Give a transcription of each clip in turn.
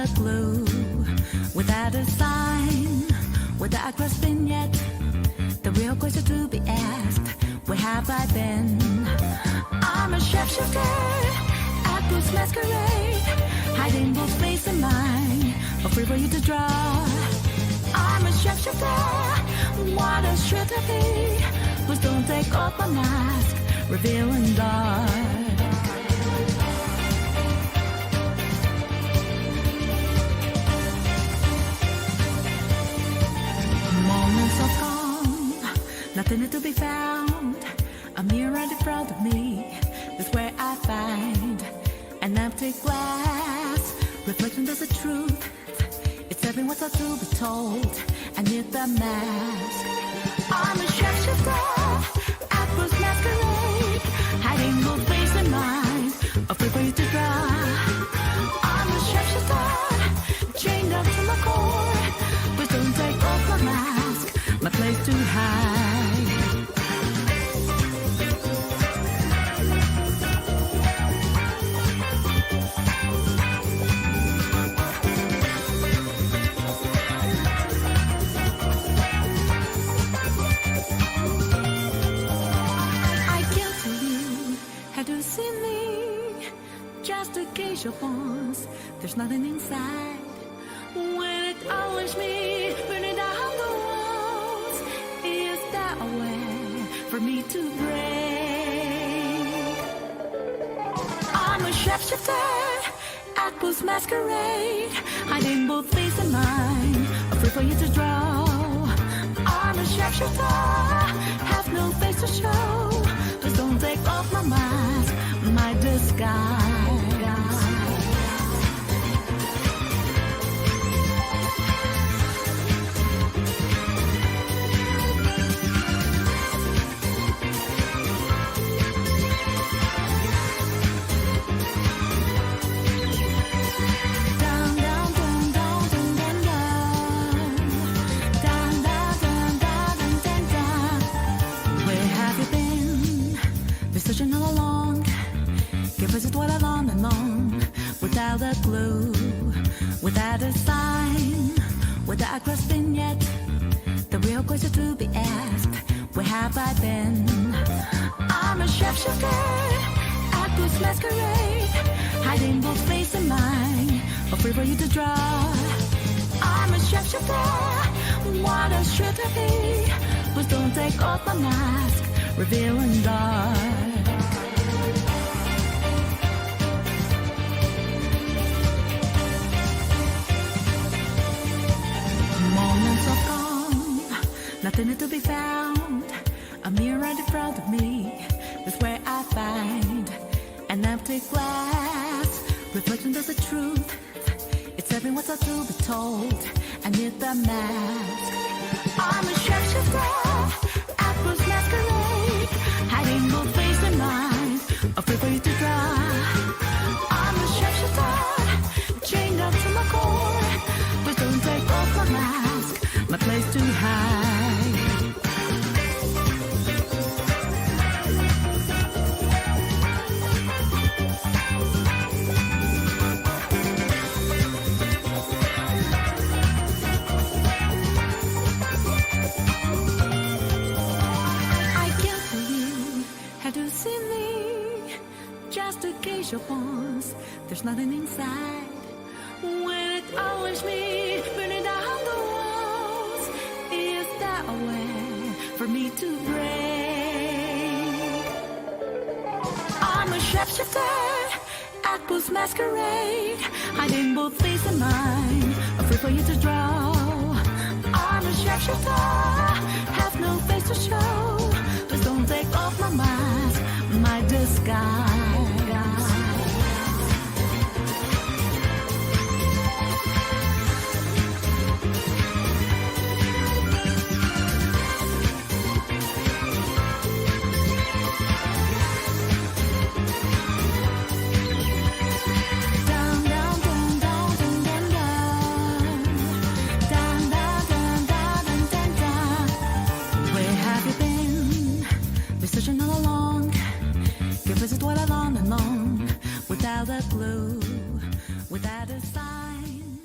a clue, without a sign, without grasping yet. The real question to be asked, where have I been? I'm a shapeshifter, Apple's masquerade, hiding both face and mind, a free for you to draw. I'm a shapeshifter, what a should I be? Please don't take off my mask, revealing dark. Moments of calm, nothing to be found. A mirror in front of me is where I find an empty glass, reflection that's the truth. It's every what's up to be told. I need the mask. I'm a shapeshifter, Apple's masquerade, hiding both face and mind, afraid for you to draw. I'm a shapeshifter, chained up to my core. Please don't take off my mask, my place to hide. Just a cage of bones, there's nothing inside. When it always me, burning down the walls, is that a way for me to break? I'm a shapeshifter, Apple's masquerade, hiding both face and mind, afraid for you to draw. I'm a shapeshifter, have no face to show. Please don't take off my mask, my disguise. Searching all along, give us what I long and long, without a clue, without a sign, without grasping yet. The real question to be asked, where have I been? I'm a shapeshifter, Apple's masquerade, hiding both face and mind, afraid for you to draw. I'm a shapeshifter, what a should I be? Please don't take off my mask, revealing dark. Moments of calm, nothing to be found. A mirror in front of me is where I find an empty glass, reflection that's the truth. It's every what's up to be told. I need the mask. I'm a shapeshifter, Apple's masquerade, hiding both face and mind, afraid for you to draw. I'm a shapeshifter, chained up to my core. Please don't take off my mask, my place to hide. Just a cage of bones, there's nothing inside. When it always me, burning down the walls, is that a way for me to break? I'm a shapeshifter, Apple's masquerade, hiding both face and mind, afraid for you to draw. I'm a shapeshifter, have no face to show. Please don't take off my mask, my disguise. Searching all along, give us what I long and long, without a clue, without a sign.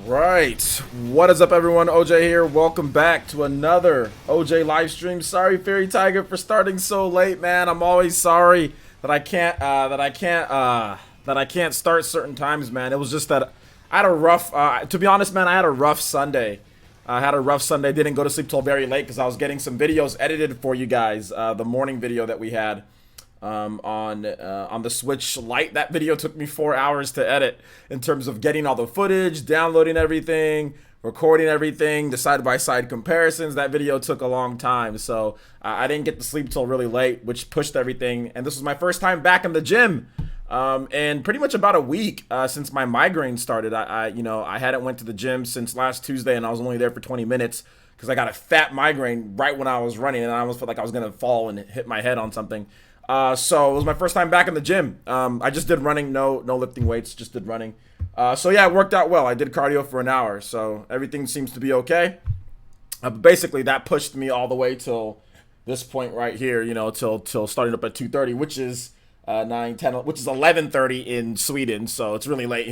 Right, what is up everyone? OJ here. Welcome back to another OJ live stream. Sorry Fairy Tiger for starting so late, man. I'm always sorry that I can't start certain times, man. It was just that I had a rough to be honest, man, I had a rough Sunday. Didn't go to sleep till very late because I was getting some videos edited for you guys. The morning video that we had on the Switch Lite. That video took me 4 hours to edit in terms of getting all the footage, downloading everything, recording everything, the side-by-side comparisons. That video took a long time, so I didn't get to sleep till really late, which pushed everything. And this was my first time back in the gym, and pretty much about a week since my migraine started. I hadn't went to the gym since last Tuesday, and I was only there for 20 minutes because I got a fat migraine right when I was running, and I almost felt like I was gonna fall and hit my head on something. So it was my first time back in the gym. I just did running, no lifting weights, just did running. So yeah, it worked out well. I did cardio for an hour, so everything seems to be okay. But basically that pushed me all the way till this point right here, till starting up at 2:30, which is 9, 10, which is 11:30 in Sweden, so it's really late.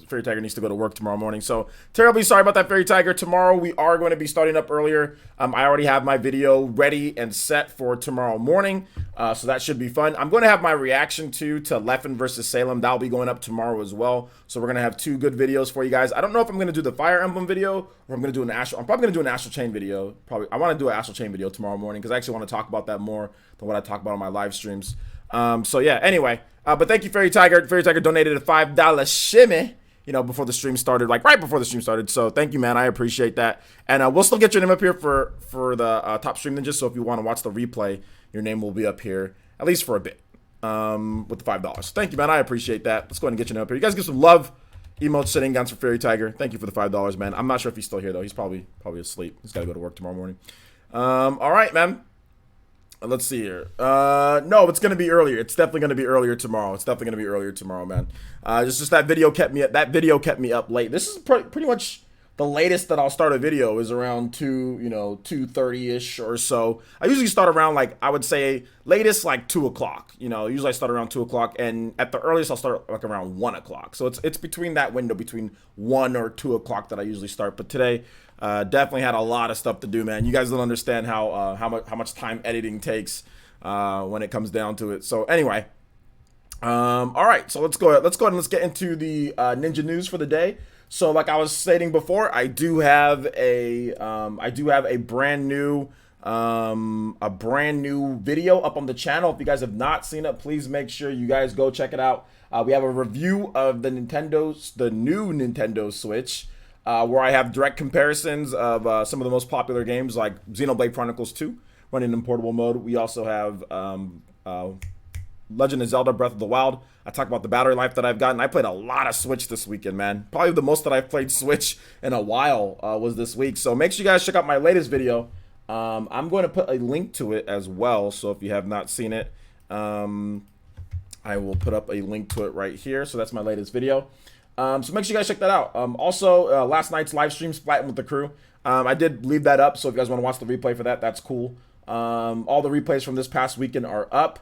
Fairy Tiger needs to go to work tomorrow morning. So terribly sorry about that, Fairy Tiger. Tomorrow we are going to be starting up earlier. I already have my video ready and set for tomorrow morning, so that should be fun. I'm going to have my reaction to Leffen versus Salem. That'll be going up tomorrow as well. So we're going to have 2 good videos for you guys. I don't know if I'm going to do the Fire Emblem video or I'm going to do I'm probably going to do an Astral Chain video. I want to do an Astral Chain video tomorrow morning because I actually want to talk about that more than what I talk about on my live streams. So yeah, anyway, but thank you, Fairy Tiger. Fairy Tiger donated a $5 shimmy, before the stream started, like right before the stream started. So thank you, man. I appreciate that. And we'll still get your name up here for the Top Stream Ninjas. So if you want to watch the replay, your name will be up here at least for a bit, with the $5. Thank you, man. I appreciate that. Let's go ahead and get your name up here. You guys give some love. Emotes, sitting guns for Fairy Tiger. Thank you for the $5, man. I'm not sure if he's still here though. He's probably asleep. He's got to go to work tomorrow morning. All right, man. Let's see here. No, it's gonna be earlier. It's definitely gonna be earlier tomorrow. Man. Just that video kept me up late. This is pretty much the latest that I'll start a video is around 2:30ish or so. I usually start around, like, I would say latest like 2 o'clock. Usually I start around 2 o'clock, and at the earliest I'll start like around 1 o'clock. So it's between that window, between 1 or 2 o'clock that I usually start. But today, definitely had a lot of stuff to do, man. You guys don't understand how much time editing takes when it comes down to it. So anyway, all right. So let's go ahead and let's get into the ninja news for the day. So like I was stating before, I do have a brand new video up on the channel. If you guys have not seen it, please make sure you guys go check it out. We have a review of the new Nintendo Switch. Where I have direct comparisons of some of the most popular games like Xenoblade Chronicles 2 running in portable mode. We also have Legend of Zelda Breath of the Wild. I talk about the battery life that I've gotten. I played a lot of Switch this weekend, man. Probably the most that I've played Switch in a while was this week. So make sure you guys check out my latest video. I'm going to put a link to it as well. So if you have not seen it, I will put up a link to it right here. So that's my latest video. So make sure you guys check that out. Also, last night's live stream, Splatting with the Crew. I did leave that up, so if you guys want to watch the replay for that, that's cool. All the replays from this past weekend are up.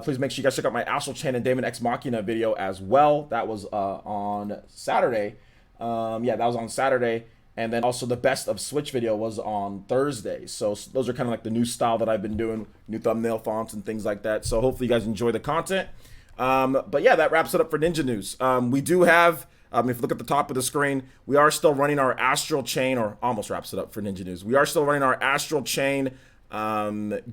Please make sure you guys check out my Astral Chain and Daemon X Machina video as well. That was on Saturday. Yeah, that was on Saturday. And then also the Best of Switch video was on Thursday. So those are kind of like the new style that I've been doing, new thumbnail fonts and things like that. So hopefully you guys enjoy the content. But yeah, that wraps it up for Ninja News. We do have, if you look at the top of the screen, we are still running our Astral Chain, or almost wraps it up for Ninja News. We are still running our Astral Chain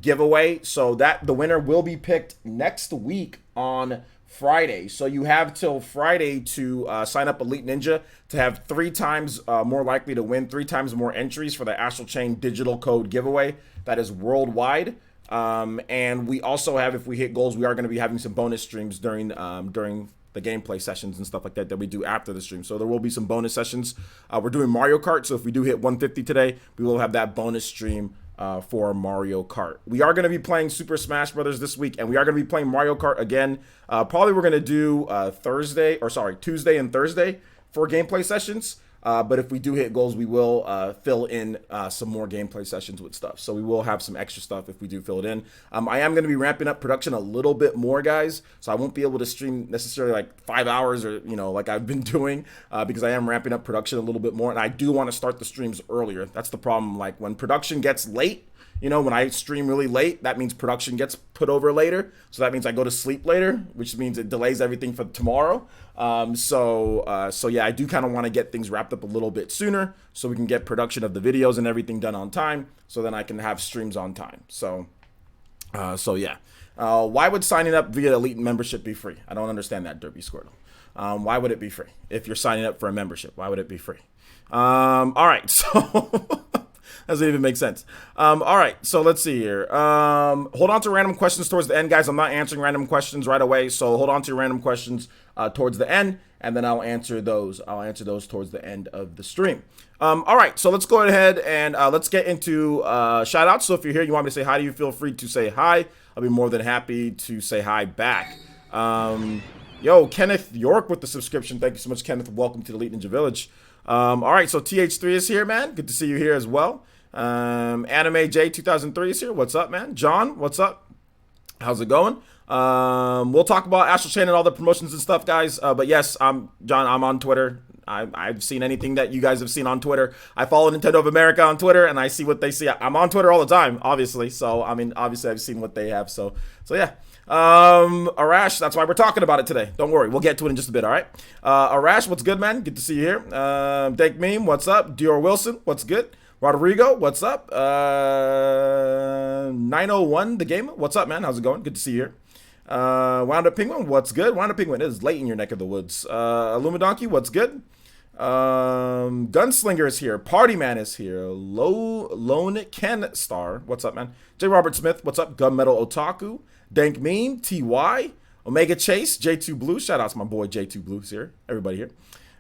giveaway. So that the winner will be picked next week on Friday. So you have till Friday to sign up Elite Ninja to have 3 times more likely to win, 3 times more entries for the Astral Chain digital code giveaway that is worldwide. And we also have, if we hit goals, we are going to be having some bonus streams during the gameplay sessions and stuff like that we do after the stream. So there will be some bonus sessions. We're doing Mario Kart, so if we do hit 150 today, we will have that bonus stream for Mario Kart. We are going to be playing Super Smash Brothers this week, and we are going to be playing Mario Kart again. Probably we're going to do Tuesday and Thursday for gameplay sessions. But if we do hit goals, we will fill in some more gameplay sessions with stuff. So we will have some extra stuff if we do fill it in. I am going to be ramping up production a little bit more, guys. So I won't be able to stream necessarily like 5 hours or, like I've been doing because I am ramping up production a little bit more. And I do want to start the streams earlier. That's the problem. Like when production gets late, when I stream really late, that means production gets put over later. So that means I go to sleep later, which means it delays everything for tomorrow. So yeah, I do kind of want to get things wrapped up a little bit sooner so we can get production of the videos and everything done on time. So then I can have streams on time. So yeah. Why would signing up via Elite membership be free? I don't understand that, Derpy Squirtle. Why would it be free? If you're signing up for a membership, why would it be free? All right, so doesn't even make sense. All right, so let's see here. Hold on to random questions towards the end, guys. I'm not answering random questions right away, so hold on to your random questions towards the end, and then I'll answer those. I'll answer those towards the end of the stream. All right, so let's go ahead and let's get into shout outs. So if you're here, you want me to say hi to you, feel free to say hi. I'll be more than happy to say hi back. Yo, Kenneth York with the subscription. Thank you so much, Kenneth. Welcome to the Elite Ninja Village. All right, so TH3 is here, man. Good to see you here as well. Anime J 2003 is here. What's up, man? John, what's up? How's it going? We'll talk about Astral Chain and all the promotions and stuff, guys. But yes, John. I'm on Twitter. I've seen anything that you guys have seen on Twitter. I follow Nintendo of America on Twitter, and I see what they see. I'm on Twitter all the time, obviously. So I mean, obviously, I've seen what they have. So yeah. Arash, that's why we're talking about it today. Don't worry, we'll get to it in just a bit, all right? Arash, what's good, man? Good to see you here. Dank Meme, what's up? Dior Wilson, what's good? Rodrigo, what's up? 901, the game, what's up, man? How's it going? Good to see you here. Wound Up Penguin, what's good? Wound Up Penguin, it is late in your neck of the woods. Illumidonkey, what's good? Gunslinger is here. Party Man is here. Lone Ken Star, what's up, man? J. Robert Smith, what's up? Gunmetal Otaku. Dank Meme, TY, Omega Chase, J2 Blue. Shout out to my boy J2 Blue's here. Everybody here.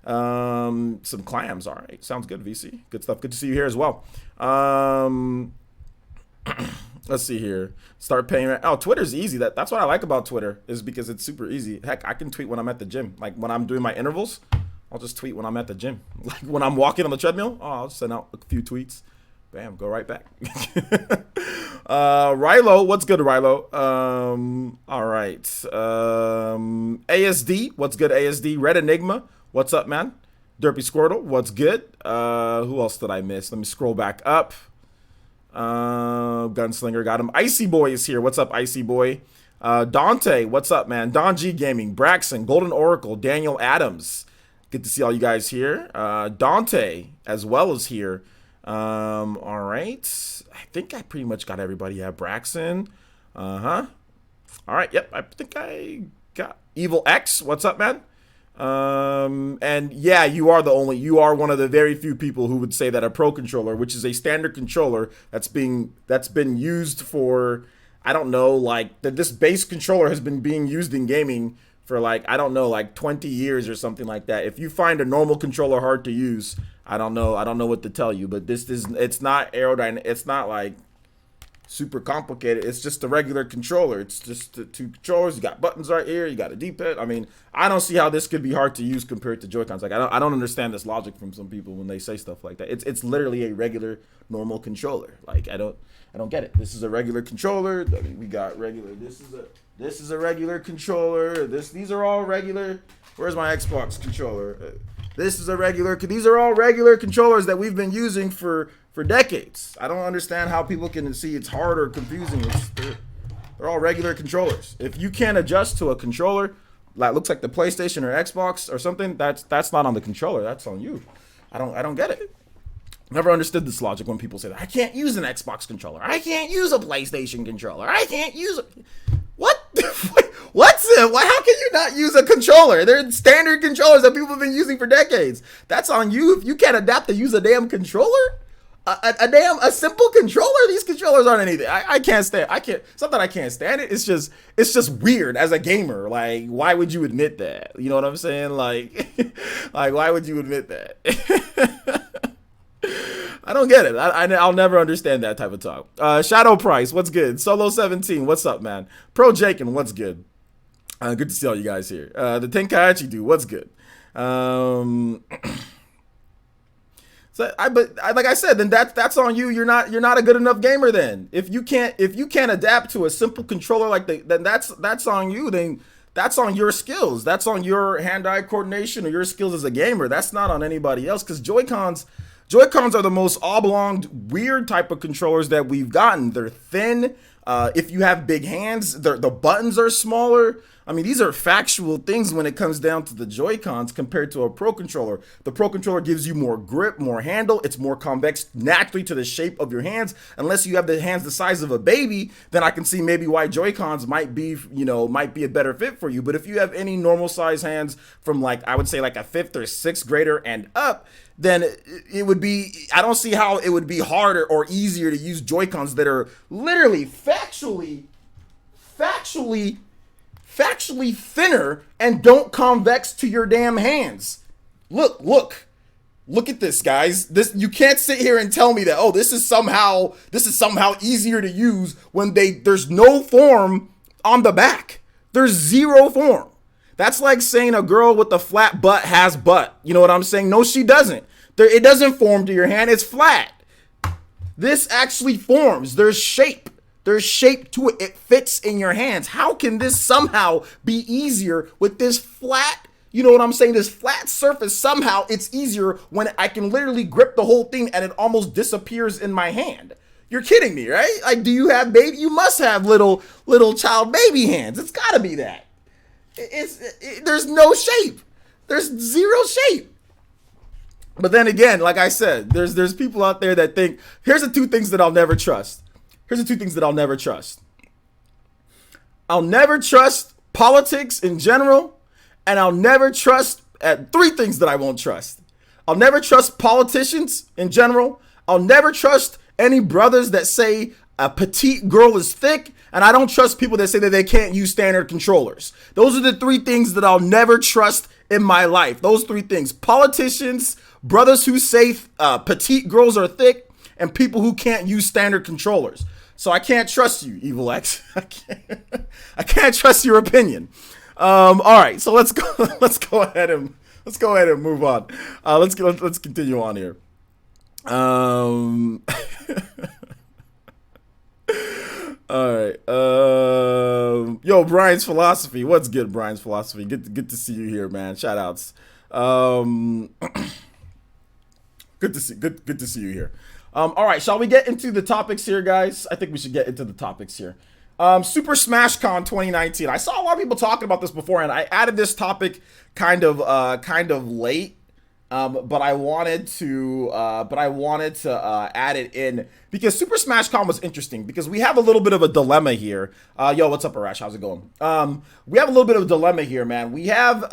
Some clams. All right. Sounds good, VC. Good stuff. Good to see you here as well. Let's see here. Start paying. Oh, Twitter's easy. That's what I like about Twitter is because it's super easy. Heck, I can tweet when I'm at the gym. Like when I'm doing my intervals, I'll just tweet when I'm at the gym. Like when I'm walking on the treadmill, I'll just send out a few tweets. Bam, go right back. Rilo, what's good, Rilo? All right. ASD, what's good, ASD? Red Enigma, what's up, man? Derpy Squirtle, what's good? Who else did I miss? Let me scroll back up. Gunslinger got him. Icy Boy is here. What's up, Icy Boy? Dante, what's up, man? Don G Gaming, Braxton, Golden Oracle, Daniel Adams. Good to see all you guys here. Dante as well is here. All right. I think I pretty much got everybody. Yeah, Braxton. All right. Yep. I think I got Evil X. What's up, man? And yeah, you are one of the very few people who would say that a Pro controller, which is a standard controller that's been used for, I don't know, like this base controller has been being used in gaming for like, I don't know, like 20 years or something like that. If you find a normal controller hard to use, I don't know what to tell you, but it's not aerodynamic. It's not like super complicated. It's just a regular controller. It's just the two controllers. You got buttons right here. You got a D-pad. I mean, I don't see how this could be hard to use compared to Joy-Cons. Like, I don't understand this logic from some people when they say stuff like that. It's literally a regular, normal controller. Like, I don't get it. This is a regular controller. I mean, we got regular. This is a regular controller. These are all regular. Where's my Xbox controller? These are all regular controllers that we've been using for decades. I don't understand how people can see it's hard or confusing. They're all regular controllers. If you can't adjust to a controller that looks like the PlayStation or Xbox or something, that's not on the controller. That's on you. I don't get it. Never understood this logic when people say that. I can't use an Xbox controller. I can't use a PlayStation controller. I can't use a... What? What's it? How can you not use a controller? They're standard controllers that people have been using for decades. That's on you. If you can't adapt to use a damn controller, a simple controller. These controllers aren't anything. I can't stand. It's not that I can't stand it. It's just weird as a gamer. Like, why would you admit that? You know what I'm saying? Like, why would you admit that? I don't get it. I'll never understand that type of talk. Shadow Price, what's good? Solo 17, what's up, man? Pro Jakin, what's good? Good to see all you guys here. The Tenkaichi dude, what's good? So like I said, then that's on you. You're not a good enough gamer then. If you can't adapt to a simple controller like then that's on you. Then that's on your skills. That's on your hand-eye coordination or your skills as a gamer. That's not on anybody else, because Joy-Cons are the most oblong, weird type of controllers that we've gotten. They're thin. If you have big hands, the buttons are smaller. I mean, these are factual things when it comes down to the Joy-Cons compared to a Pro Controller. The Pro Controller gives you more grip, more handle. It's more convex naturally to the shape of your hands. Unless you have the hands the size of a baby, then I can see maybe why Joy-Cons might be a better fit for you. But if you have any normal size hands from, like, I would say like a 5th or 6th grader and up, then it would be, I don't see how it would be harder or easier to use Joy-Cons that are literally factually thinner and don't convex to your damn hands. Look at this, guys. This, you can't sit here and tell me that, oh, this is somehow easier to use when there's no form on the back. There's zero form. That's like saying a girl with a flat butt has butt. You know what I'm saying? No, she doesn't. It doesn't form to your hand. It's flat. This actually forms. There's shape. There's shape to it. It fits in your hands. How can this somehow be easier with this flat, you know what I'm saying? This flat surface, somehow it's easier when I can literally grip the whole thing and it almost disappears in my hand. You're kidding me, right? Like, do you have baby? You must have little child baby hands. It's gotta be that. There's no shape. There's zero shape. But then again, like I said, there's people out there that think, here's the two things that I'll never trust. I'll never trust politics in general, and I'll never trust three things that I won't trust. I'll never trust politicians in general. I'll never trust any brothers that say a petite girl is thick, and I don't trust people that say that they can't use standard controllers. Those are the three things that I'll never trust in my life. Those three things: politicians, brothers who say petite girls are thick, and people who can't use standard controllers. So I can't trust you, Evil X. I can't trust your opinion. All right, so let's go ahead and move on. Let's continue on here. All right. Yo, Brian's Philosophy. What's good, Brian's Philosophy? Good to see you here, man. Shout outs. Good to see you here. All right, shall we get into the topics here, guys? I think we should get into the topics here. Super Smash Con 2019. I saw a lot of people talking about this before, and I added this topic kind of late. But I wanted to add it in because Super Smash Con was interesting because we have a little bit of a dilemma here. Yo, what's up, Arash? How's it going? We have a little bit of a dilemma here, man. We have an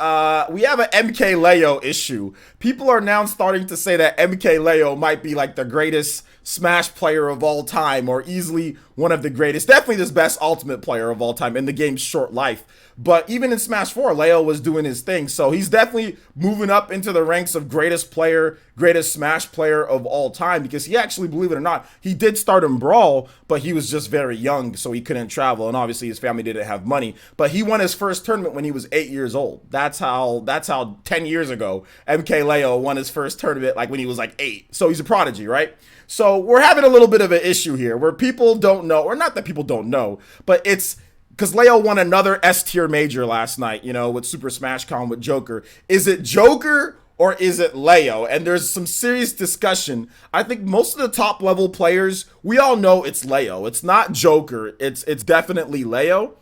MK Leo issue. People are now starting to say that MK Leo might be like the greatest Smash player of all time, or easily one of the greatest, definitely the best Ultimate player of all time in the game's short life. But even in Smash 4, Leo was doing his thing. So he's definitely moving up into the ranks of greatest Smash player of all time, because he actually, believe it or not, he did start in Brawl, but he was just very young, so he couldn't travel. And obviously his family didn't have money. But he won his first tournament when he was 8 years old. That's how 10 years ago, MK Leo won his first tournament, like when he was like 8. So he's a prodigy, right? So we're having a little bit of an issue here where people don't know, or not that people don't know, but it's because Leo won another S-tier major last night, you know, with Super Smash Con with Joker. Is it Joker or is it Leo? And there's some serious discussion. I think most of the top level players, we all know it's Leo. It's not Joker. It's definitely Leo.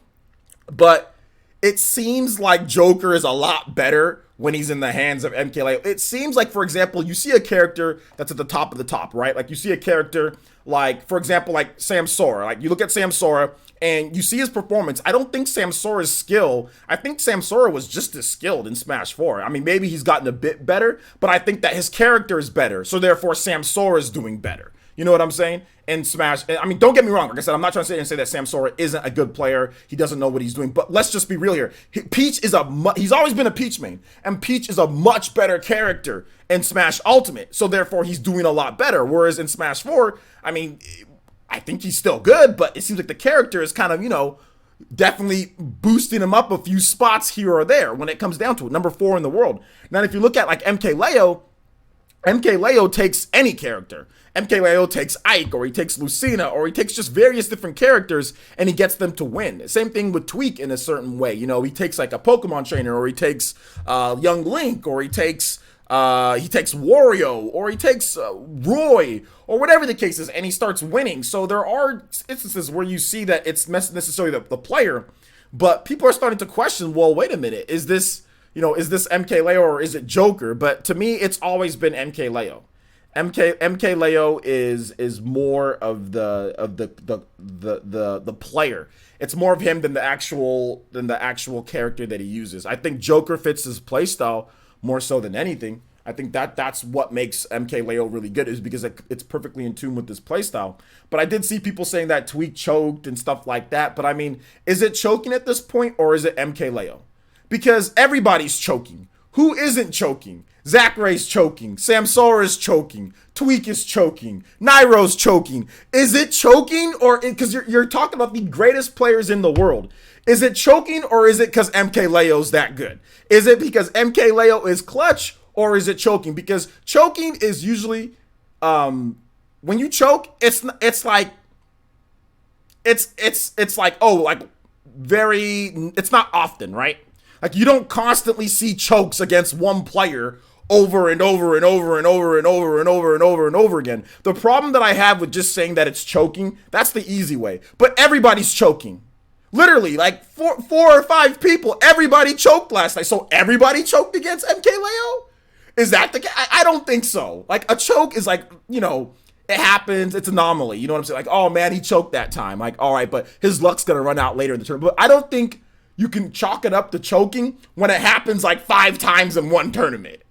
But it seems like Joker is a lot better when he's in the hands of MK Leo. It seems like, for example, you see a character that's at the top of the top, right? Like you see a character like, for example, like Sam Sora. Like you look at Sam Sora and you see his performance. I don't think Sam Sora's skill, I think Sam Sora was just as skilled in Smash 4. I mean, maybe he's gotten a bit better, but I think that his character is better. So therefore, Sam Sora is doing better. You know what I'm saying? In Smash, I mean, don't get me wrong. Like I said, I'm not trying to sit here and say that Sam Sora isn't a good player. He doesn't know what he's doing. But let's just be real here. Peach is he's always been a Peach main. And Peach is a much better character in Smash Ultimate. So therefore, he's doing a lot better. Whereas in Smash 4, I mean, I think he's still good. But it seems like the character is kind of, you know, definitely boosting him up a few spots here or there when it comes down to it. Number 4 in the world. Now, if you look at like MK Leo, MKLeo takes any character. MKLeo takes Ike, or he takes Lucina, or he takes just various different characters, and he gets them to win. Same thing with Tweak in a certain way. You know, he takes like a Pokemon trainer, or he takes young Link, or he takes Wario, or he takes Roy, or whatever the case is, and he starts winning. So there are instances where you see that it's not necessarily the player, but people are starting to question, well, wait a minute, is this MKLeo or is it Joker? But to me, it's always been MKLeo. MKLeo is more of the player. It's more of him than the actual character that he uses. I think Joker fits his playstyle more so than anything. I think that's what makes MKLeo really good, is because it's perfectly in tune with his playstyle. But I did see people saying that Tweak choked and stuff like that. But I mean, is it choking at this point, or is it MKLeo? Because everybody's choking. Who isn't choking? Zakray's choking. Samsora's choking. Tweak is choking. Nairo's choking. Is it choking, or because you're talking about the greatest players in the world? Is it choking, or is it because MKLeo's that good? Is it because MKLeo is clutch, or is it choking? Because choking is usually when you choke, it's like it's not often, right? Like, you don't constantly see chokes against one player over and over and over and over and over and over and over and over again. The problem that I have with just saying that it's choking, that's the easy way. But everybody's choking. Literally, like four or five people, everybody choked last night. So everybody choked against MKLeo? Is that the case? I don't think so. Like, a choke is like, it happens. It's anomaly. You know what I'm saying? Like, oh man, he choked that time. Like, all right, but his luck's going to run out later in the tournament. But I don't think you can chalk it up to choking when it happens like 5 times in one tournament.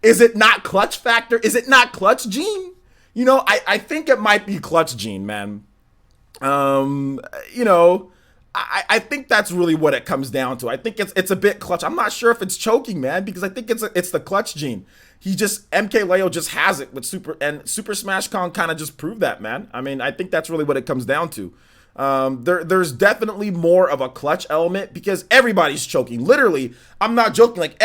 Is it not clutch factor? Is it not clutch gene? I think it might be clutch gene, man. I think that's really what it comes down to. I think it's a bit clutch. I'm not sure if it's choking, man, because I think it's the clutch gene. MKLeo just has it with Super Smash Con kind of just proved that, man. I mean, I think that's really what it comes down to. There's definitely more of a clutch element because everybody's choking. Literally, I'm not joking. Like,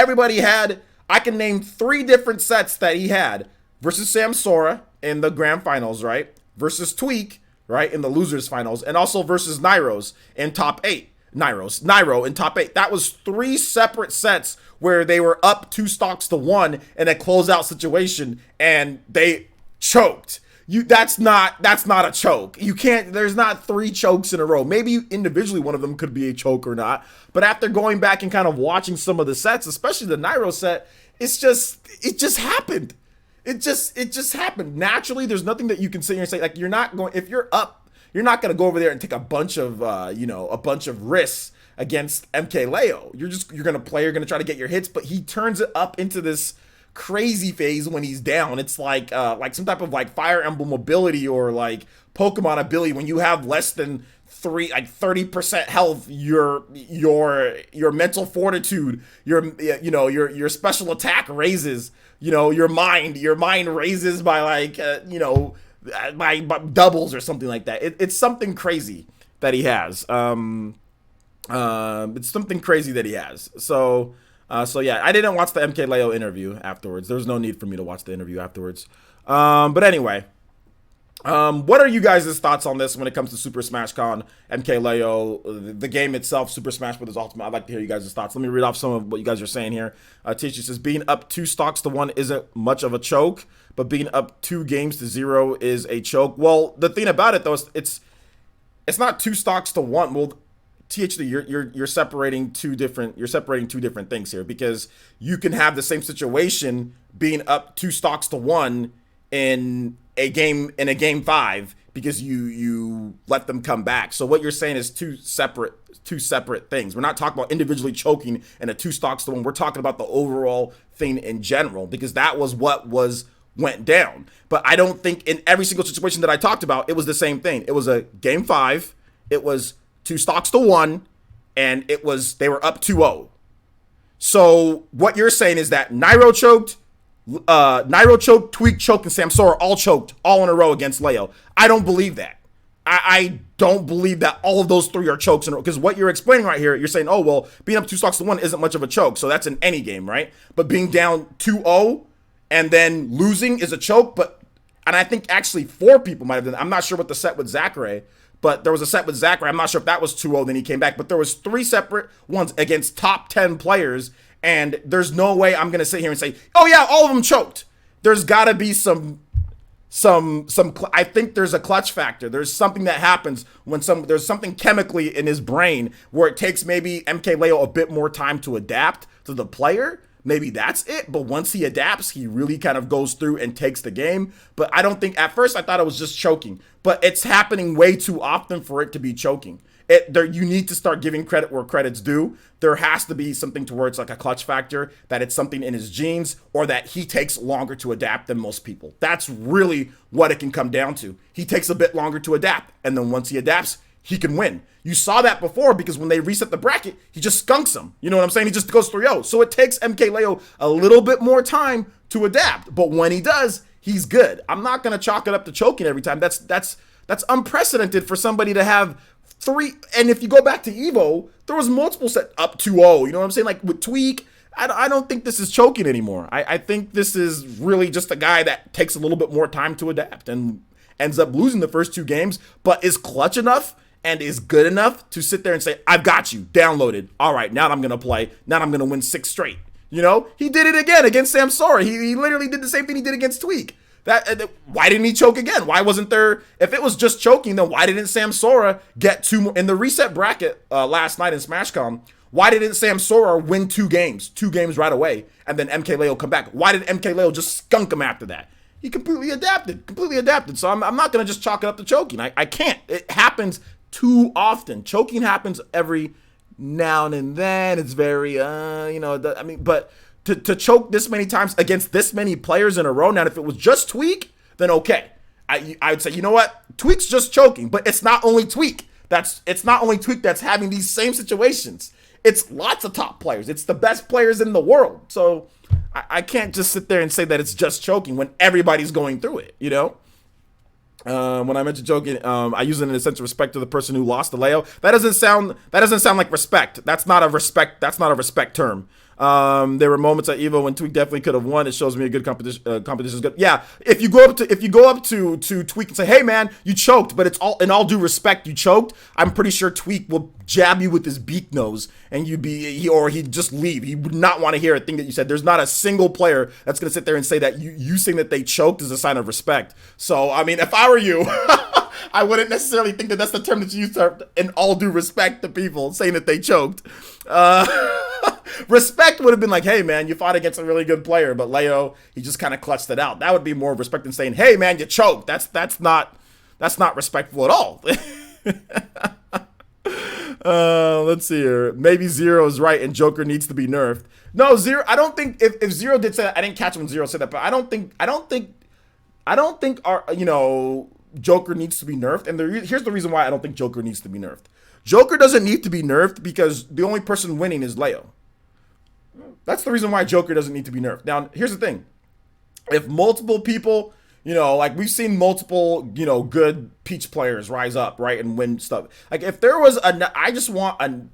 I can name 3 different sets that he had versus Samsora in the grand finals, right? Versus Tweak, right, in the losers finals, and also versus Nairo's in top 8. Nairo in top 8. That was 3 separate sets where they were up 2 stocks to 1 in a closeout situation, and they choked. That's not a choke. You can't, there's not 3 chokes in a row. Maybe individually one of them could be a choke or not, but after going back and kind of watching some of the sets, especially the Nairo set, it just happened. It just happened. Naturally, there's nothing that you can sit here and say, like, if you're up, you're not going to go over there and take a bunch of risks against MKLeo. You're going to play, you're going to try to get your hits, but he turns it up into this crazy phase when he's down. It's like some type of like Fire Emblem ability or like Pokemon ability. When you have less than 30% health, your mental fortitude, your special attack raises. Your mind raises by like by doubles or something like that. It's something crazy that he has. It's something crazy that he has. So yeah, I didn't watch the MKLeo interview afterwards. There was no need for me to watch the interview afterwards. But anyway, what are you guys' thoughts on this when it comes to Super Smash Con, MKLeo, the game itself, Super Smash Bros. Ultimate? I'd like to hear you guys' thoughts. Let me read off some of what you guys are saying here. Tisha says, being up 2 stocks to 1 isn't much of a choke, but being up 2 games to 0 is a choke. Well, the thing about it, though, is it's not 2 stocks to 1. Well, THD, you're separating two different things here, because you can have the same situation being up 2 stocks to 1 in a game 5 because you let them come back. So what you're saying is two separate things. We're not talking about individually choking in a 2 stocks to 1. We're talking about the overall thing in general, because that was what went down. But I don't think in every single situation that I talked about, it was the same thing. It was a game 5. It was 2 stocks to 1, and they were up 2-0. So what you're saying is that Nairo choked, Tweak choked, and Samsora all choked all in a row against Leo. I don't believe that. I don't believe that all of those 3 are chokes in a row, because what you're explaining right here, you're saying, oh, well, being up 2 stocks to 1 isn't much of a choke, so that's in any game, right? But being down 2-0 and then losing is a choke, and I think actually 4 people might have done. I'm not sure what the set with Zachary, but there was a set with Zachary. I'm not sure if that was 2-0, then he came back. But there was 3 separate ones against top 10 players, and there's no way I'm gonna sit here and say, oh yeah, all of them choked. There's got to be some. I think there's a clutch factor. There's something that happens when there's something chemically in his brain where it takes maybe MKLeo a bit more time to adapt to the player. Maybe that's it. But once he adapts, he really kind of goes through and takes the game. But I don't think, at first I thought it was just choking, but it's happening way too often for it to be choking. You need to start giving credit where credit's due. There has to be something to where it's like a clutch factor, that it's something in his genes, or that he takes longer to adapt than most people. That's really what it can come down to. He takes a bit longer to adapt, and then once he adapts, he can win. You saw that before because when they reset the bracket, he just skunks him. You know what I'm saying? He just goes 3-0. So it takes MKLeo a little bit more time to adapt, but when he does, he's good. I'm not going to chalk it up to choking every time. That's unprecedented for somebody to have 3. And if you go back to Evo, there was multiple set up 2-0. You know what I'm saying? Like with Tweak, I don't think this is choking anymore. I think this is really just a guy that takes a little bit more time to adapt and ends up losing the first 2 games, but is clutch enough and is good enough to sit there and say, I've got you, downloaded. All right, now I'm going to play. Now I'm going to win 6 straight. You know, he did it again against Samsora. He literally did the same thing he did against Tweak. Why didn't he choke again? Why wasn't there? If it was just choking, then why didn't Samsora get 2 more in the reset bracket last night in SmashCon? Why didn't Samsora win 2 games right away, and then MKLeo come back? Why did MKLeo just skunk him after that? He completely adapted. So I'm not gonna just chalk it up to choking. I can't. It happens too often. Choking happens every now and then. It's very but to choke this many times against this many players in a row. Now, if it was just Tweak, then okay. I'd say, you know what? Tweak's just choking, but it's not only Tweak. It's not only Tweak that's having these same situations. It's lots of top players. It's the best players in the world. So I can't just sit there and say that it's just choking when everybody's going through it, you know? When I mentioned joking, I use it in a sense of respect to the person who lost to Leo. That doesn't sound like respect. That's not a respect term. There were moments at Evo when Tweak definitely could have won. It shows me a good competition. Competition is good. Yeah, if you go up to Tweak and say, "Hey man, you choked," but it's all in all due respect, you choked. I'm pretty sure Tweak will jab you with his beak nose, and he'd just leave. He would not want to hear a thing that you said. There's not a single player that's gonna sit there and say that you saying that they choked is a sign of respect. So I mean, if I were you. I wouldn't necessarily think that that's the term that you use in all due respect to people saying that they choked. Respect would have been like, hey man, you fought against a really good player, but Leo, he just kind of clutched it out. That would be more of respect than saying, hey man, you choked. That's not respectful at all. Let's see here. Maybe Zero is right and Joker needs to be nerfed. No, Zero. I don't think if Zero did say that, I didn't catch when Zero said that, but I don't think our Joker needs to be nerfed. And here's the reason why I don't think Joker needs to be nerfed. Joker doesn't need to be nerfed because the only person winning is Leo. That's the reason why Joker doesn't need to be nerfed. Now, here's the thing. If multiple people, like we've seen multiple, good Peach players rise up, right, and win stuff. Like if there was I just want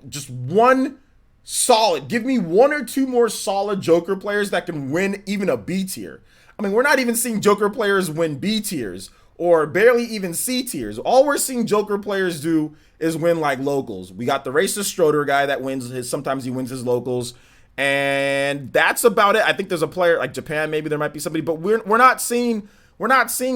just one solid, give me 1 or 2 more solid Joker players that can win even a B tier. I mean, we're not even seeing Joker players win B tiers or barely even C tiers. All we're seeing Joker players do is win like locals. We got the racist Stroder guy that wins sometimes he wins his locals. And that's about it. I think there's a player like Japan, maybe there might be somebody, but we're not seeing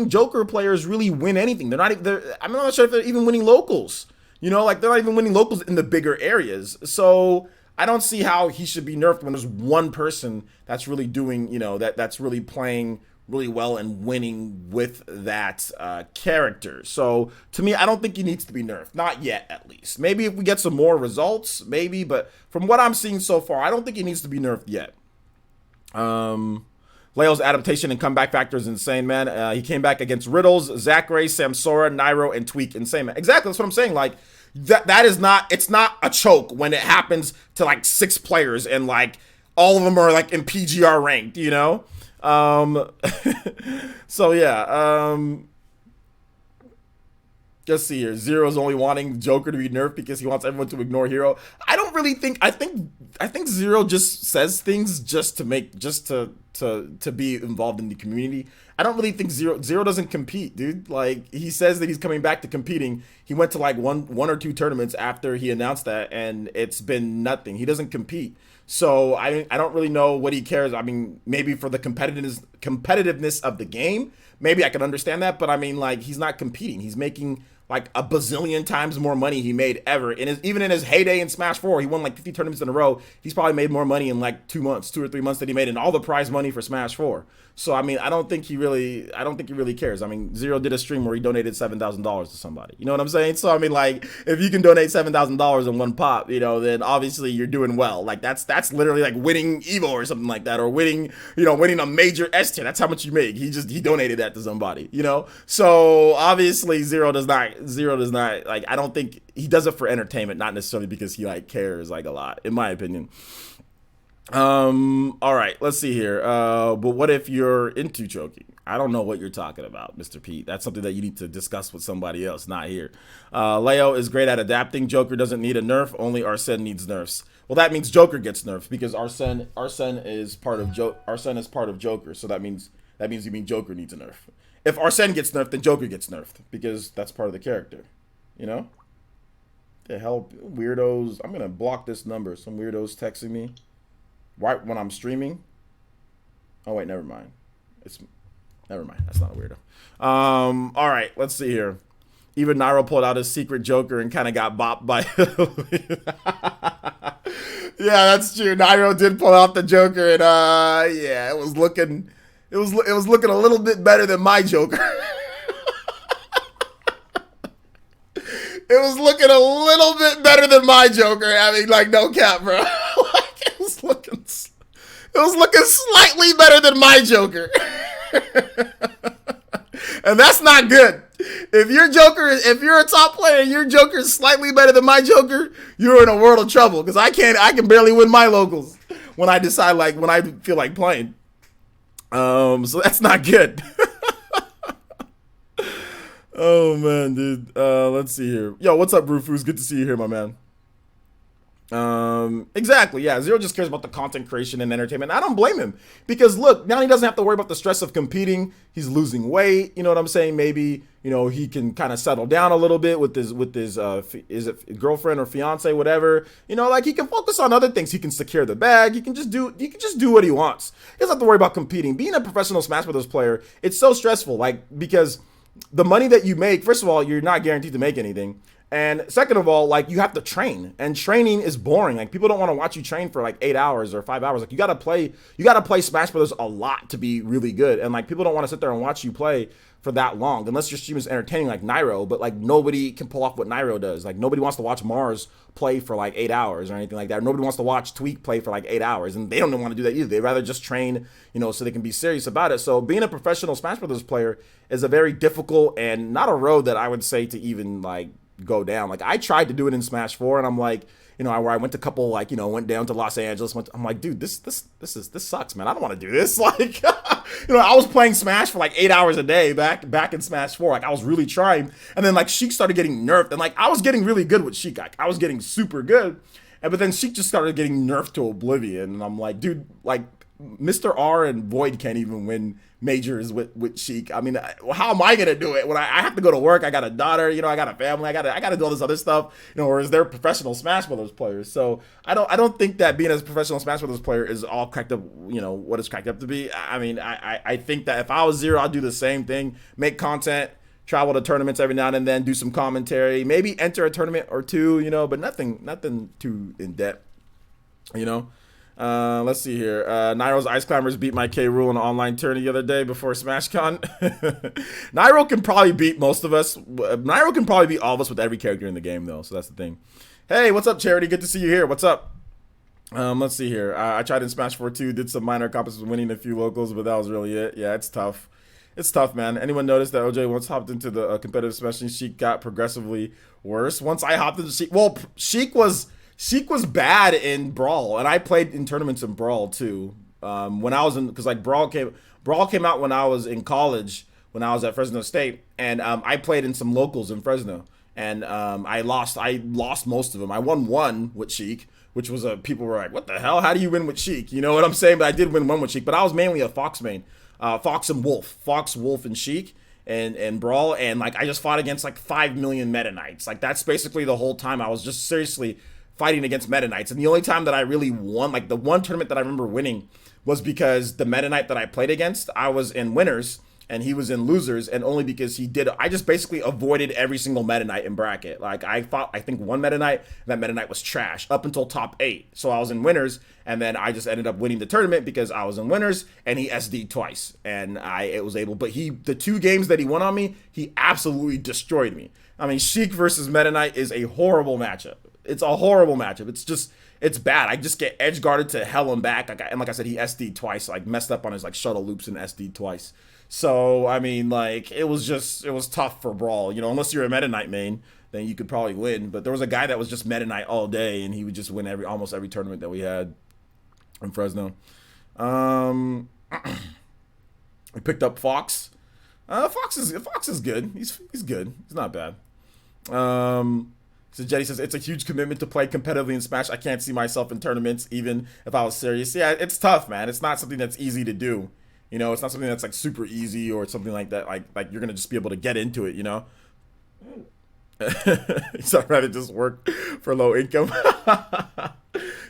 Joker players really win anything. I'm not sure if they're even winning locals. Like they're not even winning locals in the bigger areas. So I don't see how he should be nerfed when there's one person that's really doing, that's really playing really well and winning with that character. So to me, I don't think he needs to be nerfed. Not yet, at least. Maybe if we get some more results, maybe. But from what I'm seeing so far, I don't think he needs to be nerfed yet. Leo's adaptation and comeback factor is insane, man. He came back against Riddles, Zachary, Samsora, Nairo, and Tweak. Insane, man. Exactly, that's what I'm saying. Like, that is not, it's not a choke when it happens to like 6 players and like all of them are like in PGR ranked, So yeah, let's see here. Zero's only wanting Joker to be nerfed because he wants everyone to ignore Hero. I don't really think. I think Zero just says things just to make to be involved in the community. I don't really think Zero doesn't compete, dude. Like, he says that he's coming back to competing. He went to like one or two tournaments after he announced that, and it's been nothing. He doesn't compete. So I don't really know what he cares. I mean, maybe for the competitiveness of the game, maybe I can understand that. But I mean, like, he's not competing. He's making like a bazillion times more money he made ever. Even in his heyday in Smash 4, he won like 50 tournaments in a row. He's probably made more money in like 2 months, 2 or 3 months, that he made in all the prize money for Smash 4. So I mean, I don't think he really cares. I mean, Zero did a stream where he donated $7,000 to somebody. You know what I'm saying? So I mean, like, if you can donate $7,000 in one pop, you know, then obviously you're doing well. Like, that's literally like winning Evo or something like that, or winning a major S tier. That's how much you make. He donated that to somebody. You know, so obviously Zero does not like. I don't think he does it for entertainment, not necessarily because he like cares like a lot, in my opinion. All right, let's see here. But what if you're into choking? I don't know what you're talking about, Mr. Pete. That's something that you need to discuss with somebody else, not here. Leo is great at adapting. Joker doesn't need a nerf. Only Arsene needs nerfs. Well, that means Joker gets nerfed, because Arsene is part of Joker. So that means you mean Joker needs a nerf. If Arsene gets nerfed, then Joker gets nerfed, because that's part of the character. You know? The hell, weirdos. I'm gonna block this number. Some weirdos texting me right when I'm streaming. Oh wait, never mind. Never mind. That's not a weirdo. All right, let's see here. Even Nairo pulled out his secret Joker and kind of got bopped by. Yeah, that's true. Nairo did pull out the Joker, and yeah, it was looking a little bit better than my Joker. It was looking a little bit better than my Joker. I mean, like, no cap, bro. Like, it was looking slightly better than my Joker. And that's not good. If you're a top player and your Joker is slightly better than my Joker, you're in a world of trouble, because I can barely win my locals when I feel like playing. So that's not good. Oh man, dude. Let's see here. Yo, what's up, Rufus? Good to see you here, my man. Exactly, yeah. Zero just cares about the content creation and entertainment. I don't blame him, because look, now he doesn't have to worry about the stress of competing. He's losing weight. You know what I'm saying? Maybe, you know, he can kind of settle down a little bit with his is it girlfriend or fiance, whatever. You know, like, he can focus on other things. He can secure the bag. He can just do what he wants. He doesn't have to worry about competing. Being a professional Smash Bros. Player, it's so stressful. Like, because the money that you make, first of all, you're not guaranteed to make anything. And second of all, like, you have to train, and training is boring. Like, people don't want to watch you train for like 8 hours or 5 hours. Like, you gotta play Smash Brothers a lot to be really good. And like, people don't want to sit there and watch you play for that long, unless your stream is entertaining like Nairo. But like, nobody can pull off what Nairo does. Like, nobody wants to watch Mars play for like 8 hours or anything like that. Nobody wants to watch Tweak play for like 8 hours, and they don't want to do that either. They'd rather just train, you know, so they can be serious about it. So being a professional Smash Brothers player is a very difficult, and not a road that I would say to even like go down. Like, I tried to do it in Smash 4, and I'm like, you know, where I went to a couple, like, you know, went down to Los Angeles. I'm like, dude, this sucks, man. I don't want to do this. Like, you know, I was playing Smash for like 8 hours a day back in Smash 4. Like, I was really trying, and then like Sheik started getting nerfed, and like I was getting really good with Sheik. Like, I was getting super good, but then Sheik just started getting nerfed to oblivion, and I'm like, dude, like, Mr. R and Void can't even win majors with Sheik. I mean, how am I gonna do it when I have to go to work? I got a daughter, you know, I got a family, I gotta do all this other stuff, you know. Whereas they're professional Smash Brothers players, so I don't think that being a professional Smash Brothers player is all cracked up, you know, what it's cracked up to be. I mean, I think that if I was Zero, I'd do the same thing: make content, travel to tournaments every now and then, do some commentary, maybe enter a tournament or two, you know, but nothing too in depth, you know. Let's see here. Nairo's Ice Climbers beat my K. Rool in an online tourney the other day before SmashCon. Nairo can probably beat most of us. Nairo can probably beat all of us with every character in the game, though, so that's the thing. Hey, what's up, Charity? Good to see you here. What's up? Let's see here. I tried in Smash 4 too, did some minor competitions, winning a few locals, but that was really it. Yeah, it's tough. It's tough, man. Anyone noticed that OJ once hopped into the competitive Smash and Sheik got progressively worse? Once I hopped into Sheik, well, Sheik was bad in Brawl, and I played in tournaments in Brawl too. When I was in, because like Brawl came out when I was in college, when I was at Fresno State, and I played in some locals in Fresno, and I lost most of them. I won one with Sheik, which was people were like, what the hell? How do you win with Sheik? You know what I'm saying? But I did win one with Sheik, but I was mainly a Fox main. Fox and Wolf. Fox, Wolf, and Sheik. And Brawl, and like I just fought against like 5 million Meta Knights. Like that's basically the whole time I was just seriously fighting against Meta Knights. And the only time that I really won, like the one tournament that I remember winning, was because the Meta Knight that I played against, I was in winners and he was in losers, and only because I just basically avoided every single Meta Knight in bracket. Like I fought, I think, one Meta Knight, and that Meta Knight was trash up until top 8. So I was in winners, and then I just ended up winning the tournament because I was in winners, and he SD'd twice, and it was able. But the 2 games that he won on me, he absolutely destroyed me. I mean, Sheik versus Meta Knight is a horrible matchup. It's a horrible matchup. It's bad. I just get edge guarded to hell and back. And like I said, he SD'd twice, like messed up on his like shuttle loops and SD'd twice. So, I mean, like, it was tough for Brawl. You know, unless you're a Meta Knight main, then you could probably win. But there was a guy that was just Meta Knight all day, and he would just win almost every tournament that we had in Fresno. We picked up Fox. Fox is good. He's good. He's not bad. So Jetty says, it's a huge commitment to play competitively in Smash. I can't see myself in tournaments, even if I was serious. Yeah, it's tough, man. It's not something that's easy to do. You know, it's not something that's like super easy or something like that. Like you're gonna just be able to get into it. You know. So I'd rather just work for low income.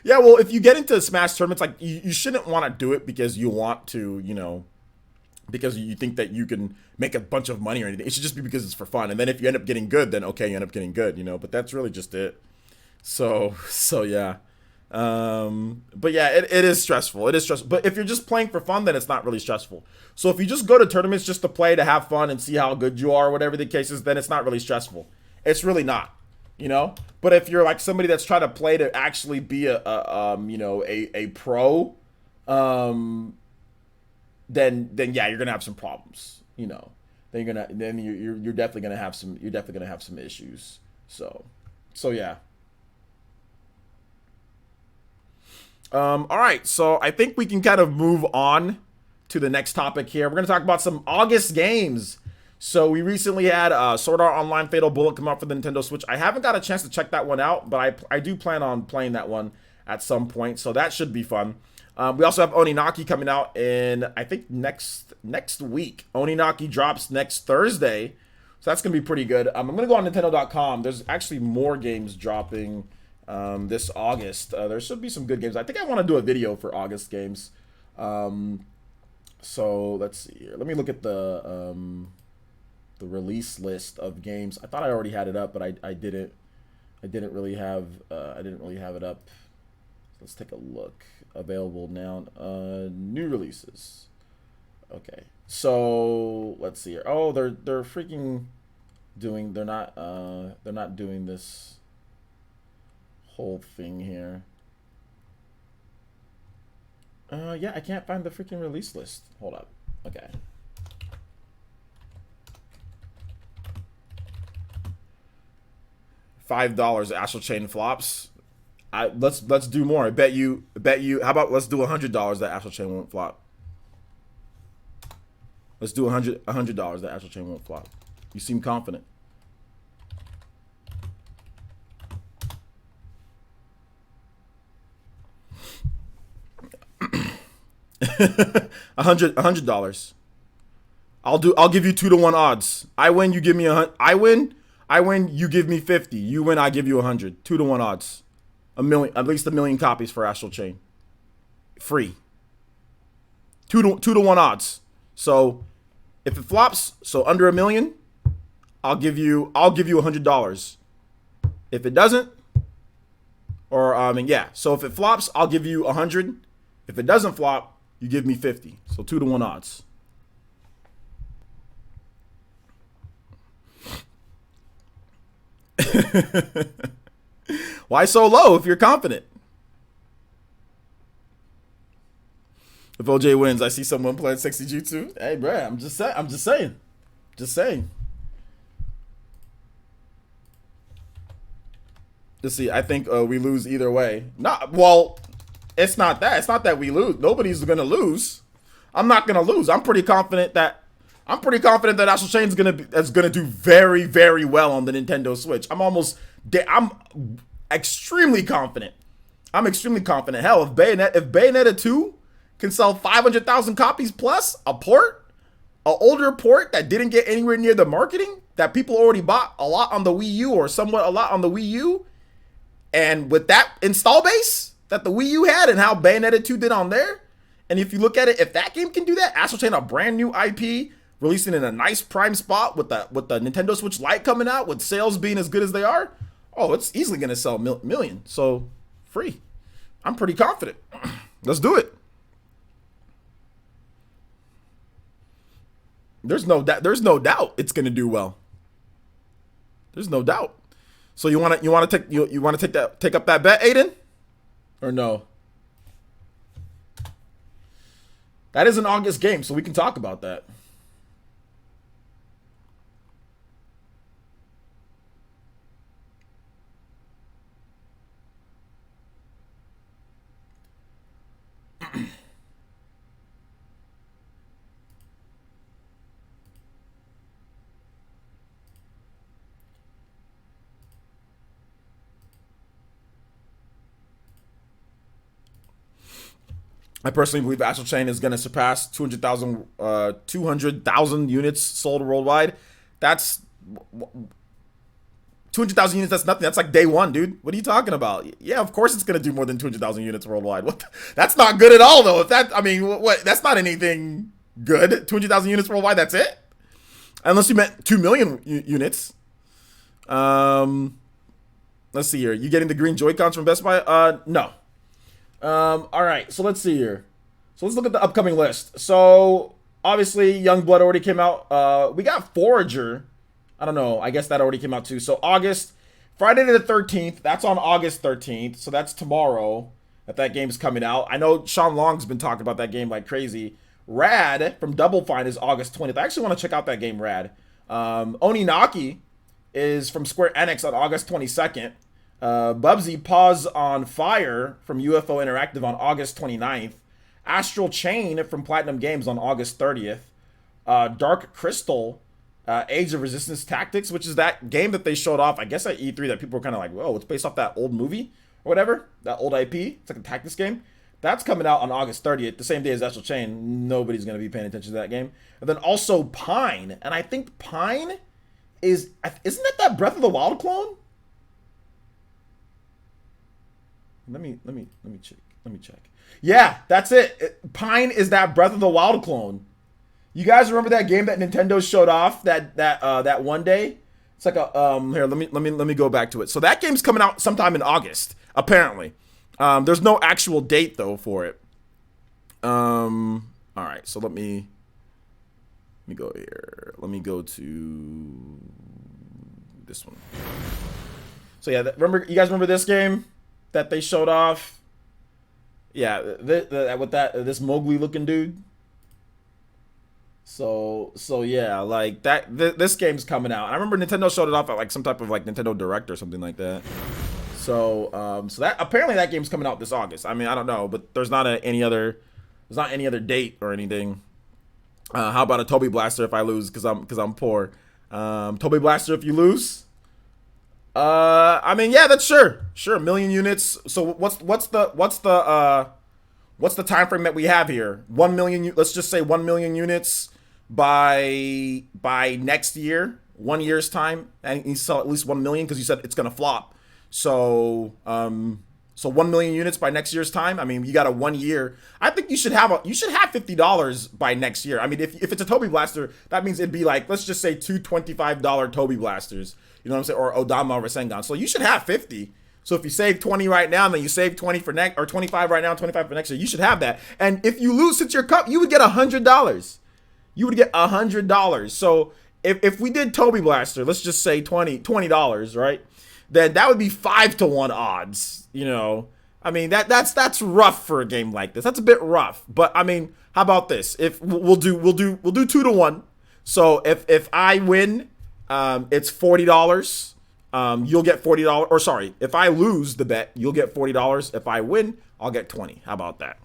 Yeah, well, if you get into Smash tournaments, like you shouldn't want to do it because you want to, you know, because you think that you can make a bunch of money or anything. It should just be because it's for fun. And then if you end up getting good, then okay, you end up getting good, you know. But that's really just it. So yeah. But yeah, it is stressful. It is stressful. But if you're just playing for fun, then it's not really stressful. So if you just go to tournaments just to play, to have fun and see how good you are, or whatever the case is, then it's not really stressful. It's really not, you know. But if you're like somebody that's trying to play to actually be a pro, then yeah, you're gonna have some problems, you know. Then you're definitely gonna have some issues. So yeah. All right, so I think we can kind of move on to the next topic here. We're going to talk about some August games. So we recently had Sword Art Online Fatal Bullet come out for the Nintendo Switch. I haven't got a chance to check that one out, but I do plan on playing that one at some point, so that should be fun. We also have Oninaki coming out in, I think, next week. Oninaki drops next Thursday, so that's going to be pretty good. I'm going to go on Nintendo.com. There's actually more games dropping this August. There should be some good games. I think I want to do a video for August games. So let's see here. Let me look at the release list of games. I thought I already had it up, but I didn't. I didn't really have it up. Let's take a look. Available now. New releases. Okay. So let's see here. Oh, they're freaking doing. They're not doing this whole thing here. Yeah, I can't find the freaking release list. Hold up. Okay. $5 Astral Chain flops. Let's do more. I bet you. How about let's do $100 that Astral Chain won't flop. Let's do $100 that Astral Chain won't flop. You seem confident. $100. I'll give you 2-to-1 odds. I win, you give me I win, you give me 50. You win, I give you 100. 2-to-1 odds. At least 1 million copies for Astral Chain. Free. 2-to-1 odds. So if it flops, so under 1 million, I'll give you $100. If it doesn't, yeah. So if it flops, I'll give you 100. If it doesn't flop, you give me 50. So 2-to-1 odds. Why so low if you're confident? If OJ wins, I see someone playing sexy jutsu. Hey, bro, I'm just saying. Let's see. I think we lose either way. It's not that. It's not that we lose. Nobody's gonna lose. I'm not gonna lose. I'm pretty confident that Astral Chain is gonna do very, very well on the Nintendo Switch. I'm extremely confident. I'm extremely confident. Hell, if Bayonetta 2 can sell 500,000 copies plus a port, an older port that didn't get anywhere near the marketing that people already bought a lot on the Wii U or somewhat a lot on the Wii U, and with that install base that the Wii U had and how Bayonetta 2 did on there, and if you look at it, if that game can do that, Astral Chain, a brand new IP, releasing in a nice prime spot with the Nintendo Switch Lite coming out, with sales being as good as they are, oh, it's easily going to sell million. So free. I'm pretty confident. Let's do it. There's no doubt it's going to do well. There's no doubt. So you want to take up that bet, Aiden? Or no? That is an August game, so we can talk about that. I personally believe Astral Chain is going to surpass 200,000 units sold worldwide. That's 200,000 units. That's nothing. That's like day one, dude. What are you talking about? Yeah, of course it's going to do more than 200,000 units worldwide. That's not good at all, though. If that, I mean, what? That's not anything good. 200,000 units worldwide. That's it. Unless you meant 2 million units. Let's see here. You getting the green Joy-Cons from Best Buy? No. All right, so let's see here. So let's look at the upcoming list. So obviously, Youngblood already came out. We got Forager. I don't know. I guess that already came out too. So Friday the 13th. That's on August 13th. So that's tomorrow that game's coming out. I know Sean Long's been talking about that game like crazy. Rad from Double Fine is August 20th. I actually want to check out that game, Rad. Oninaki is from Square Enix on August 22nd. Bubsy Paws on Fire from UFO Interactive on August 29th. Astral Chain from Platinum Games on August 30th. Dark Crystal, Age of Resistance Tactics, which is that game that they showed off, I guess at E3, that people were kind of like, whoa, it's based off that old movie or whatever, that old IP. It's like a tactics game. That's coming out on August 30th, the same day as Astral Chain. Nobody's going to be paying attention to that game. And then also Pine, and I think Pine isn't that Breath of the Wild clone? Let me check. Yeah, that's it. Pine is that Breath of the Wild clone. You guys remember that game that Nintendo showed off that one day? It's like a here, let me go back to it. So that game's coming out sometime in August, apparently. There's no actual date though for it. All right, so let me go here. Let me go to this one. So yeah, you guys remember this game that they showed off? Yeah, with this Mowgli looking dude. So yeah, like that. This game's coming out. I remember Nintendo showed it off at like some type of like Nintendo Direct or something like that. So that apparently that game's coming out this August. I mean, I don't know, but there's not any other date or anything. How about a Toby Blaster if I lose because I'm poor? Toby Blaster if you lose. I mean, yeah, that's sure, 1 million units. So what's the time frame that we have here? 1 million. Let's just say 1 million units by next year, 1 year's time, and you sell at least 1 million because you said it's gonna flop. So 1 million units by next year's time. I mean, you got a 1 year. I think you should have $50 by next year. I mean, if it's a Toby Blaster, that means it'd be like, let's just say two $25 Toby Blasters. You know what I'm saying? Or Odama or Rasengan. So you should have 50. So if you save 20 right now, and then you save 20 for next, or 25 right now, 25 for next year, you should have that. And if you lose since your cup, you would get $100. You would get $100. So if we did Toby Blaster, let's just say $20, right? Then that would be 5-to-1 odds. You know, I mean that's rough for a game like this. That's a bit rough. But I mean, how about this? If we'll do 2-to-1. So if I win, it's $40. You'll get $40. Or sorry, if I lose the bet, you'll get $40. If I win, I'll get 20. How about that?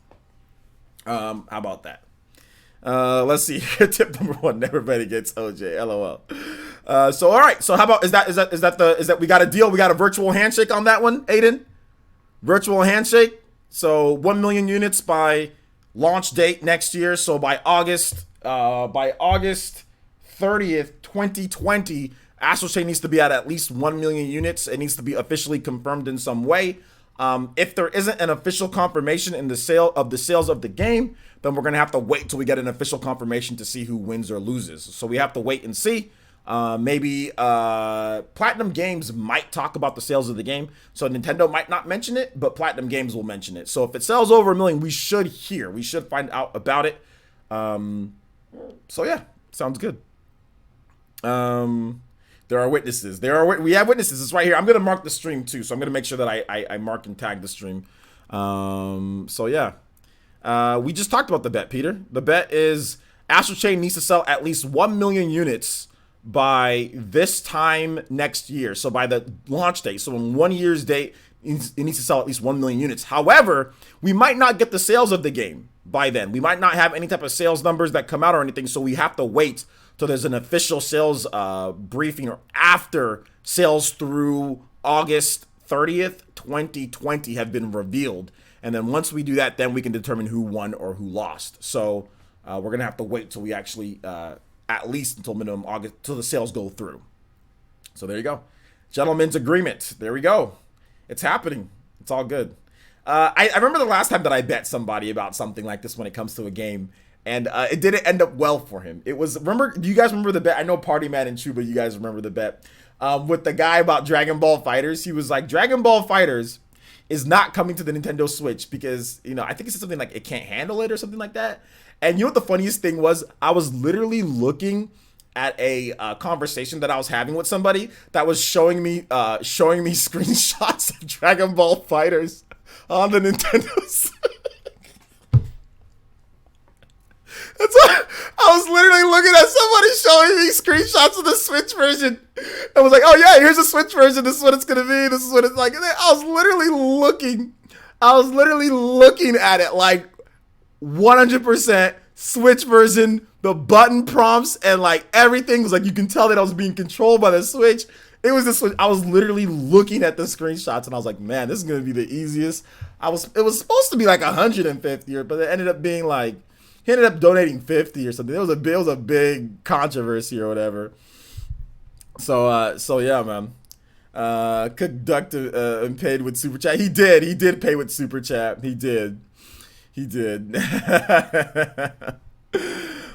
Let's see. Tip number 1: never bet against OJ. LOL. So all right. So how about is that we got a deal? We got a virtual handshake on that one, Aiden? Virtual handshake. So 1 million units by launch date next year. So by August 30th, 2020, Astral Chain needs to be at least 1 million units. It needs to be officially confirmed in some way. If there isn't an official confirmation in the sales of the game, then we're gonna have to wait till we get an official confirmation to see who wins or loses. So we have to wait and see. Maybe Platinum Games might talk about the sales of the game, so Nintendo might not mention it, but Platinum Games will mention it. So if it sells over 1 million, we should find out about it. So yeah, sounds good. There are witnesses. We have witnesses. It's right here. I'm gonna mark the stream too, so I'm gonna make sure that I mark and tag the stream. So yeah, we just talked about the bet, Peter. The bet is Astral Chain needs to sell at least 1 million units by this time next year. So by the launch date. So in 1 year's date, it needs to sell at least 1 million units. However, we might not get the sales of the game by then. We might not have any type of sales numbers that come out or anything. So we have to wait till there's an official sales briefing or after sales through August 30th, 2020 have been revealed. And then once we do that, then we can determine who won or who lost. So we're going to have to wait till we actually, at least until minimum August, till the sales go through. So there you go. Gentlemen's agreement. There we go. It's happening. It's all good. I remember the last time that I bet somebody about something like this when it comes to a game. And it didn't end up well for him. It was, do you guys remember the bet? I know Party Man and Chuba, you guys remember the bet. With the guy about Dragon Ball FighterZ. He was like, Dragon Ball FighterZ is not coming to the Nintendo Switch because, you know, I think it's something like it can't handle it or something like that. And you know what the funniest thing was? I was literally looking at a conversation that I was having with somebody that was showing me screenshots of Dragon Ball FighterZ on the Nintendo Switch. That's what, I was literally looking at somebody showing me screenshots of the Switch version. I was like, oh yeah, here's a Switch version. This is what it's going to be. This is what it's like. And then I was literally looking at it like 100% Switch version, the button prompts and like everything was like, you can tell that I was being controlled by the Switch. It was the Switch. I was literally looking at the screenshots and I was like, man, this is going to be the easiest. It was supposed to be like 150, but it ended up being like, he ended up donating 50 or something. It was a big controversy or whatever. So yeah, man. Conducted and paid with super chat. He did pay with super chat. He did.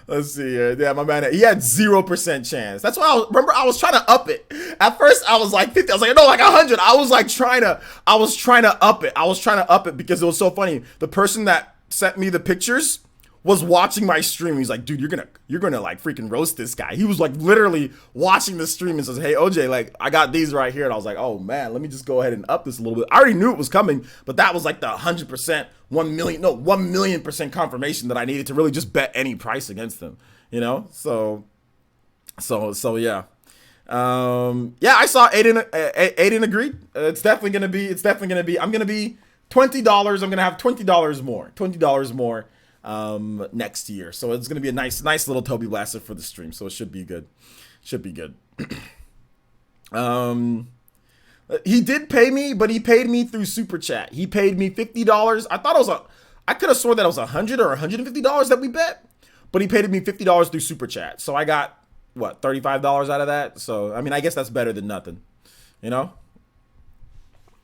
Let's see here. Yeah, my man. He had 0% chance. That's why I was trying to up it. At first, I was like 50. I was like, no, like 100. I was trying to up it. I was trying to up it because it was so funny. The person that sent me the pictures was watching my stream. He's like, dude, you're gonna like freaking roast this guy. He was like literally watching the stream and says, hey OJ, like I got these right here. And I was like, oh man, let me just go ahead and up this a little bit. I already knew it was coming, but that was like the 100%, 1 million% confirmation that I needed to really just bet any price against them, you know? So yeah. Yeah, I saw Aiden agreed. It's definitely gonna be, I'm gonna be $20. I'm gonna have $20 more. Next year, so it's gonna be a nice little Toby Blaster for the stream, so it should be good. He did pay me, but he paid me through super chat. He paid me $50. I could have sworn that it was $100 or $150 that we bet, but he paid me $50 through super chat, so I got what, $35 out of that. So I mean, I guess that's better than nothing, you know.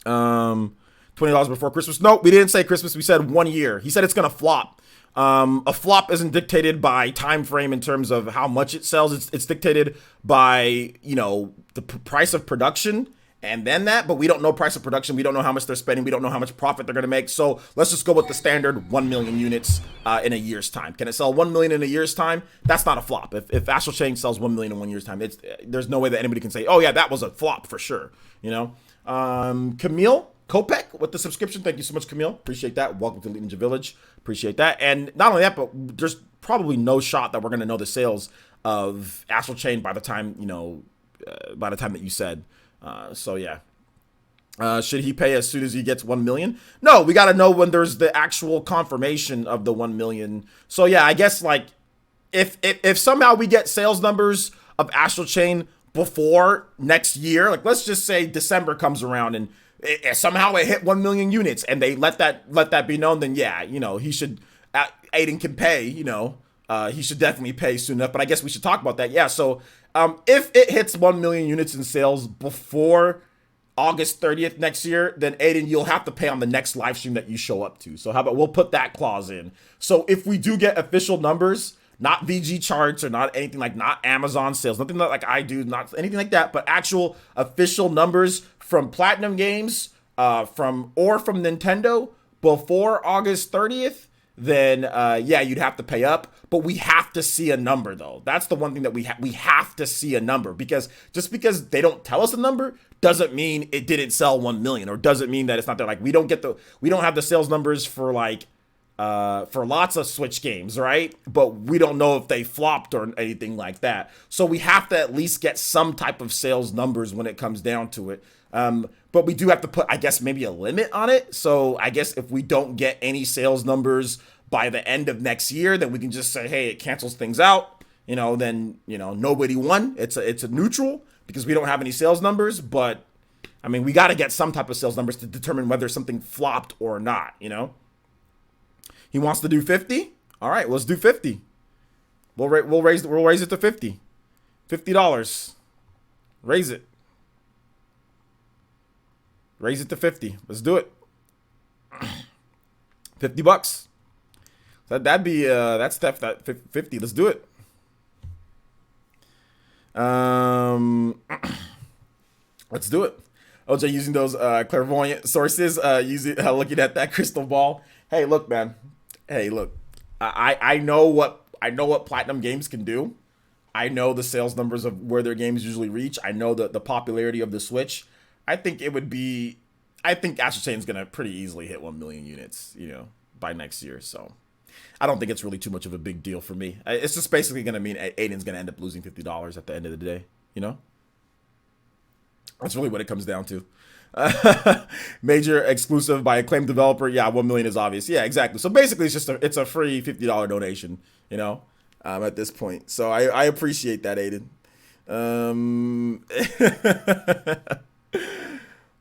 $20 before Christmas. No, we didn't say Christmas. We said 1 year. He said it's gonna flop. A flop isn't dictated by time frame in terms of how much it sells. It's dictated by, you know, the price of production and then that, but we don't know price of production. We don't know how much they're spending. We don't know how much profit they're going to make. So let's just go with the standard 1 million units in a year's time. Can it sell 1 million in a year's time? That's not a flop. If Astral Chain sells 1 million in 1 year's time, there's no way that anybody can say, oh yeah, that was a flop for sure. You know, Camille Kopek with the subscription. Thank you so much, Camille. Appreciate that. Welcome to Ninja Village. Appreciate that. And not only that, but there's probably no shot that we're going to know the sales of Astral Chain by the time, you know, by the time that you said. So yeah. Should he pay as soon as he gets 1 million? No, we got to know when there's the actual confirmation of the 1 million. So yeah, I guess like if somehow we get sales numbers of Astral Chain before next year, like let's just say December comes around and somehow it hit 1 million units and they let that be known, then yeah, he should, Aiden can pay, he should definitely pay soon enough. But I guess we should talk about that. Yeah, so if it hits 1 million units in sales before August 30th next year, then Aiden, you'll have to pay on the next live stream that you show up to. So how about we'll put that clause in. So if we do get official numbers, not VG charts or not anything not Amazon sales, nothing like I do, not anything like that, but actual official numbers from Platinum Games, from Nintendo before August 30th, then yeah, you'd have to pay up. But we have to see a number, though. That's the one thing that we have to see a number, because just because they don't tell us a number doesn't mean it didn't sell 1 million, or doesn't mean that it's not there. Like we don't have the sales numbers for for lots of Switch games, right? But we don't know if they flopped or anything like that. So we have to at least get some type of sales numbers when it comes down to it. But we do have to put, I guess, maybe a limit on it. So I guess if we don't get any sales numbers by the end of next year, then we can just say, hey, it cancels things out. Then nobody won. It's a neutral because we don't have any sales numbers. But I mean, we got to get some type of sales numbers to determine whether something flopped or not. He wants to do 50. All right, let's do 50. We'll raise it to 50. $50. Raise it. Raise it to 50. Let's do it. $50. That'd be that's that 50. Let's do it. Let's do it. OJ using those clairvoyant sources, looking at that crystal ball. Hey, look, man. Hey, look. I know what Platinum Games can do. I know the sales numbers of where their games usually reach. I know the popularity of the Switch. I think Astral Chain is gonna pretty easily hit 1 million units, by next year. So I don't think it's really too much of a big deal for me. It's just basically gonna mean Aiden's gonna end up losing $50 at the end of the day. That's really what it comes down to. Major exclusive by acclaimed developer. Yeah, 1 million is obvious. Yeah, exactly. So basically, it's a free $50 donation. At this point. So I appreciate that, Aiden.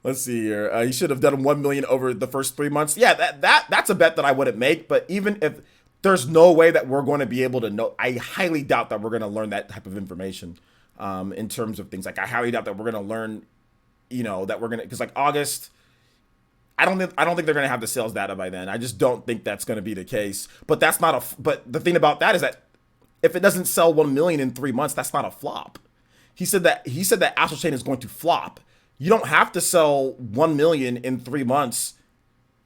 Let's see here. You should have done 1 million over the first 3 months. Yeah, that's a bet that I wouldn't make. But even if there's no way that we're going to be able to know, I highly doubt that we're going to learn that type of information. In terms of things, I highly doubt that we're going to learn. That we're gonna, because August, I don't think they're gonna have the sales data by then. I just don't think that's gonna be the case. But that's not but the thing about that is that if it doesn't sell 1 million in 3 months, that's not a flop. He said that Astral Chain is going to flop. You don't have to sell 1 million in 3 months,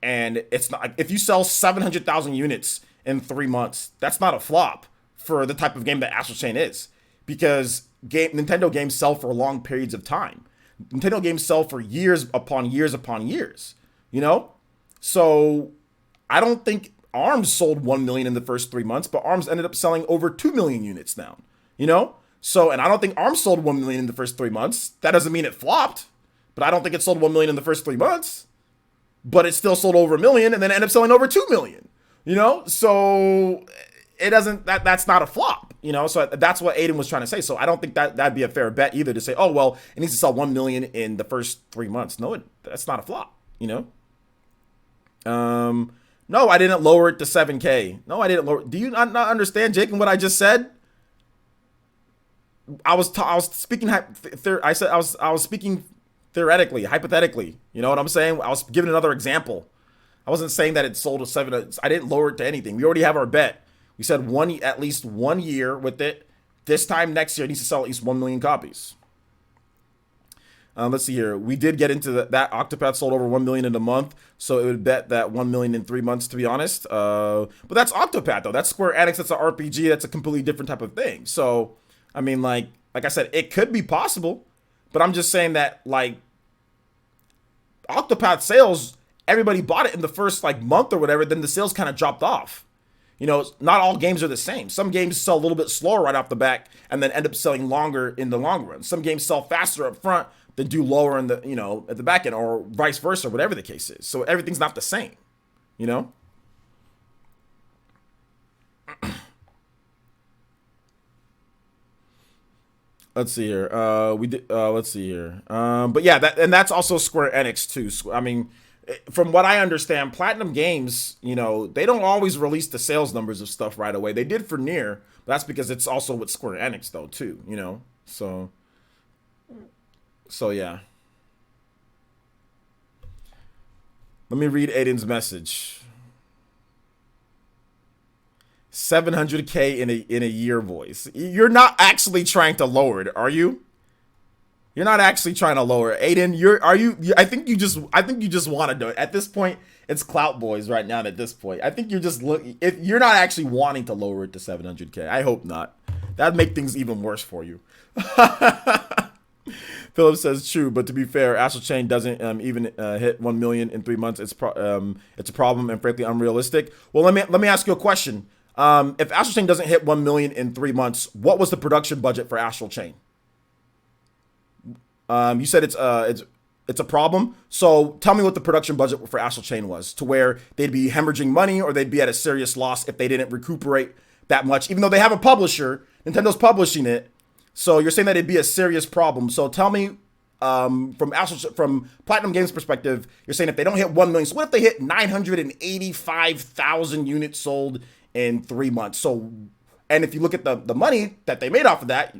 and it's not. If you sell 700,000 units in 3 months, that's not a flop for the type of game that Astral Chain is, because Nintendo games sell for long periods of time. Nintendo games sell for years upon years upon years, So I don't think ARMS sold 1 million in the first 3 months, but ARMS ended up selling over 2 million units now, So, and I don't think ARMS sold 1 million in the first 3 months. That doesn't mean it flopped, but I don't think it sold 1 million in the first 3 months, but it still sold over 1 million and then ended up selling over 2 million, So it doesn't, that's not a flop. So that's what Aiden was trying to say. So I don't think that'd be a fair bet either, to say, oh, well, it needs to sell 1 million in the first 3 months. No, that's not a flop, No, I didn't lower it to 7K. No, I didn't lower. Do you not understand, Jake, and what I just said? I was speaking. I was speaking theoretically, hypothetically. You know what I'm saying? I was giving another example. I wasn't saying that it sold a 7. I didn't lower it to anything. We already have our bet. We said at least 1 year with it. This time next year, it needs to sell at least 1 million copies. Let's see here. We did get into that Octopath sold over 1 million in a month, so it would bet that 1 million in 3 months, to be honest. But that's Octopath, though. That's Square Enix. That's an RPG. That's a completely different type of thing. So, I mean, like I said, it could be possible, but I'm just saying that, Octopath sales, everybody bought it in the first, month or whatever, then the sales kind of dropped off. Not all games are the same. Some games sell a little bit slower right off the back and then end up selling longer in the long run. Some games sell faster up front than do lower in the, at the back end, or vice versa, whatever the case is. So everything's not the same, Let's see here. We did. Let's see here. But yeah, that's also Square Enix too. I mean, from what I understand, Platinum Games, they don't always release the sales numbers of stuff right away. They did for Nier, but that's because it's also with Square Enix though too. So yeah. Let me read Aiden's message. 700K in a year, voice. You're not actually trying to lower it, are you? You're not actually trying to lower it. Aiden, I think you just want to do it. At this point, it's Clout Boys right now at this point. I think you're just if you're not actually wanting to lower it to 700K. I hope not. That'd make things even worse for you. Philip says true, but to be fair, Astral Chain doesn't even hit 1 million in 3 months. It's a problem and frankly unrealistic. Well, let me ask you a question. If Astral Chain doesn't hit 1 million in 3 months, what was the production budget for Astral Chain? You said it's a problem. So tell me what the production budget for Astral Chain was, to where they'd be hemorrhaging money or they'd be at a serious loss if they didn't recuperate that much, even though they have a publisher. Nintendo's publishing it. So you're saying that it'd be a serious problem. So tell me, from Platinum Games' perspective, you're saying if they don't hit 1 million, so what if they hit 985,000 units sold in 3 months? So, and if you look at the money that they made off of that,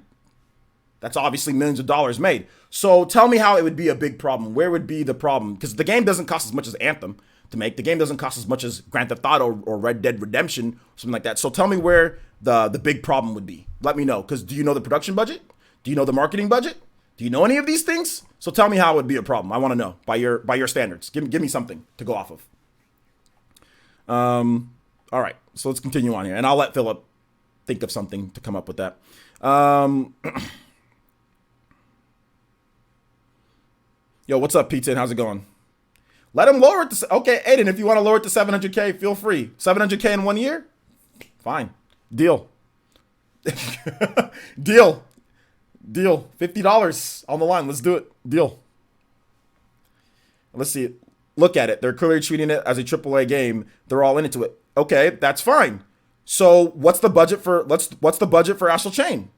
that's obviously millions of dollars made. So tell me how it would be a big problem. Where would be the problem? Because the game doesn't cost as much as Anthem to make. The game doesn't cost as much as Grand Theft Auto or Red Dead Redemption, or something like that. So tell me where the big problem would be. Let me know. Because do you know the production budget? Do you know the marketing budget? Do you know any of these things? So tell me how it would be a problem. I want to know by your standards. Give me something to go off of. All right. So let's continue on here, and I'll let Philip think of something to come up with that. Yo, what's up, P10? How's it going? Let him lower it to... Okay, Aiden, if you want to lower it to 700K, feel free. 700K in 1 year? Fine. Deal. Deal. $50 on the line. Let's do it. Deal. Let's see. Look at it. They're clearly treating it as a AAA game. They're all into it. Okay, that's fine. So what's the budget for... What's the budget for Astral Chain?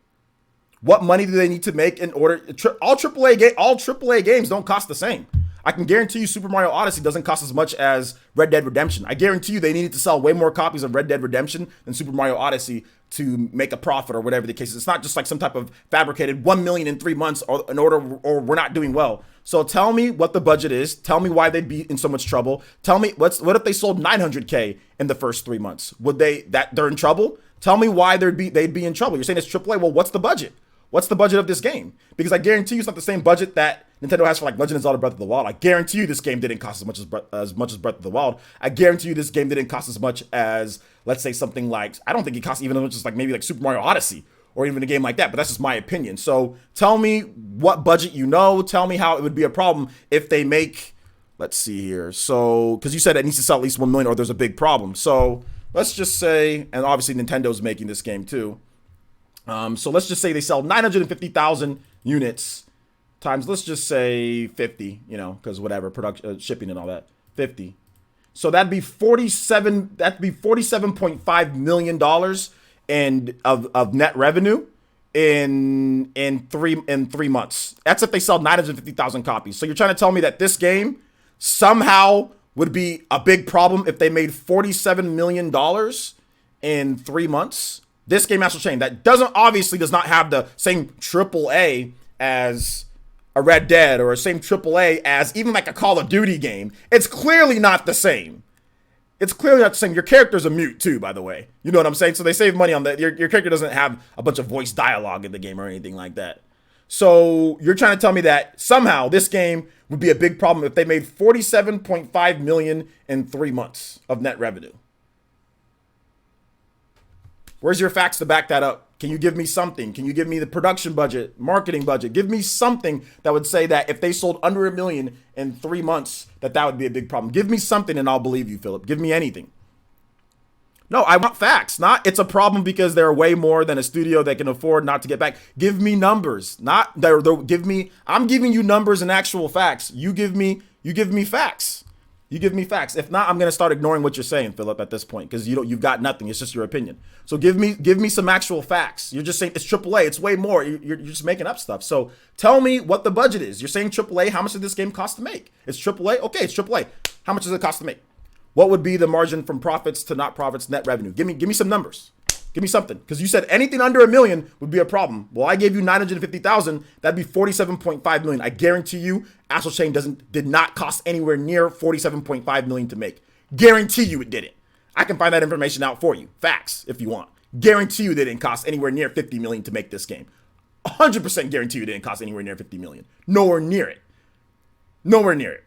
What money do they need to make in order? All AAA games don't cost the same. I can guarantee you Super Mario Odyssey doesn't cost as much as Red Dead Redemption. I guarantee you they needed to sell way more copies of Red Dead Redemption than Super Mario Odyssey to make a profit or whatever the case is. It's not just like some type of fabricated 1 million in 3 months or we're not doing well. So tell me what the budget is. Tell me why they'd be in so much trouble. Tell me what if they sold 900K in the first 3 months? Would they're in trouble? Tell me why they'd be in trouble. You're saying it's AAA. Well, what's the budget? What's the budget of this game? Because I guarantee you it's not the same budget that Nintendo has for like Legend of Zelda Breath of the Wild. I guarantee you this game didn't cost as much as Breath of the Wild. I guarantee you this game didn't cost as much as, let's say, something like, I don't think it cost even as much as like maybe like Super Mario Odyssey or even a game like that, but that's just my opinion. So tell me what budget you know. Tell me how it would be a problem if they make, let's see here. So, because you said it needs to sell at least 1 million or there's a big problem. So let's just say, and obviously Nintendo's making this game too. So let's just say they sell 950,000 units times, let's just say 50, because whatever, production, shipping and all that, 50. So that'd be $47.5 million of net revenue in 3 months. That's if they sell 950,000 copies. So you're trying to tell me that this game somehow would be a big problem if they made $47 million in 3 months? This game, Astral Chain, that does not have the same AAA as a Red Dead or same AAA as even like a Call of Duty game. It's clearly not the same. It's clearly not the same. Your character's a mute too, by the way. You know what I'm saying? So they save money on that. Your character doesn't have a bunch of voice dialogue in the game or anything like that. So you're trying to tell me that somehow this game would be a big problem if they made $47.5 million in 3 months of net revenue. Where's your facts to back that up? Can you give me something? Can you give me the production budget, marketing budget? Give me something that would say that if they sold under 1 million in 3 months, that would be a big problem. Give me something and I'll believe you, Philip. Give me anything. No, I want facts. Not it's a problem because they're way more than a studio that can afford not to get back. Give me numbers. I'm giving you numbers and actual facts. You give me facts. You give me facts. If not, I'm gonna start ignoring what you're saying, Philip, at this point, because you've got nothing. It's just your opinion. So give me some actual facts. You're just saying it's AAA. It's way more. You're just making up stuff. So tell me what the budget is. You're saying AAA. How much did this game cost to make? It's AAA. Okay, it's AAA. How much does it cost to make? What would be the margin from profits to not profits, net revenue? Give me some numbers. Give me something, because you said anything under $1 million would be a problem. Well, I gave you 950,000. That'd be 47.5 million. I guarantee you, Astral Chain did not cost anywhere near 47.5 million to make. Guarantee you it didn't. I can find that information out for you. Facts, if you want. Guarantee you they didn't cost anywhere near 50 million to make this game. 100% guarantee you it didn't cost anywhere near 50 million. Nowhere near it. Nowhere near it.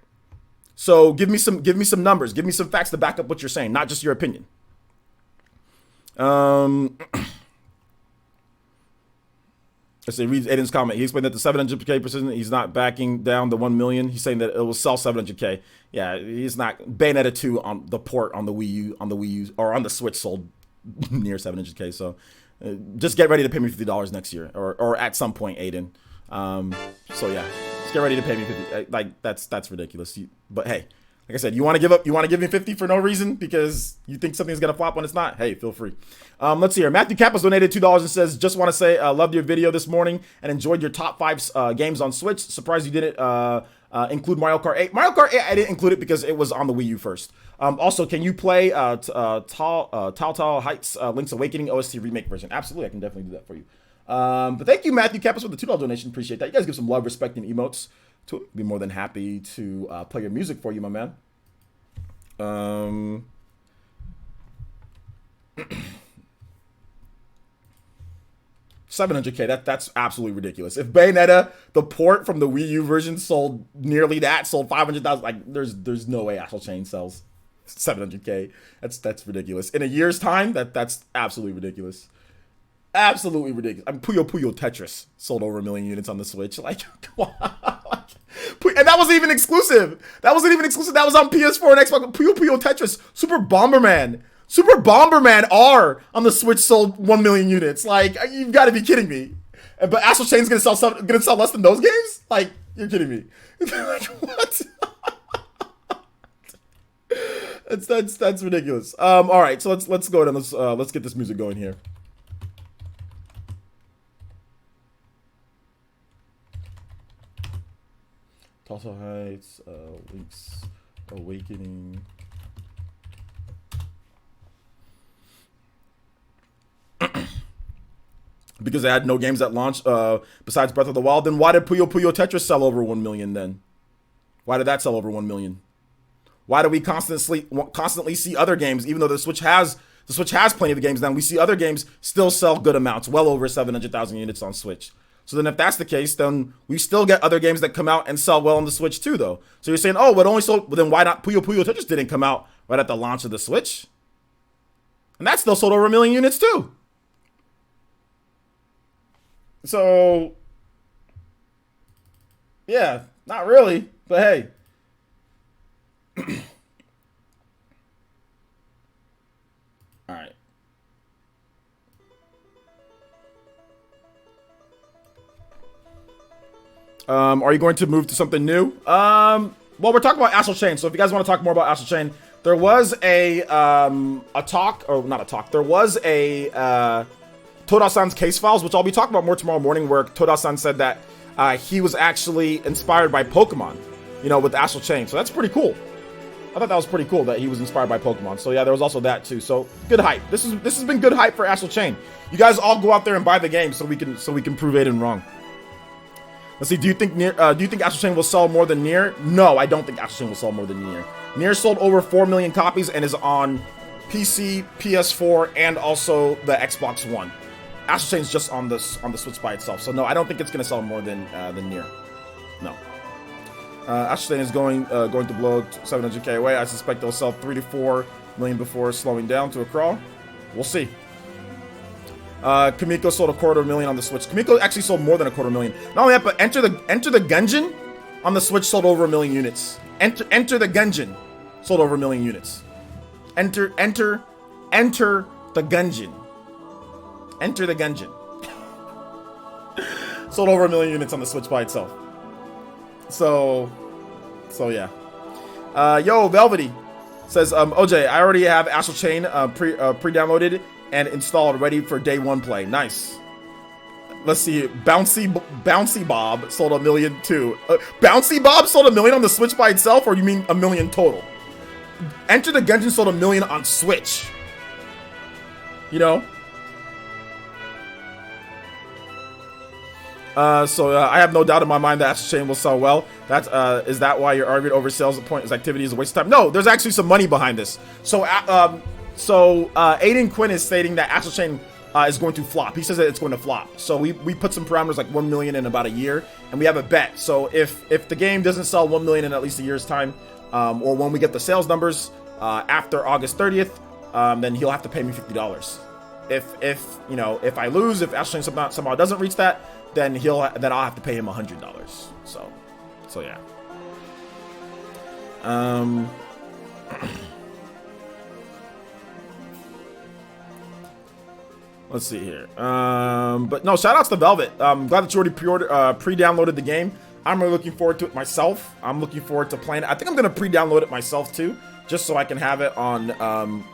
So give me some numbers. Give me some facts to back up what you're saying, not just your opinion. Let's see, reads Aiden's comment. He explained that the 700k precision, he's not backing down the 1 million. He's saying that it will sell 700k. Yeah, he's not. Bayonetta 2 on the port on the Wii U, or on the Switch sold near 700k. So just get ready to pay me $50 next year, or at some point, Aiden. So yeah, just get ready to pay me 50. Like that's ridiculous. But hey, like I said, you want to give me 50 for no reason because you think something's gonna flop when it's not. Hey, feel free. Let's see here. Matthew Kappas donated $2 and says, just want to say loved your video this morning and enjoyed your top 5 games on Switch. Surprised you didn't include Mario Kart 8. Mario Kart 8, I didn't include it because it was on the Wii U first. Also, can you play Tall Heights Link's Awakening OST remake version? Absolutely, I can definitely do that for you. But thank you, Matthew Kappas, for the $2 donation. Appreciate that. You guys give some love, respect, and emotes. To be more than happy to play your music for you, my man. 700k, that's absolutely ridiculous. If Bayonetta, the port from the Wii U version, sold nearly that, sold 500,000, like there's no way Astral Chain sells 700k. That's ridiculous. In a year's time, that's absolutely ridiculous. Absolutely ridiculous. I mean, Puyo Puyo Tetris sold over 1 million units on the Switch. Like, come on. And that wasn't even exclusive. That was on PS4 and Xbox. Puyo Puyo Tetris. Super Bomberman R on the Switch sold 1 million units. Like, you've got to be kidding me. But Astral Chain's gonna sell less than those games? Like, you're kidding me. Like, what? That's ridiculous. All right, so let's go ahead and let's get this music going here. Tall Heights, Link's Awakening. Because they had no games at launch besides Breath of the Wild, then why did Puyo Puyo Tetris sell over 1 million then? Why did that sell over 1 million? Why do we constantly see other games, even though the Switch has plenty of games now, we see other games still sell good amounts, well over 700,000 units on Switch. So then if that's the case, then we still get other games that come out and sell well on the Switch too, though. So you're saying, oh, but only sold, well, then why not Puyo Puyo Tetris didn't come out right at the launch of the Switch? And that still sold over 1 million units too. So, yeah, not really, but hey. All right. Are you going to move to something new? Well, we're talking about Astral Chain, so if you guys want to talk more about Astral Chain, there was a talk, or not a talk, there was a Toda-san's case files, which I'll be talking about more tomorrow morning, where Toda-san said that he was actually inspired by Pokemon, you know, with Astral Chain. So that's pretty cool. I thought that was pretty cool that he was inspired by Pokemon. So yeah, there was also that too. So good hype. This has been good hype for Astral Chain. You guys all go out there and buy the game so we can prove Aiden wrong. Let's see. Do you think Astral Chain will sell more than Nier? No, I don't think Astral Chain will sell more than Nier. Nier sold over 4 million copies and is on PC, PS4, and also the Xbox One. Astral Chain's just on the Switch by itself. So no, I don't think it's gonna sell more than Nier. No. Astral Chain is going to blow 700k away. I suspect they'll sell 3 to 4 million before slowing down to a crawl. We'll see. Kamiko sold 250,000 on the Switch. Kamiko actually sold more than 250,000. Not only that, but Enter the Gungeon on the Switch sold over 1 million units. Enter the Gungeon sold over 1 million units. Enter the Gungeon. Enter the Gungeon. Sold over 1 million units on the Switch by itself. So yeah. Yo, Velvety says, OJ, I already have Astral Chain pre-downloaded and installed, ready for day one play. Nice. Let's see. Bouncy Bob sold 1 million too. Bouncy Bob sold 1 million on the Switch by itself, or you mean 1 million total? Enter the Gungeon sold 1 million on Switch. You know? I have no doubt in my mind that Astral Chain will sell well. Is that why you're arguing over sales at point? Is activity is a waste of time? No, there's actually some money behind this. So Aiden Quinn is stating that Astral Chain is going to flop. He says that it's going to flop. So we put some parameters like 1 million in about a year, and we have a bet. So if the game doesn't sell 1 million in at least a year's time, or when we get the sales numbers after August 30th, then he'll have to pay me $50. If I lose, if Astral Chain somehow doesn't reach that, then I'll have to pay him $100. So yeah. Let's see here. But no, shout outs to Velvet. I'm glad that you already pre-downloaded the game. I'm really looking forward to it myself. I'm looking forward to playing it. I think I'm gonna pre-download it myself too, just so I can have it on,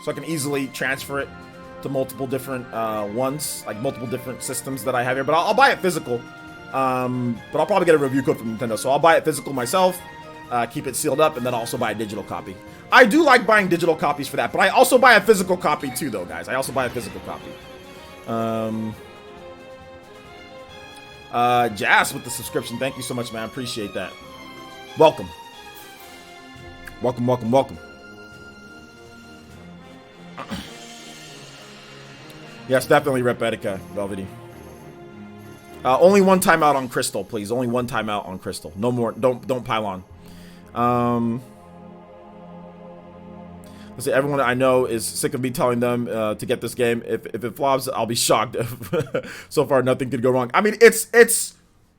so I can easily transfer it to multiple different ones, like multiple different systems that I have here. But I'll buy it physical. But I'll probably get a review code from Nintendo, so I'll buy it physical myself, keep it sealed up, and then also buy a digital copy. I do like buying digital copies for that, but I also buy a physical copy too, though, guys. I also buy a physical copy. Jazz with the subscription. Thank you so much, man. Appreciate that. Welcome. Welcome. Yes, definitely Rep Etika, Velvety. Only one timeout on Crystal, please. Only one timeout on Crystal. No more. Don't pile on. Let's see. Everyone I know is sick of me telling them to get this game. If it flops, I'll be shocked. So far, nothing could go wrong. I mean, it's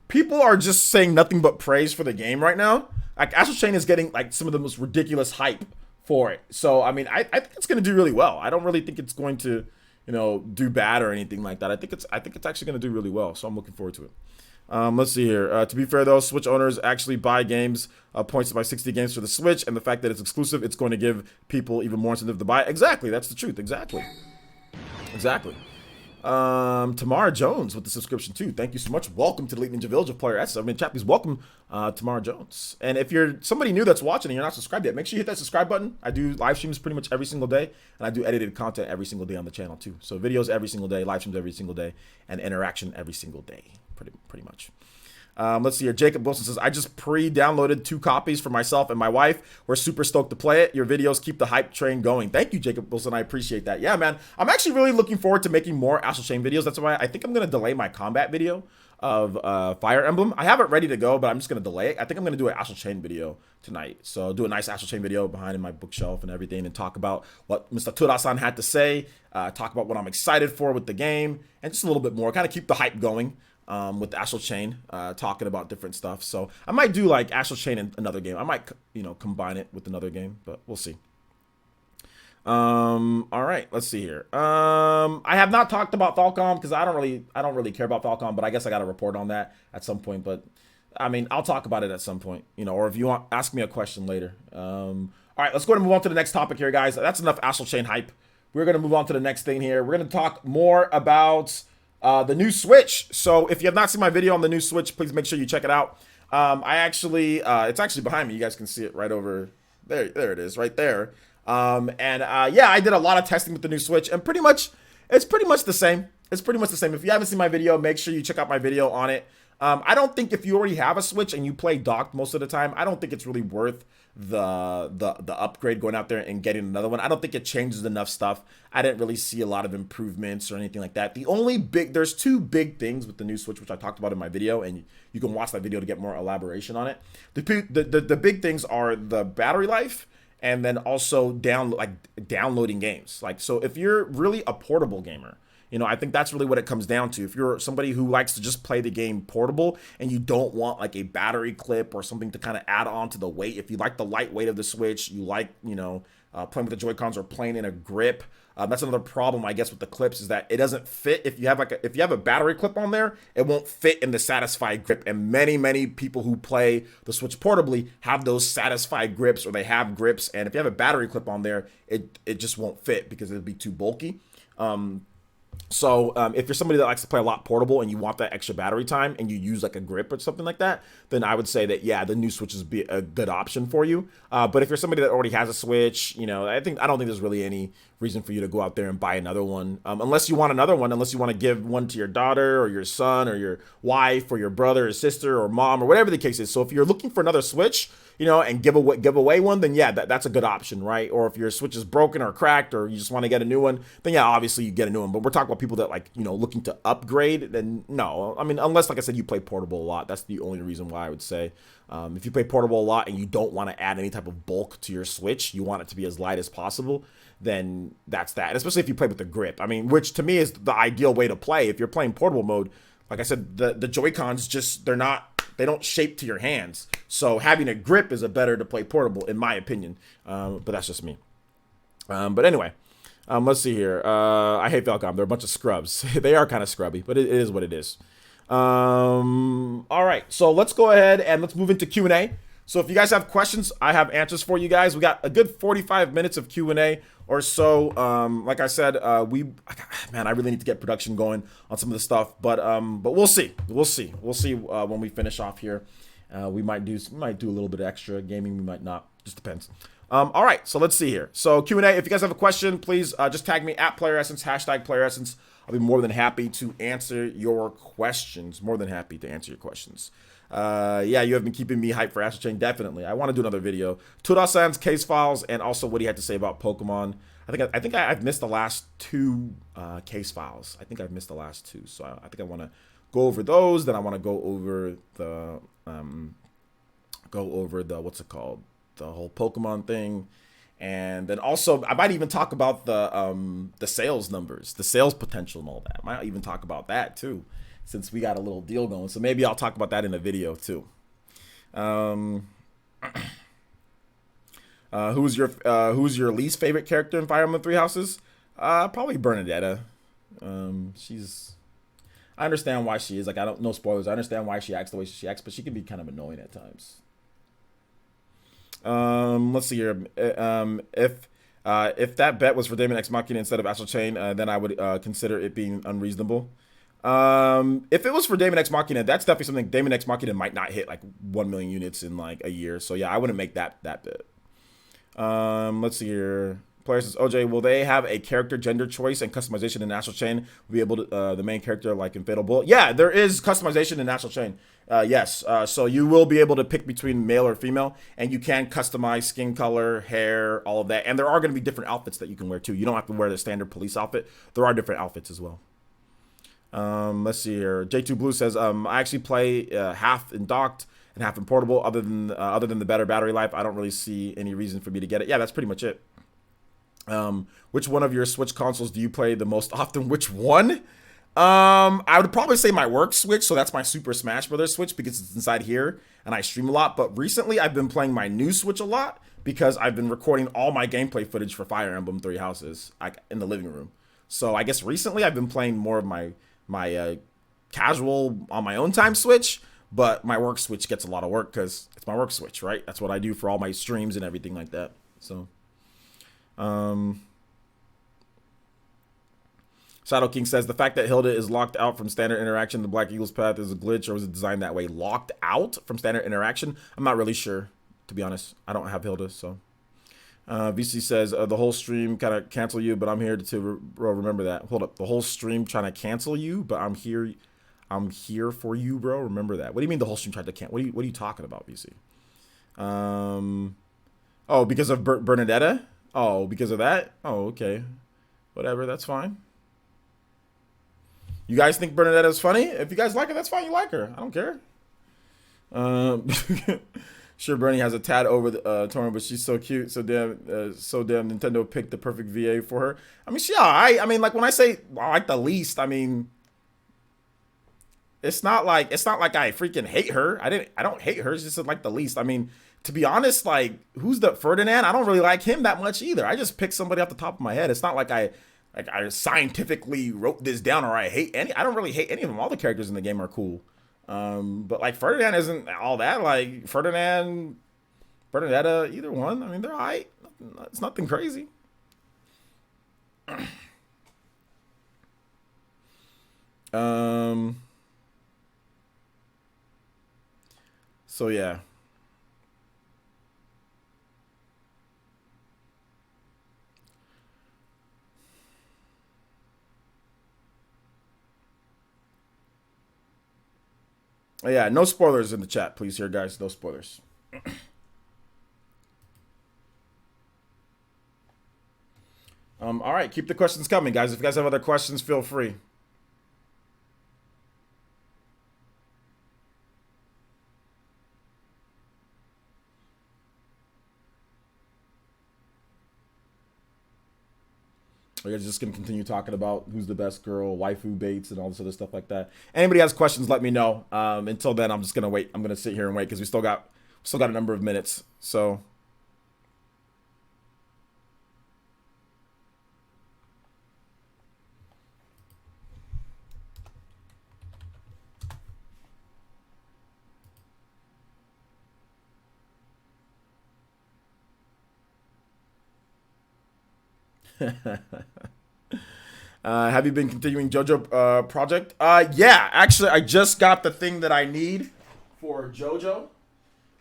people are just saying nothing but praise for the game right now. Like Astral Chain is getting like some of the most ridiculous hype for it. So I mean, I think it's going to do really well. I don't really think it's going to, do bad or anything like that. I think it's actually going to do really well. So I'm looking forward to it. Let's see here. To be fair though, Switch owners actually buy games, points to buy 60 games for the Switch, and the fact that it's exclusive, it's going to give people even more incentive to buy it. Exactly, that's the truth. Exactly. Tamara Jones with the subscription too. Thank you so much. Welcome to the Elite Ninja Village of PlayerEssence. I mean, chat, please welcome Tamara Jones. And if you're somebody new that's watching and you're not subscribed yet, make sure you hit that subscribe button. I do live streams pretty much every single day, and I do edited content every single day on the channel too. So videos every single day, live streams every single day, and interaction every single day, pretty much. Let's see here. Jacob Wilson says, I just pre-downloaded 2 copies for myself and my wife. We're super stoked to play it. Your videos keep the hype train going. Thank you, Jacob Wilson. I appreciate that. Yeah, man. I'm actually really looking forward to making more Astral Chain videos. That's why I think I'm going to delay my combat video of Fire Emblem. I have it ready to go, but I'm just going to delay it. I think I'm going to do an Astral Chain video tonight. So I'll do a nice Astral Chain video behind in my bookshelf and everything, and talk about what Mr. Tura-san had to say, talk about what I'm excited for with the game, and just a little bit more. Kind of keep the hype going. With Astral Chain, talking about different stuff. So I might do like Astral Chain and another game. I might, combine it with another game, but we'll see. All right, let's see here. I have not talked about Falcom because I don't really care about Falcom, but I guess I got to report on that at some point. But I mean, I'll talk about it at some point, or if you want, ask me a question later. All right, let's go ahead and move on to the next topic here, guys. That's enough Astral Chain hype. We're going to move on to the next thing here. We're going to talk more about the new Switch. So if you have not seen my video on the new Switch, please make sure you check it out. It's actually behind me. You guys can see it right over there. There it is, right there. Yeah, I did a lot of testing with the new Switch, and it's pretty much the same. If you haven't seen my video, make sure you check out my video on it. I don't think if you already have a Switch and you play docked most of the time, I don't think it's really worth the upgrade, going out there and getting another one. I don't think it changes enough stuff. I didn't really see a lot of improvements or anything like that. There's 2 big things with the new Switch, which I talked about in my video, and you can watch that video to get more elaboration on it. The big things are the battery life, and then also downloading games. So if you're really a portable gamer, I think that's really what it comes down to. If you're somebody who likes to just play the game portable and you don't want like a battery clip or something to kind of add on to the weight, if you like the lightweight of the Switch, you like, playing with the Joy-Cons or playing in a grip. That's another problem, I guess, with the clips is that it doesn't fit. If you have if you have a battery clip on there, it won't fit in the satisfied grip. And many people who play the Switch portably have those satisfied grips, or they have grips. And if you have a battery clip on there, it just won't fit because it'll be too bulky. So if you're somebody that likes to play a lot portable and you want that extra battery time and you use like a grip or something like that, then I would say that, yeah, the new Switch is be a good option for you. But if you're somebody that already has a Switch, you know, I don't think there's really any reason for you to go out there and buy another one. Unless you want another one, unless you want to give one to your daughter or your son or your wife or your brother or sister or mom or whatever the case is. So if you're looking for another Switch, you know, and give away one, then yeah, that's a good option, right? Or if your Switch is broken or cracked or you just want to get a new one, then yeah, obviously you get a new one. But we're talking about people that, like, you know, looking to upgrade, then no. I mean, unless, like I said, you play portable a lot. That's the only reason why I would say. If you play portable a lot and you don't want to add any type of bulk to your Switch, you want it to be as light as possible, then that's that. And especially if you play with the grip. I mean, which to me is the ideal way to play. If you're playing portable mode, like I said, the Joy-Cons just, they don't shape to your hands. So having a grip is a better to play portable, in my opinion. But that's just me. But anyway, let's see here. I hate Falcom. They're a bunch of scrubs. They are kind of scrubby, but it is what it is. All right, so let's go ahead and let's move into Q&A. So if you guys have questions, I have answers for you guys. We got a good 45 minutes of Q&A or so. Like I said, I really need to get production going on some of the stuff, but we'll see. We'll see when we finish off here. We might do a little bit of extra gaming. We might not. Just depends. All right, so let's see here. So Q&A. If you guys have a question, please just tag me at PlayerEssence, #PlayerEssence. I'll be more than happy to answer your questions. Yeah, you have been keeping me hyped for Astral Chain. Definitely. I want to do another video. Tuda-san's case files and also what he had to say about Pokemon. I think I've missed the last two case files. I think I've missed the last two. So I think I want to go over those. Then I want to go over the what's it called? The whole Pokemon thing. And then also, I might even talk about the sales numbers, the sales potential and all that. I might even talk about that too, since we got a little deal going. So maybe I'll talk about that in a video too. Who's your least favorite character in Fire Emblem Three Houses? Probably Bernadetta. I understand why she is. Like, I don't know spoilers. I understand why she acts the way she acts, but she can be kind of annoying at times. Let's see here. If that bet was for Daemon X Machina instead of Astral Chain, then I would consider it being unreasonable. If it was for Daemon X Machina, that's definitely something. Daemon X Machina might not hit like 1 million units in like a year. So yeah, I wouldn't make that bet. Let's see here. Player says, OJ, will they have a character gender choice and customization in Astral Chain? Will be able to the main character like in Fatal Bullet? Yeah, there is customization in Astral Chain. Yes, so you will be able to pick between male or female, and you can customize skin color, hair, all of that. And there are going to be different outfits that you can wear too. You don't have to wear the standard police outfit. There are different outfits as well. Let's see here. J2 Blue says, I actually play half in docked and half in portable. Other than the better battery life, I don't really see any reason for me to get it. Yeah, that's pretty much it. Which one of your Switch consoles do you play the most often? Which one? I would probably say my work Switch, so that's my Super Smash Brothers Switch because it's inside here and I stream a lot. But recently I've been playing my new Switch a lot because I've been recording all my gameplay footage for Fire Emblem Three Houses in the living room. So I guess recently I've been playing more of my casual on my own time Switch, but my work Switch gets a lot of work because it's my work Switch, right? That's what I do for all my streams and everything like that. So Shadow King says, the fact that Hilda is locked out from standard interaction, the Black Eagle's path is a glitch, or was it designed that way? Locked out from standard interaction? I'm not really sure, to be honest. I don't have Hilda, so. VC says, the whole stream kind of cancel you, but I'm here to remember that. Hold up, the whole stream trying to cancel you, but I'm here for you, bro. Remember that. What do you mean the whole stream tried to cancel? What are you talking about, VC? Oh, because of Bernadetta? Oh, because of that? Oh, okay. Whatever, that's fine. You guys think Bernadetta is funny? If you guys like her, that's fine. You like her. I don't care. Sure, Bernie has a tad over the tournament, but she's so cute. So damn Nintendo picked the perfect VA for her. I mean, I mean, like when I say I like the least, I mean, it's not like I freaking hate her. I don't hate her. It's just like the least. I mean, to be honest, like, who's the Ferdinand? I don't really like him that much either. I just picked somebody off the top of my head. It's not like I scientifically wrote this down or I hate any. I don't really hate any of them. All the characters in the game are cool. But like Ferdinand isn't all that. Like Ferdinand, Bernadetta, either one. I mean, they're alright. It's nothing crazy. So yeah. Yeah, no spoilers in the chat, please, here, guys. No spoilers. All right, keep the questions coming, guys. If you guys have other questions, feel free. Are you guys just gonna continue talking about who's the best girl, waifu baits, and all this other stuff like that? Anybody has questions, let me know. Until then, I'm just gonna wait. I'm gonna sit here and wait because we still got a number of minutes. So. Have you been continuing JoJo project? Yeah, actually, I just got the thing that I need for JoJo.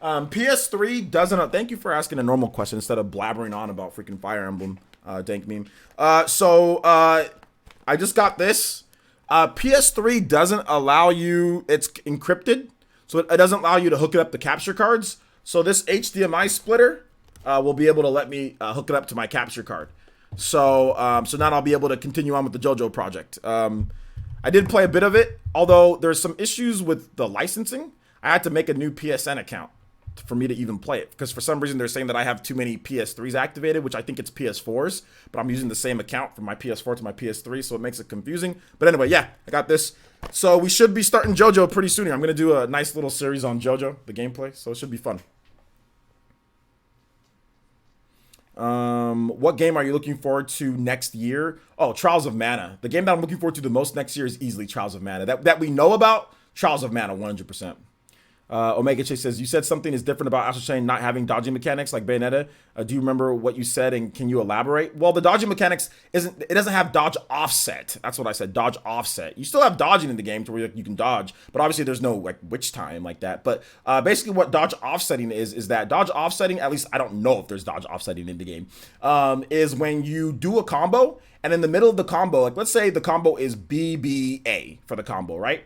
PS3 doesn't. Thank you for asking a normal question instead of blabbering on about freaking Fire Emblem. Dank meme. I just got this. PS3 doesn't allow you. It's encrypted, so it doesn't allow you to hook it up to capture cards. So this HDMI splitter will be able to let me hook it up to my capture card. So now I'll be able to continue on with the JoJo project. I did play a bit of it, although there's some issues with the licensing. I had to make a new PSN account for me to even play it, because for some reason they're saying that I have too many PS3s activated, which I think it's PS4s, but I'm using the same account from my PS4 to my PS3, so it makes it confusing. But anyway, yeah, I got this. So we should be starting JoJo pretty soon here. I'm going to do a nice little series on JoJo, the gameplay, so it should be fun. What game are you looking forward to next year? Oh, Trials of Mana. The game that I'm looking forward to the most next year is easily Trials of Mana. That we know about, Trials of Mana, 100%. Omega Chase says, you said something is different about Astral Chain not having dodging mechanics like Bayonetta. Do you remember what you said, and can you elaborate? Well, the dodging mechanics doesn't have dodge offset. That's what I said, dodge offset. You still have dodging in the game to where you can dodge, but obviously there's no like witch time like that. But basically what dodge offsetting is that dodge offsetting, at least I don't know if there's dodge offsetting in the game, is when you do a combo, and in the middle of the combo, like let's say the combo is BBA for the combo, right?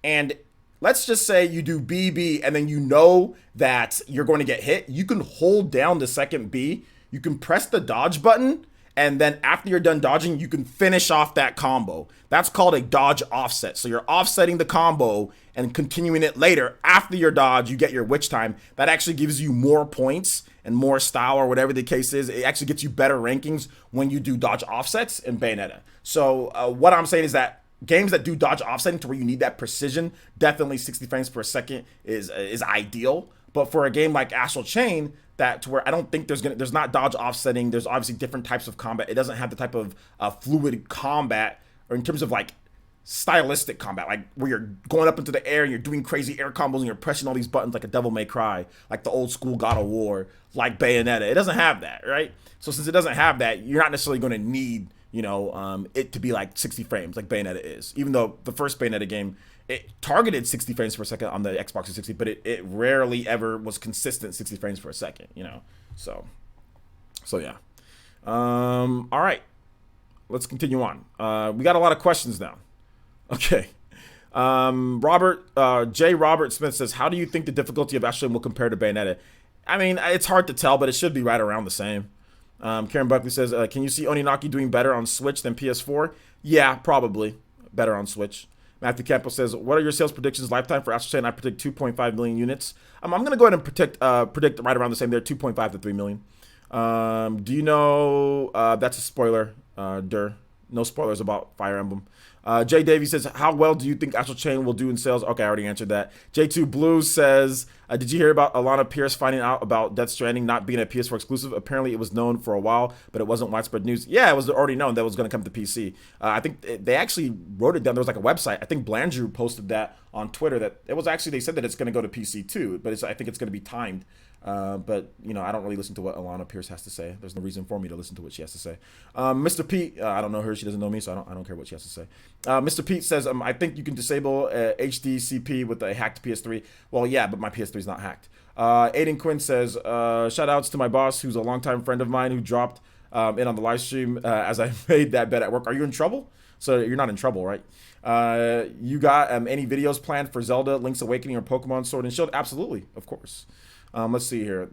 And let's just say you do BB and then you know that you're going to get hit. You can hold down the second B. You can press the dodge button. And then after you're done dodging, you can finish off that combo. That's called a dodge offset. So you're offsetting the combo and continuing it later. After your dodge, you get your witch time. That actually gives you more points and more style or whatever the case is. It actually gets you better rankings when you do dodge offsets in Bayonetta. So what I'm saying is that games that do dodge offsetting to where you need that precision, definitely 60 frames per second is ideal. But for a game like Astral Chain, that to where I don't think there's not dodge offsetting. There's obviously different types of combat. It doesn't have the type of fluid combat, or in terms of like stylistic combat, like where you're going up into the air and you're doing crazy air combos and you're pressing all these buttons like a Devil May Cry, like the old school God of War, like Bayonetta. It doesn't have that, right? So since it doesn't have that, you're not necessarily going to need it to be like 60 frames like Bayonetta is. Even though the first Bayonetta game, it targeted 60 frames per second on the Xbox 360, but it rarely ever was consistent 60 frames per second, So yeah. All right. Let's continue on. We got a lot of questions now. Okay. J. Robert Smith says, how do you think the difficulty of Astral Chain will compare to Bayonetta? I mean, it's hard to tell, but it should be right around the same. Karen Buckley says, can you see Oninaki doing better on Switch than PS4? Yeah, probably. Better on Switch. Matthew Campbell says, what are your sales predictions lifetime for Astral Chain? I predict 2.5 million units. I'm going to go ahead and predict right around the same there, 2.5 to 3 million. Do you know, that's a spoiler, no spoilers about Fire Emblem. Jay Davies says, how well do you think Astral Chain will do in sales? Okay, I already answered that. J2 Blue says, did you hear about Alana Pierce finding out about Death Stranding not being a PS4 exclusive? Apparently it was known for a while, but it wasn't widespread news. Yeah, it was already known that it was going to come to PC. I think they actually wrote it down. There was like a website. I think Blandrew posted that on Twitter that it was actually, they said that it's going to go to PC too, but I think it's going to be timed. But you know, I don't really listen to what Alana Pierce has to say. There's no reason for me to listen to what she has to say. Mr. Pete, I don't know her. She doesn't know me, so I don't care what she has to say. Mr. Pete says, I think you can disable HDCP with a hacked PS3. Well, yeah, but my PS3 is not hacked. Aiden Quinn says, shout outs to my boss, who's a longtime friend of mine who dropped in on the live stream as I made that bet at work. Are you in trouble? So you're not in trouble, right? You got any videos planned for Zelda, Link's Awakening, or Pokemon Sword and Shield? Absolutely, of course. Let's see here.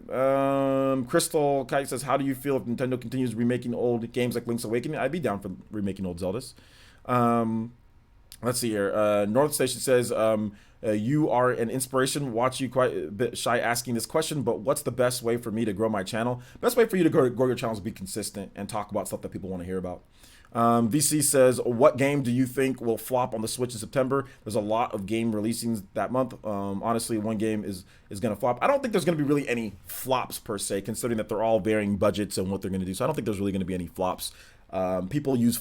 Crystal Kite says, how do you feel if Nintendo continues remaking old games like Link's Awakening? I'd be down for remaking old Zeldas. Let's see here. North Station says, you are an inspiration. Watch you quite a bit shy asking this question, but what's the best way for me to grow my channel? Best way for you to grow your channel is be consistent and talk about stuff that people want to hear about. VC says, what game do you think will flop on the Switch in September? There's a lot of game releasing that month. Honestly, one game is going to flop. I don't think there's going to be really any flops per se, considering that they're all varying budgets and what they're going to do. So I don't think there's really going to be any flops. People use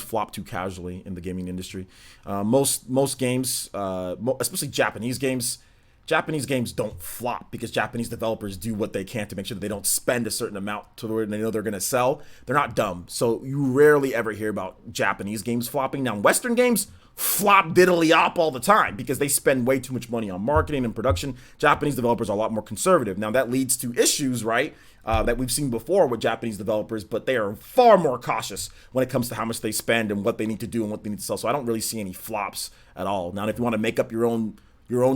flop too casually in the gaming industry. Most games, especially Japanese games don't flop because Japanese developers do what they can to make sure that they don't spend a certain amount to where they know they're going to sell. They're not dumb. So you rarely ever hear about Japanese games flopping. Now, Western games flop diddly-op all the time because they spend way too much money on marketing and production. Japanese developers are a lot more conservative. Now, that leads to issues, right, that we've seen before with Japanese developers, but they are far more cautious when it comes to how much they spend and what they need to do and what they need to sell. So I don't really see any flops at all. Now, if you want to make up your own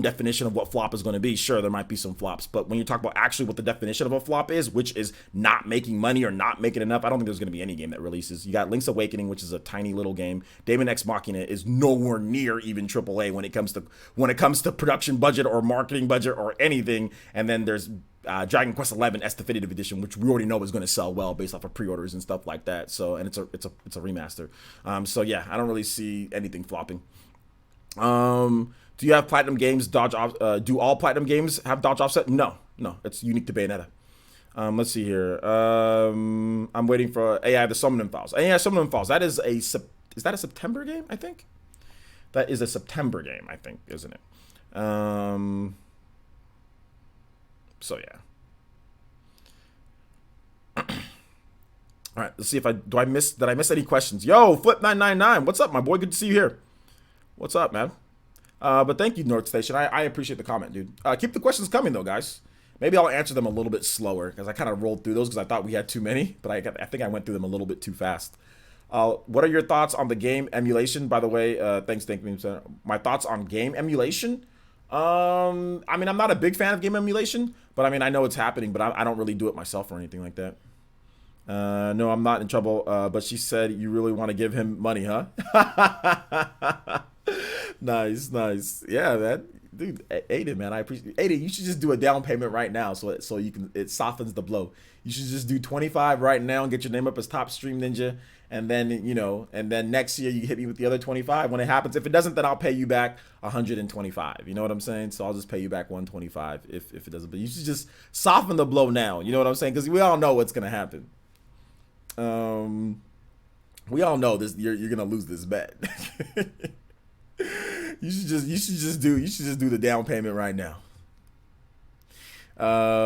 definition of what flop is going to be, sure, there might be some flops, but when you talk about actually what the definition of a flop is, which is not making money or not making enough, I don't think there's going to be any game that releases. You got Link's Awakening, which is a tiny little game. Daemon X Machina is nowhere near even AAA when it comes to production budget or marketing budget or anything. And then there's Dragon Quest XI S Definitive Edition, which we already know is going to sell well based off of pre-orders and stuff like that. So, and it's a remaster. So yeah, I don't really see anything flopping. Do you have platinum games dodge off? Do all platinum games have dodge offset? No, it's unique to Bayonetta. Let's see here. I'm waiting for AI the Summoning Files. AI Summoning Files. That is that a September game? I think that is a September game. I think, isn't it? So yeah. All right. Let's see if did I miss any questions? Yo, Flip999. What's up, my boy? Good to see you here. What's up, man? But thank you, North Station. I appreciate the comment, dude. Keep the questions coming, though, guys. Maybe I'll answer them a little bit slower because I kind of rolled through those because I thought we had too many, but I think I went through them a little bit too fast. What are your thoughts on the game emulation? By the way, thank me. My thoughts on game emulation? I mean, I'm not a big fan of game emulation, but I mean, I know it's happening, but I don't really do it myself or anything like that. No, I'm not in trouble, but she said you really want to give him money, huh? Nice. Yeah, man. Dude, Aiden, man, I appreciate it. Aiden, you should just do a down payment right now so it softens the blow. You should just do 25 right now and get your name up as top stream ninja, and then, and then next year you hit me with the other 25 when it happens. If it doesn't, then I'll pay you back 125. You know what I'm saying? So I'll just pay you back 125 if it doesn't. But you should just soften the blow now. You know what I'm saying? Because we all know what's gonna happen. We all know this. You're gonna lose this bet. You should just do the down payment right now.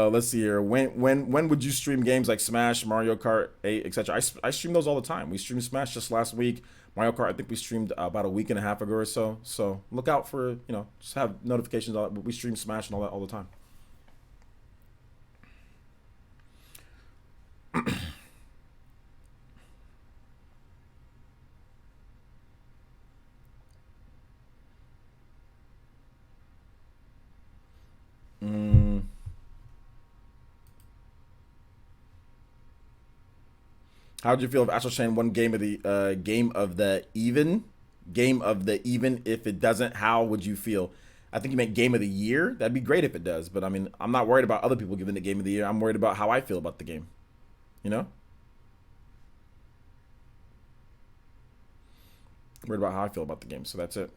Let's see here. When would you stream games like Smash, Mario Kart 8, etc.? I stream those all the time. We streamed Smash just last week. Mario Kart, I think we streamed about a week and a half ago or so. So look out for, just have notifications on it. But we stream Smash and all that all the time. How would you feel if Astral Chain won game of the even? If it doesn't, how would you feel? I think you meant game of the year. That'd be great if it does. But I mean, I'm not worried about other people giving it game of the year. I'm worried about how I feel about the game. worried about how I feel about the game. So that's it.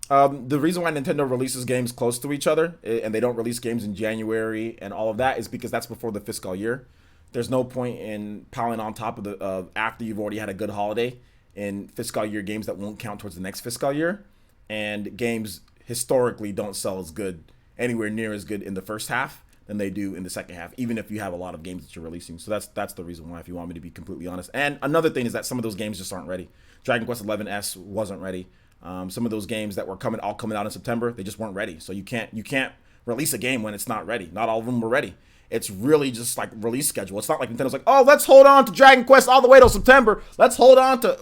The reason why Nintendo releases games close to each other and they don't release games in January and all of that is because that's before the fiscal year. There's no point in piling on top of the after you've already had a good holiday in fiscal year games that won't count towards the next fiscal year. And games historically don't sell as good, anywhere near as good in the first half than they do in the second half, even if you have a lot of games that you're releasing. So that's the reason why, if you want me to be completely honest. And another thing is that some of those games just aren't ready. Dragon Quest XI S wasn't ready. Some of those games that were coming out in September, they just weren't ready. So you can't release a game when it's not ready. Not all of them were ready. It's really just like release schedule. It's not like Nintendo's like, oh, let's hold on to Dragon Quest all the way till September. Let's hold on to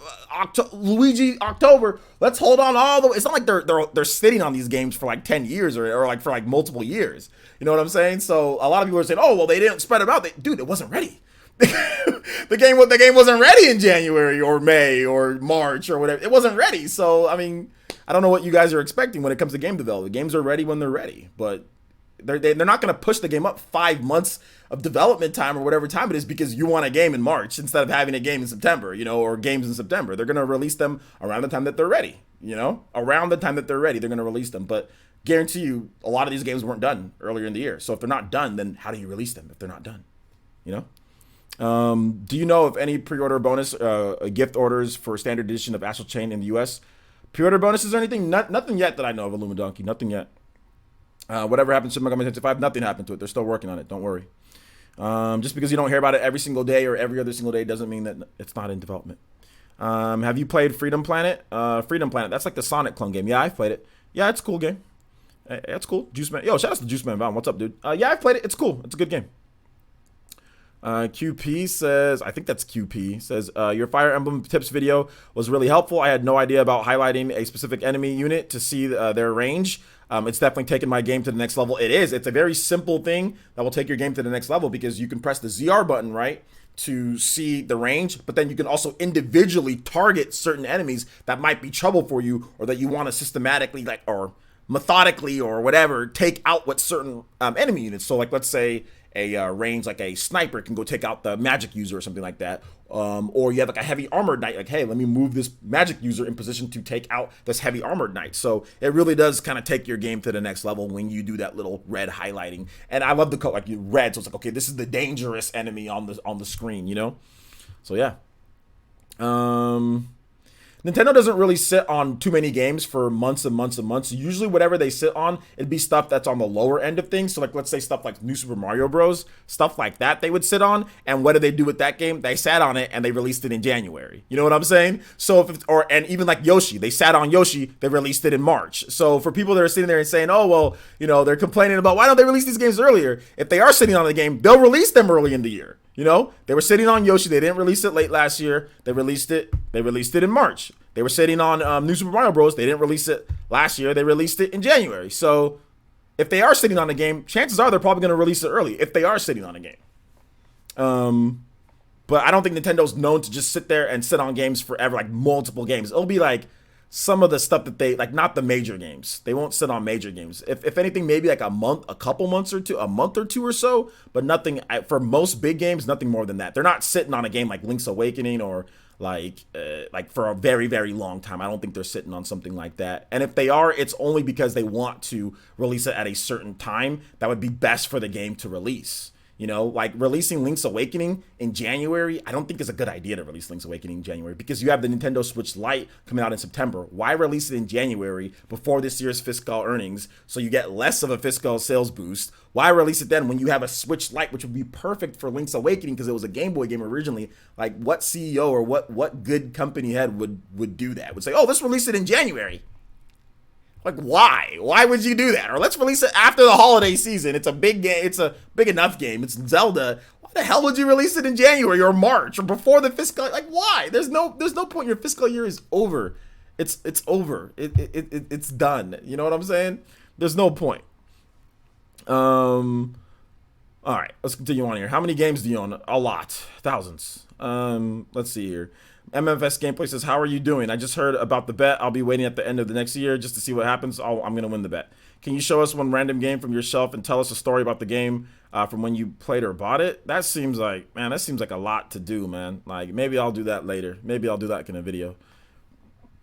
Luigi October. Let's hold on all the way. It's not like they're sitting on these games for like 10 years or like for like multiple years. You know what I'm saying? So a lot of people are saying, oh, well, they didn't spread it out. Dude, it wasn't ready. the game wasn't ready in January or May or March or whatever. It wasn't ready. So I mean, I don't know what you guys are expecting when it comes to game development. Games are ready when they're ready, but they're not going to push the game up 5 months of development time or whatever time it is because you want a game in March instead of having a game in September, or games in September. They're going to release them around the time that they're ready, around the time that they're ready, they're going to release them. But guarantee you, a lot of these games weren't done earlier in the year. So if they're not done, then how do you release them if they're not done? Do you know of any pre-order bonus, gift orders for standard edition of Astral Chain in the US? Pre-order bonuses or anything? Nothing yet that I know of, Illumidonkey. Nothing yet. Whatever happened to Shin Megami Tensei 5, nothing happened to it. They're still working on it. Don't worry. Just because you don't hear about it every single day or every other single day doesn't mean that it's not in development. Have you played Freedom Planet? Freedom Planet, that's like the Sonic clone game. Yeah, I've played it. Yeah, it's a cool game. It's cool. Juice Man. Yo, shout out to Juice Man Vaughn. What's up, dude? Yeah, I've played it. It's cool. It's a good game. QP says, I think that's QP, says, your Fire Emblem tips video was really helpful. I had no idea about highlighting a specific enemy unit to see their range. It's definitely taken my game to the next level. It is. It's a very simple thing that will take your game to the next level because you can press the ZR button, right, to see the range, but then you can also individually target certain enemies that might be trouble for you or that you want to systematically, or methodically or whatever, take out what certain enemy units. So like, let's say a range like a sniper can go take out the magic user or something like that, or you have like a heavy armored knight, like, hey, let me move this magic user in position to take out this heavy armored knight. So it really does kind of take your game to the next level when you do that little red highlighting. And I love the color, like red, so it's like, okay, this is the dangerous enemy on the screen, so yeah. Nintendo doesn't really sit on too many games for months and months and months. Usually whatever they sit on, it'd be stuff that's on the lower end of things. So like, let's say stuff like New Super Mario Bros, stuff like that they would sit on. And what did they do with that game? They sat on it and they released it in January. You know what I'm saying? So and even like Yoshi, they sat on Yoshi, they released it in March. So for people that are sitting there and saying, oh, well, they're complaining about why don't they release these games earlier? If they are sitting on the game, they'll release them early in the year. They were sitting on Yoshi. They didn't release it late last year. They released it in March. They were sitting on New Super Mario Bros. They didn't release it last year. They released it in January. So if they are sitting on a game, chances are they're probably going to release it early if they are sitting on a game. But I don't think Nintendo's known to just sit there and sit on games forever, like multiple games. It'll be like some of the stuff that they, like, not the major games. They won't sit on major games. If anything, maybe like a month or two or so, but nothing, for most big games, nothing more than that. They're not sitting on a game like Link's Awakening or like for a very, very long time. I don't think they're sitting on something like that. And if they are, it's only because they want to release it at a certain time that would be best for the game to release. Like releasing Link's Awakening in January, I don't think is a good idea to release Link's Awakening in January because you have the Nintendo Switch Lite coming out in September. Why release it in January before this year's fiscal earnings so you get less of a fiscal sales boost? Why release it then when you have a Switch Lite, which would be perfect for Link's Awakening because it was a Game Boy game originally? Like, what CEO or what good company head would do that? Would say, oh, let's release it in January. Like, why? Why would you do that? Or let's release it after the holiday season. It's a big game. It's a big enough game. It's Zelda. Why the hell would you release it in January or March or before the fiscal? Like, why? There's no point. Your fiscal year is over. It's over. It's done. You know what I'm saying? There's no point. All right, let's continue on here. How many games do you own? A lot. Thousands. Let's see here. MFS Gameplay says, how are you doing? I just heard about the bet. I'll be waiting at the end of the next year just to see what happens. I'm going to win the bet. Can you show us one random game from your shelf and tell us a story about the game from when you played or bought it. That seems like, man, that seems like a lot to do, man. Like, maybe I'll do that later. Maybe I'll do that in a video.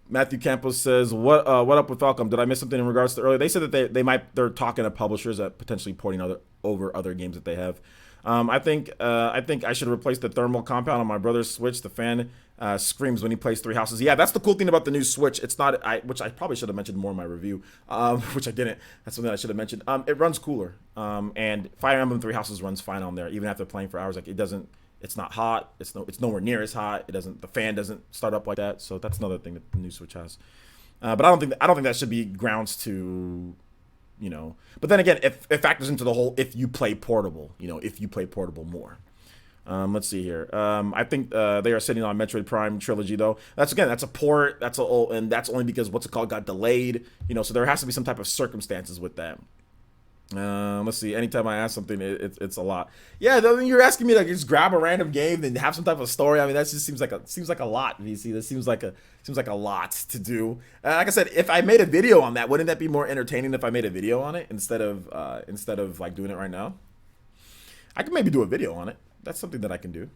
Matthew Campos says, what up with Falcom? Did I miss something in regards to earlier? They said that they're talking to publishers at potentially porting over other games that they have. I think I should replace the thermal compound on my brother's Switch. The fan screams when he plays Three Houses. Yeah, that's the cool thing about the new Switch. It's not, which I probably should have mentioned more in my review, which I didn't. That's something I should have mentioned. It runs cooler, and Fire Emblem Three Houses runs fine on there, even after playing for hours. Like, it doesn't. It's not hot. It's nowhere near as hot. It doesn't. The fan doesn't start up like that. So that's another thing that the new Switch has. But I don't think that should be grounds to, you know. But then again, it factors into the whole if you play portable, you know, if you play portable more. Let's see here. I think they are sitting on Metroid Prime Trilogy though. That's a port. And that's only because what's it called got delayed. You know, so there has to be some type of circumstances with that. Let's see. Anytime I ask something, it's a lot. Yeah, you're asking me to just grab a random game and have some type of story. I mean, that just seems like a lot. VC. That seems like a lot to do. Like I said, if I made a video on that, wouldn't that be more entertaining if I made a video on it instead of like doing it right now? I could maybe do a video on it. That's something that I can do.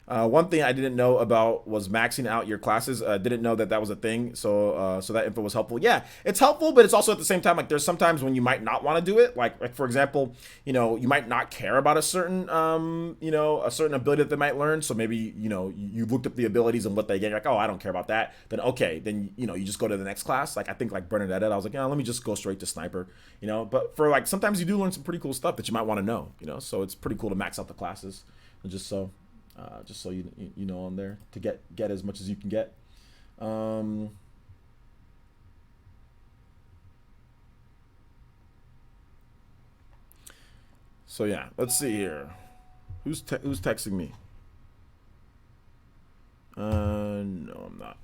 One thing I didn't know about was maxing out your classes. Didn't know that was a thing. So that info was helpful. Yeah, it's helpful, but it's also at the same time, like there's sometimes when you might not want to do it. Like for example, you know, you might not care about a certain, a certain ability that they might learn. So maybe, you know, you looked up the abilities and what they get. You're like, oh, I don't care about that. Then okay, then you know, you just go to the next class. Like I think like Bernadette, I was like, yeah, let me just go straight to Sniper. You know, but for like sometimes you do learn some pretty cool stuff that you might want to know. You know, so it's pretty cool to max out the classes, just so you know on there to get as much as you can get. So yeah, let's see here. Who's texting me? No, I'm not.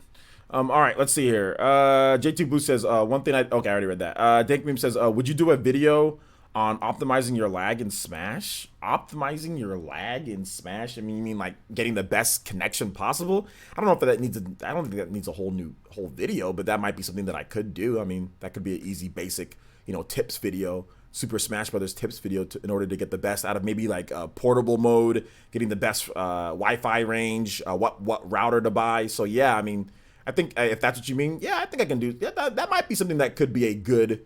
All right, let's see here. J2 Boo says one thing okay, I already read that. Dank Meme says, would you do a video on optimizing your lag in Smash? Optimizing your lag in Smash? I mean, you mean like getting the best connection possible? I don't know if that needs I don't think that needs a whole video, but that might be something that I could do. I mean, that could be an easy, basic, you know, tips video, Super Smash Brothers tips video in order to get the best out of maybe like portable mode, getting the best Wi-Fi range, what router to buy. So yeah, I mean, I think if that's what you mean, yeah, I think I can do. Yeah, that might be something that could be a good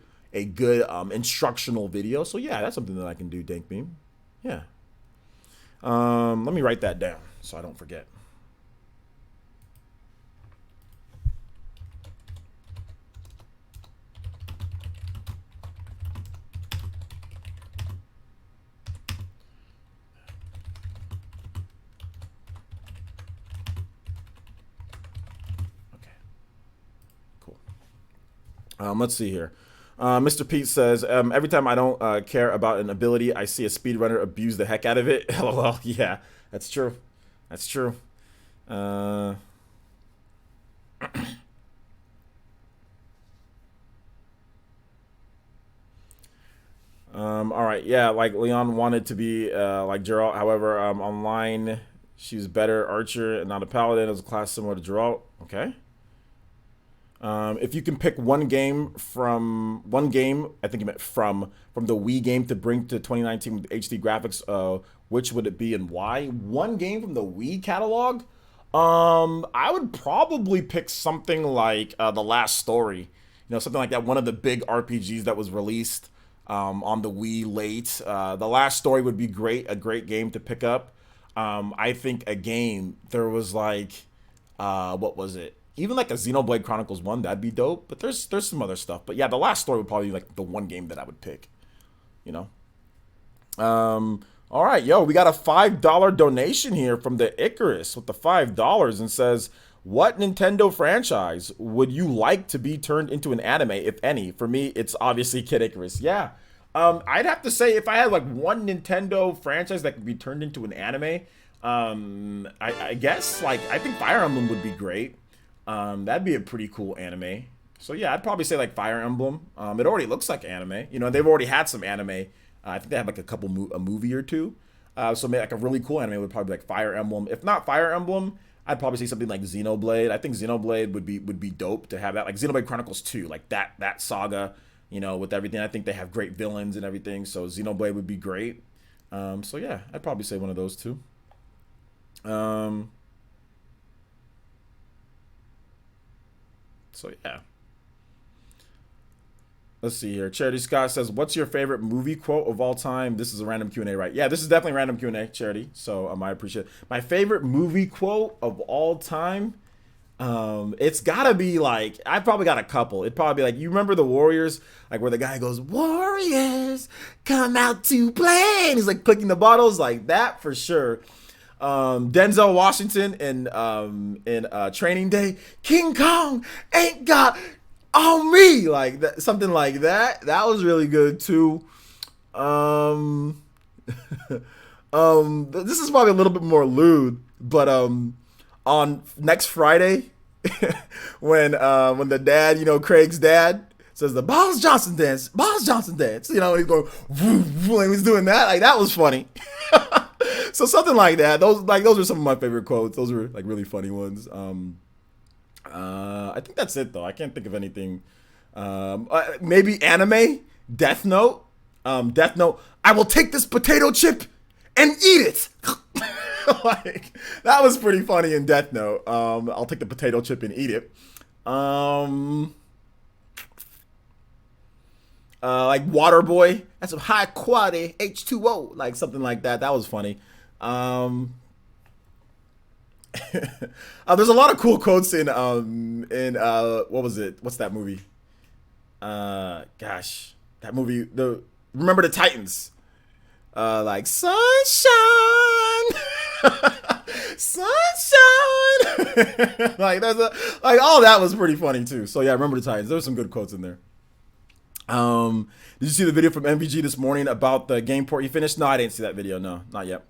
instructional video. So yeah, that's something that I can do, Dank Beam. Yeah. Let me write that down so I don't forget. Okay. Cool. Let's see here. Mr. Pete says, every time I don't care about an ability, I see a speedrunner abuse the heck out of it. LOL. Yeah, that's true. That's true. All right. Yeah, like Leon wanted to be like Geralt. However, online, she's better archer and not a paladin as a class similar to Geralt. Okay. If you can pick one game, I think you meant from the Wii game to bring to 2019 with HD graphics, which would it be and why? One game from the Wii catalog? I would probably pick something like The Last Story. You know, something like that. One of the big RPGs that was released on the Wii late. The Last Story would be a great game to pick up. I think there was like, what was it? Even like a Xenoblade Chronicles 1, that'd be dope. But there's some other stuff. But yeah, The Last Story would probably be like the one game that I would pick. You know? All right, yo, we got a $5 donation here from the Icarus with the $5 and says, what Nintendo franchise would you like to be turned into an anime, if any? For me, it's obviously Kid Icarus. Yeah. I'd have to say if I had like one Nintendo franchise that could be turned into an anime, I guess like I think Fire Emblem would be great. That'd be a pretty cool anime. So yeah, I'd probably say like Fire Emblem. It already looks like anime. You know, they've already had some anime. I think they have like a movie or two. So maybe like a really cool anime would probably be like Fire Emblem. If not Fire Emblem, I'd probably say something like Xenoblade. I think Xenoblade would be dope to have that. Like Xenoblade Chronicles 2, like that saga. you know, with everything. I think they have great villains and everything, so Xenoblade would be great. So yeah, I'd probably say one of those two. So yeah. Let's see here. Charity Scott says, "What's your favorite movie quote of all time?" This is a random Q&A, right? Yeah, this is definitely random Q&A, Charity. So I appreciate it. My favorite movie quote of all time. It's gotta be like, I probably got a couple. It'd probably be like, you remember the Warriors, like where the guy goes, "Warriors, come out to play," and he's like clicking the bottles, like that for sure. Denzel Washington in Training Day, "King Kong ain't got on me," like that, something like that. That was really good too. This is probably a little bit more lewd, but on next Friday, when the dad, you know, Craig's dad says the Boss Johnson dance, Boss Johnson dance, you know, and he's going, woo, woo, and he's doing that, like that was funny. So something like that. Those are some of my favorite quotes. Those were like really funny ones. I think that's it though. I can't think of anything. Maybe anime, Death Note. Death Note. "I will take this potato chip and eat it." Like that was pretty funny in Death Note. "I'll take the potato chip and eat it." Like Waterboy. "That's some high quality H2O," like something like that. That was funny. There's a lot of cool quotes in what was it? What's that movie? Gosh, that movie. Remember the Titans? Like sunshine, sunshine. Like all that was pretty funny too. So yeah, Remember the Titans. There were some good quotes in there. Did you see the video from MVG this morning about the game port you finished? No, I didn't see that video. No, not yet.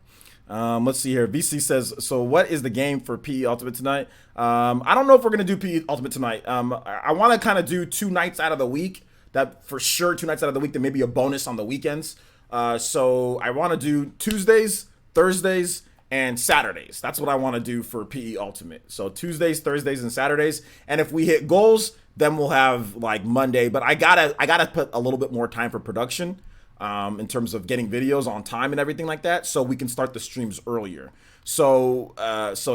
Let's see here. VC says, "So what is the game for PE Ultimate tonight?" I don't know if we're going to do PE Ultimate tonight. I want to kind of do 2 nights out of the week. That for sure, 2 nights out of the week. Then maybe a bonus on the weekends. So I want to do Tuesdays, Thursdays, and Saturdays. That's what I want to do for PE Ultimate. So Tuesdays, Thursdays, and Saturdays. And if we hit goals, then we'll have like Monday. But I gotta put a little bit more time for production. In terms of getting videos on time and everything like that, so we can start the streams earlier. So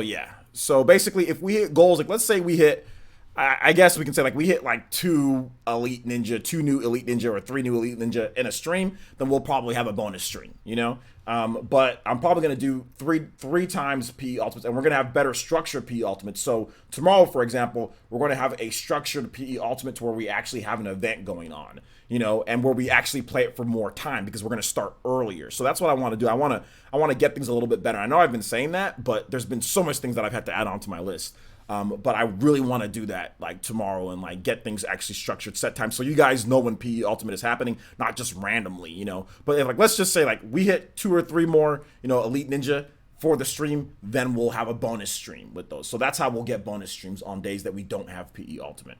yeah. So basically, if we hit goals, like let's say we hit, I guess we can say like we hit like 2 Elite Ninja, 2 new Elite Ninja, or 3 new Elite Ninja in a stream, then we'll probably have a bonus stream, you know? But I'm probably gonna do three times PE Ultimates, and we're gonna have better structured PE Ultimates. So tomorrow, for example, we're gonna have a structured PE Ultimate to where we actually have an event going on, you know, and where we actually play it for more time because we're gonna start earlier. So that's what I want to do. I want to get things a little bit better. I know I've been saying that, but there's been so much things that I've had to add on to my list. But I really want to do that like tomorrow and like get things actually structured, set time, so you guys know when PE Ultimate is happening, not just randomly, you know. But if, like, let's just say like we hit 2 or 3 more, you know, Elite Ninja for the stream, then we'll have a bonus stream with those. So that's how we'll get bonus streams on days that we don't have PE Ultimate.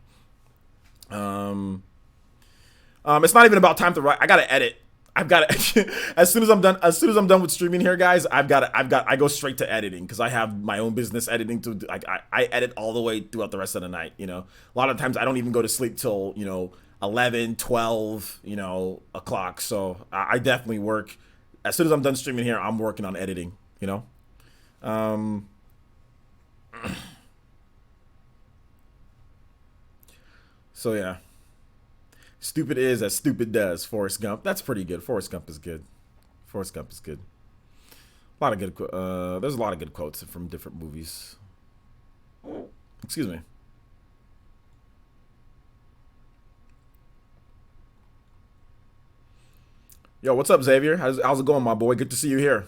It's not even about time to write. I gotta edit. I've got to, as soon as I'm done with streaming here, guys, I go straight to editing because I have my own business editing to, like, I edit all the way throughout the rest of the night, you know. A lot of times I don't even go to sleep till, you know, 11, 12, you know, o'clock. So I definitely work. As soon as I'm done streaming here, I'm working on editing, you know. So yeah. Stupid is as stupid does. Forrest Gump. That's pretty good. Forrest Gump is good. Forrest Gump is good. A lot of good. There's a lot of good quotes from different movies. Excuse me. Yo, what's up, Xavier? How's it going, my boy? Good to see you here.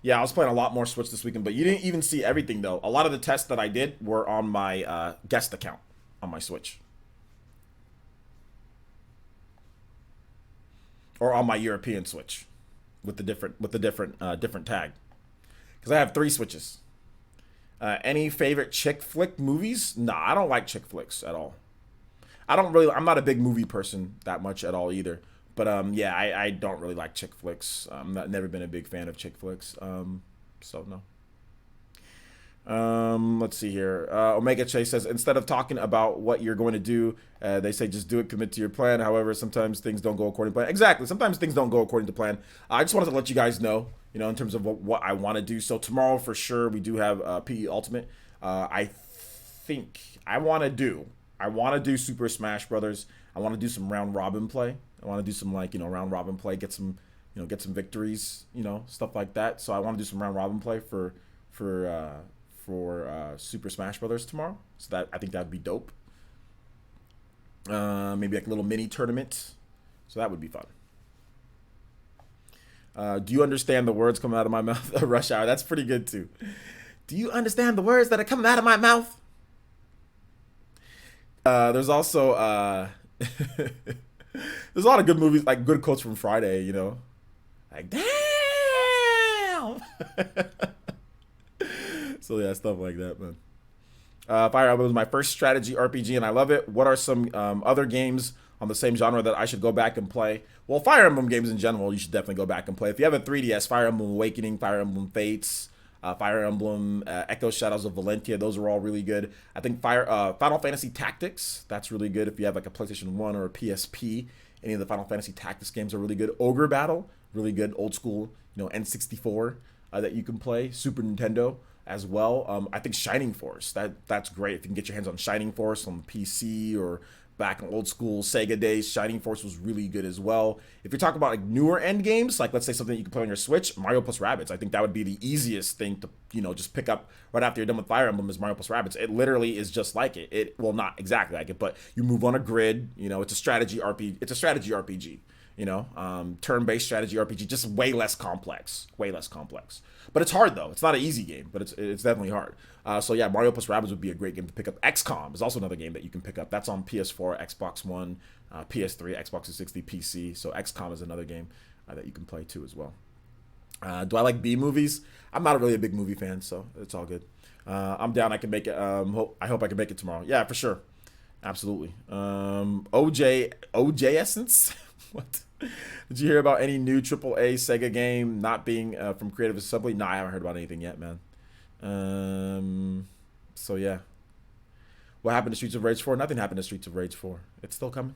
Yeah, I was playing a lot more Switch this weekend, but you didn't even see everything, though. A lot of the tests that I did were on my guest account on my Switch. Or on my European Switch with the different tag. Because I have 3 Switches. Any favorite chick flick movies? Nah, I don't like chick flicks at all. I'm not a big movie person that much at all either. But yeah, I don't really like chick flicks. Never been a big fan of chick flicks. So no. Let's see here. Omega Chase says, instead of talking about what you're going to do, they say just do it, commit to your plan. However, sometimes things don't go according to plan. Exactly. Sometimes things don't go according to plan. I just wanted to let you guys know, in terms of what I want to do. So tomorrow, for sure, we do have PE Ultimate. I think I want to do Super Smash Brothers. I want to do some round robin play. I want to do some round robin play, get some victories, stuff like that. So I want to do some round robin play for Super Smash Brothers tomorrow. So that I think that'd be dope. Maybe like a little mini tournament. So that would be fun. Do you understand the words coming out of my mouth? Rush Hour. That's pretty good too. Do you understand the words that are coming out of my mouth? There's also there's a lot of good movies, like good quotes from Friday. Like damn. So yeah, stuff like that, man. Fire Emblem was my first strategy RPG, and I love it. What are some other games on the same genre that I should go back and play? Well, Fire Emblem games in general, you should definitely go back and play. If you have a 3DS, Fire Emblem Awakening, Fire Emblem Fates, Fire Emblem Echo Shadows of Valentia, those are all really good. I think Final Fantasy Tactics, that's really good if you have like a PlayStation 1 or a PSP. Any of the Final Fantasy Tactics games are really good. Ogre Battle, really good, old school, N64 that you can play. Super Nintendo as well. I think Shining Force, that's great. If you can get your hands on Shining Force on the PC or back in old school Sega days, Shining Force was really good as well. If you're talking about like newer end games, like let's say something you can play on your Switch, Mario plus Rabbids, I think that would be the easiest thing to just pick up right after you're done with Fire Emblem is Mario plus Rabbids. It literally is just like it. Well, not exactly like it, but you move on a grid. It's a strategy RPG. It's a strategy RPG. Turn-based strategy RPG, just way less complex. But it's hard though. It's not an easy game, but it's definitely hard. So yeah, Mario plus Rabbids would be a great game to pick up. XCOM is also another game that you can pick up. That's on PS4, Xbox One, PS3, Xbox 360, PC. So XCOM is another game that you can play too as well. Do I like B movies? I'm not really a big movie fan, so it's all good. I'm down. I can make it. I hope I can make it tomorrow. Yeah, for sure. Absolutely. OJessence? What? Did you hear about any new AAA Sega game not being from Creative Assembly? No, I haven't heard about anything yet, man. So yeah. What happened to Streets of Rage 4? Nothing happened to Streets of Rage 4. It's still coming.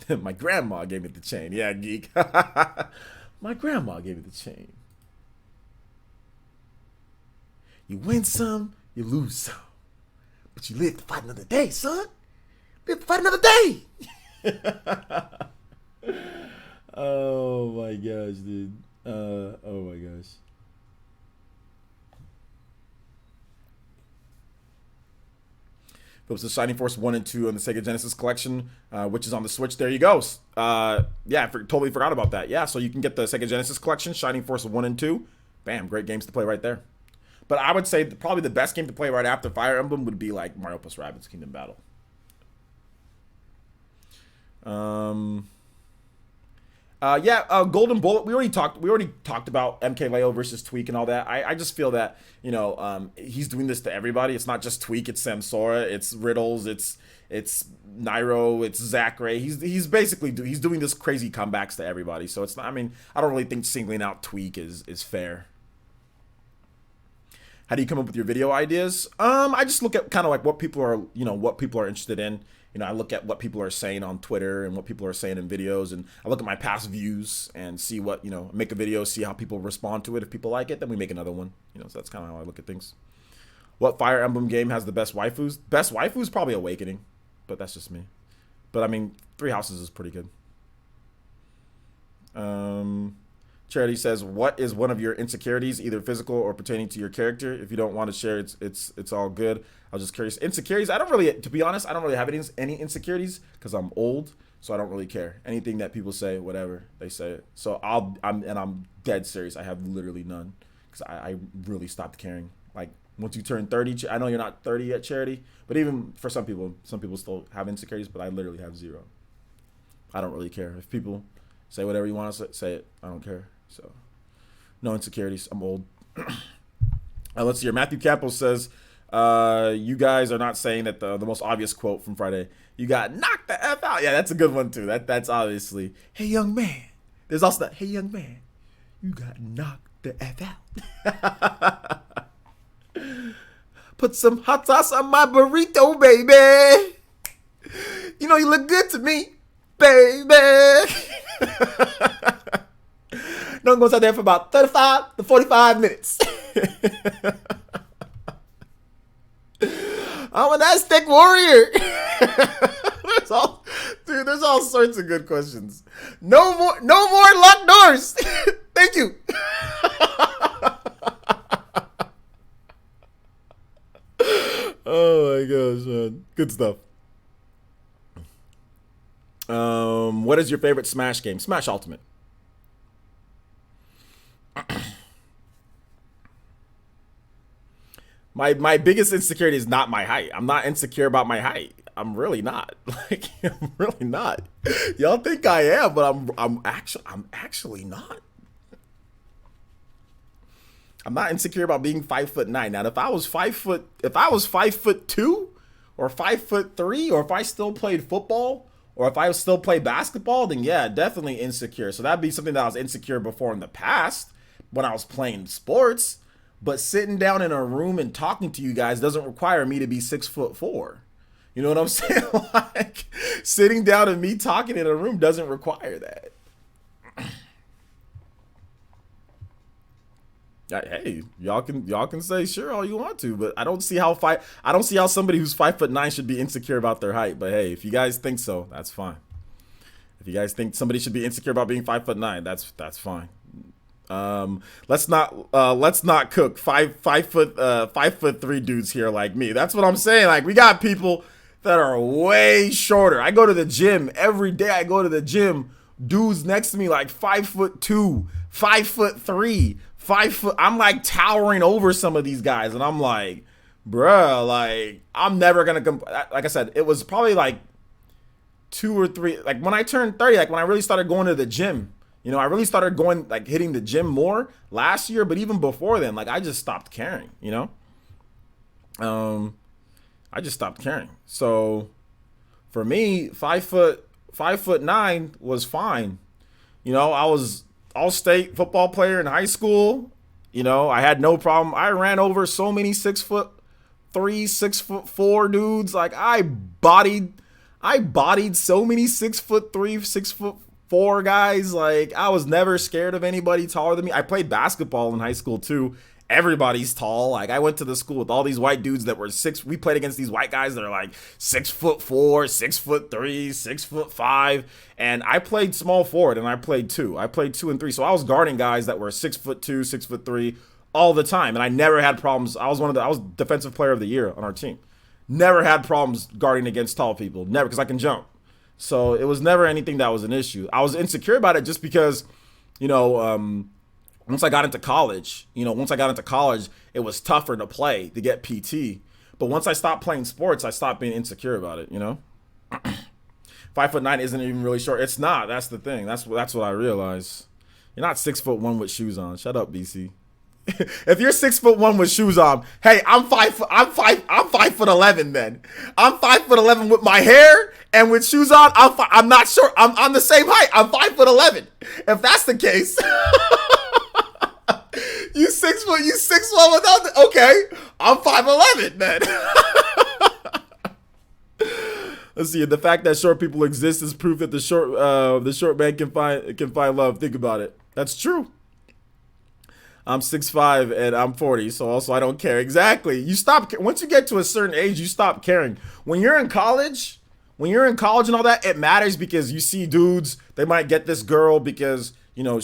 My grandma gave me the chain. Yeah, geek. My grandma gave me the chain. You win some, you lose some. But you live to fight another day, son. Live to fight another day. Oh my gosh, dude. Oh my gosh. It was the Shining Force 1 and 2 on the Sega Genesis collection, which is on the Switch. There you go. Yeah, totally forgot about that. Yeah, so you can get the Sega Genesis collection, Shining Force 1 and 2. Bam, great games to play right there. But I would say probably the best game to play right after Fire Emblem would be like Mario plus Rabbids Kingdom Battle. Golden Bullet. We already talked about MKLeo versus Tweak and all that. I just feel that he's doing this to everybody. It's not just Tweak. It's Samsora. It's Riddles. It's Nairo. It's Zachary. He's basically he's doing this crazy comebacks to everybody. So it's not. I mean, I don't really think singling out Tweak is fair. How do you come up with your video ideas? I just look at kind of like what people are interested in. I look at what people are saying on Twitter and what people are saying in videos, and I look at my past views and see what, make a video, see how people respond to it. If people like it, then we make another one. So that's kind of how I look at things. What Fire Emblem game has the best waifus? Best waifus probably Awakening, but that's just me. But I mean, Three Houses is pretty good. Charity says, what is one of your insecurities, either physical or pertaining to your character? If you don't want to share, it's all good. I was just curious. Insecurities, to be honest, I don't really have any insecurities because I'm old, so I don't really care. Anything that people say, whatever, they say it. So I'm dead serious. I have literally none because I really stopped caring. Like once you turn 30, I know you're not 30 yet, Charity, but even for some people still have insecurities, but I literally have zero. I don't really care. If people say whatever you want to say it. I don't care. So, no insecurities. I'm old. Let's see here. Matthew Campbell says, You guys are not saying that the most obvious quote from Friday. You got knocked the F out. Yeah, that's a good one too. That's obviously, hey young man. There's also that, hey young man, you got knocked the F out. Put some hot sauce on my burrito, baby. You know you look good to me, baby. Don't go out there for about 35 to 45 minutes. I'm an Aztec warrior. There's all sorts of good questions. No more locked doors. Thank you. Oh my gosh, man. Good stuff. What is your favorite Smash game? Smash Ultimate. My biggest insecurity is not my height. I'm not insecure about my height. I'm really not. Like, I'm really not. Y'all think I am, but I'm actually not. I'm not insecure about being 5'9". Now, if I was 5'2", or 5'3", or if I still played football, or if I still play basketball, then yeah, definitely insecure. So that'd be something that I was insecure before in the past when I was playing sports. But sitting down in a room and talking to you guys doesn't require me to be 6'4". You know what I'm saying? Like, sitting down and me talking in a room doesn't require that. Hey, y'all can say sure all you want to, but I don't see how somebody who's 5'9" should be insecure about their height. But hey, if you guys think so, that's fine. If you guys think somebody should be insecure about being 5'9", that's fine. Let's not cook 5'3" dudes here like me. That's what I'm saying. Like, we got people that are way shorter. I go to the gym every day. I go to the gym. Dudes next to me like 5'2", 5'3", 5 foot. I'm like towering over some of these guys, and I'm like, bruh, like, I'm never gonna like I said, it was probably like 2 or 3. Like, when I turned 30, like when I really started going to the gym. You know, I really started going, like, hitting the gym more last year, but even before then, like, I just stopped caring, you know? I just stopped caring. So for me, 5'9" was fine. You know, I was all-state football player in high school. You know, I had no problem. I ran over so many 6'3", 6'4" dudes. Like, I bodied so many 6'3", 6'4" guys. Like, I was never scared of anybody taller than me. I played basketball in high school too. Everybody's tall. Like, I went to the school with all these white dudes that were we played against these white guys that are like 6'4", 6'3", 6'5", and I played small forward and I played 2. I played 2 and 3. So I was guarding guys that were 6'2", 6'3" all the time, and I never had problems. I was defensive player of the year on our team. Never had problems guarding against tall people. Never, because I can jump. So it was never anything that was an issue. I was insecure about it just because, you know, once I got into college, it was tougher to play, to get PT. But once I stopped playing sports, I stopped being insecure about it, you know? 5'9" isn't even really short. It's not. That's the thing. That's what I realized. You're not 6'1" with shoes on. Shut up, BC. If you're 6'1" with shoes on, hey, I'm 5'11" then. I'm 5'11" with my hair and with shoes on. I'm not sure. I'm the same height. I'm 5'11". If that's the case, you 6'1", without okay. I'm 5'11" then. Let's see. The fact that short people exist is proof that the short man can find love. Think about it. That's true. I'm 6'5" and I'm 40, so also I don't care. Exactly. Once you get to a certain age, you stop caring. When you're in college and all that, it matters because you see dudes, they might get this girl because, you know,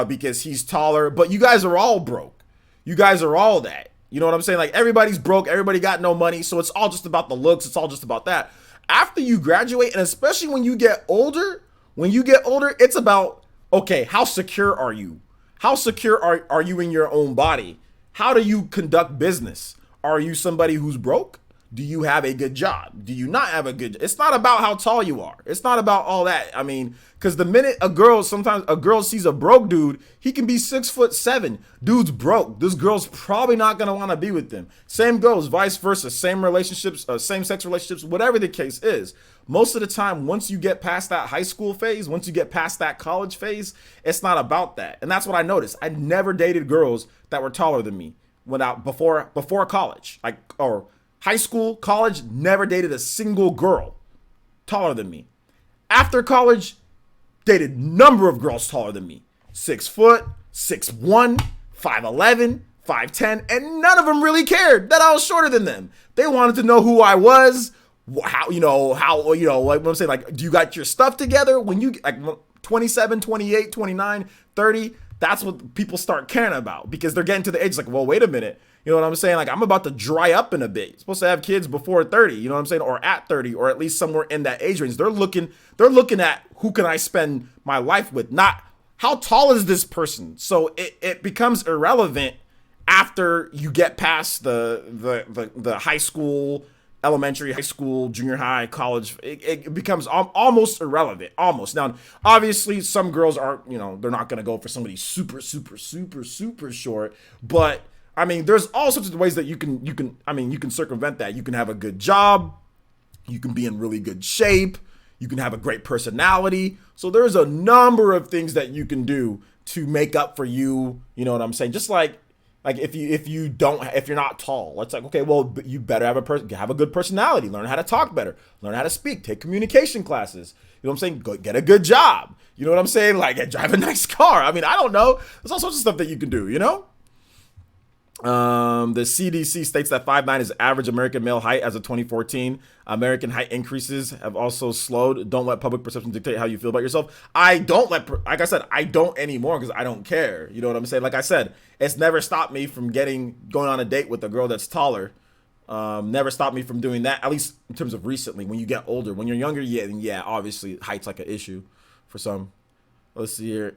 because he's taller, but you guys are all broke. You guys are all that. You know what I'm saying? Like, everybody's broke, everybody got no money, so it's all just about the looks, it's all just about that. After you graduate, and especially when you get older, it's about, okay, how secure are you? How secure are you in your own body? How do you conduct business? Are you somebody who's broke? Do you have a good job? Do you not have a good? It's not about how tall you are. It's not about all that. I mean, because the minute sometimes a girl sees a broke dude, he can be 6'7". Dude's broke. This girl's probably not gonna want to be with him. Same goes, vice versa. Same relationships, same sex relationships, whatever the case is. Most of the time, once you get past that high school phase, once you get past that college phase, it's not about that. And that's what I noticed. I never dated girls that were taller than me before college, or high school, college, never dated a single girl taller than me. After college, dated number of girls taller than me. 6 foot, 6'1", 5'11", 5'10", and none of them really cared that I was shorter than them. They wanted to know who I was, like what I'm saying, like, do you got your stuff together? When you, like, 27, 28, 29, 30, that's what people start caring about, because they're getting to the age like, well, wait a minute. You know what I'm saying? Like, I'm about to dry up in a bit. You're supposed to have kids before 30, you know what I'm saying? Or at 30, or at least somewhere in that age range. They're looking at who can I spend my life with, not how tall is this person. So it becomes irrelevant after you get past the high school, elementary, high school, junior high, college. It becomes almost irrelevant, almost. Now, obviously, some girls are, they're not going to go for somebody super, super, super, super short, but I mean, there's all sorts of ways that you can circumvent that. You can have a good job, you can be in really good shape, you can have a great personality. So there's a number of things that you can do to make up for you. You know what I'm saying? Just like if you're not tall, it's like, okay, well, you better have a good personality, learn how to talk better, learn how to speak, take communication classes. You know what I'm saying? Go get a good job. You know what I'm saying? Like, drive a nice car. I mean, I don't know. There's all sorts of stuff that you can do, The CDC states that 5'9" is average American male height as of 2014. American height increases have also slowed. Don't let public perception dictate how you feel about yourself. I don't anymore, because I don't care. You know what I'm saying? Like I said, it's never stopped me from going on a date with a girl that's taller. Never stopped me from doing that, at least in terms of recently. When you get older, when you're younger, yeah, obviously height's like an issue for some. Let's see here.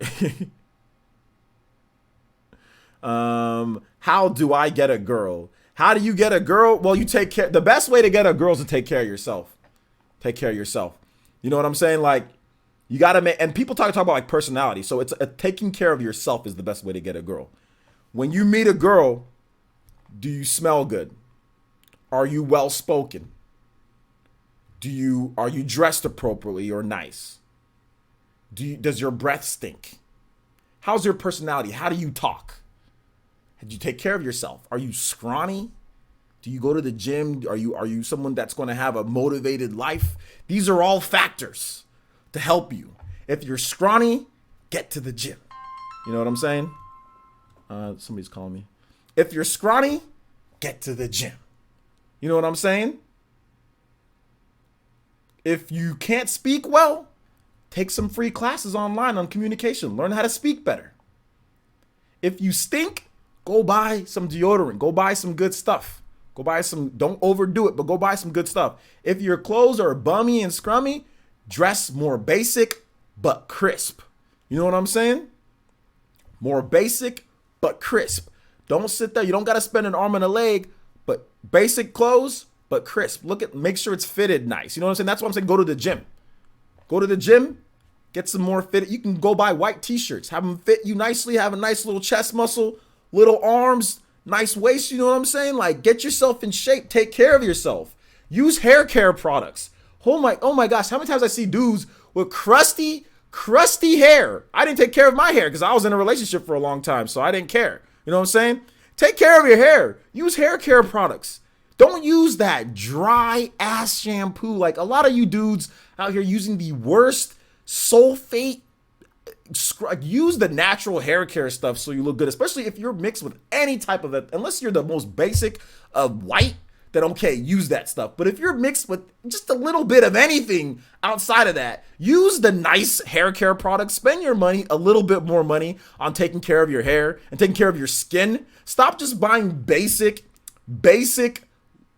How do I get a girl? How do you get a girl? Well, you take care. The best way to get a girl is to take care of yourself. Take care of yourself. You know what I'm saying? Like, you got to make, and people talk about like personality. So it's taking care of yourself is the best way to get a girl. When you meet a girl, do you smell good? Are you well spoken? Are you dressed appropriately or nice? Does your breath stink? How's your personality? How do you talk? Do you take care of yourself? Are you scrawny? Do you go to the gym? Are you someone that's going to have a motivated life? These are all factors to help you. If you're scrawny, get to the gym. You know what I'm saying? Somebody's calling me. If you're scrawny, get to the gym. You know what I'm saying? If you can't speak well, take some free classes online on communication. Learn how to speak better. If you stink, go buy some deodorant. Go buy some good stuff. Don't overdo it, but go buy some good stuff. If your clothes are bummy and scrummy, dress more basic, but crisp. You know what I'm saying? More basic, but crisp. Don't sit there. You don't got to spend an arm and a leg, but basic clothes, but crisp. Make sure it's fitted nice. You know what I'm saying? That's why I'm saying go to the gym. Go to the gym, get some more fitted. You can go buy white t-shirts, have them fit you nicely, have a nice little chest muscle, little arms, nice waist, you know what I'm saying? Like, get yourself in shape, take care of yourself. Use hair care products. Oh my gosh, how many times I see dudes with crusty hair. I didn't take care of my hair because I was in a relationship for a long time, so I didn't care. You know what I'm saying? Take care of your hair. Use hair care products. Don't use that dry ass shampoo. Like, a lot of you dudes out here using the worst sulfate. Use the natural hair care stuff so you look good, especially if you're mixed with any type of it. Unless you're the most basic of white, then okay, use that stuff. But if you're mixed with just a little bit of anything outside of that, use the nice hair care products. Spend your money, a little bit more money, on taking care of your hair and taking care of your skin. Stop just buying basic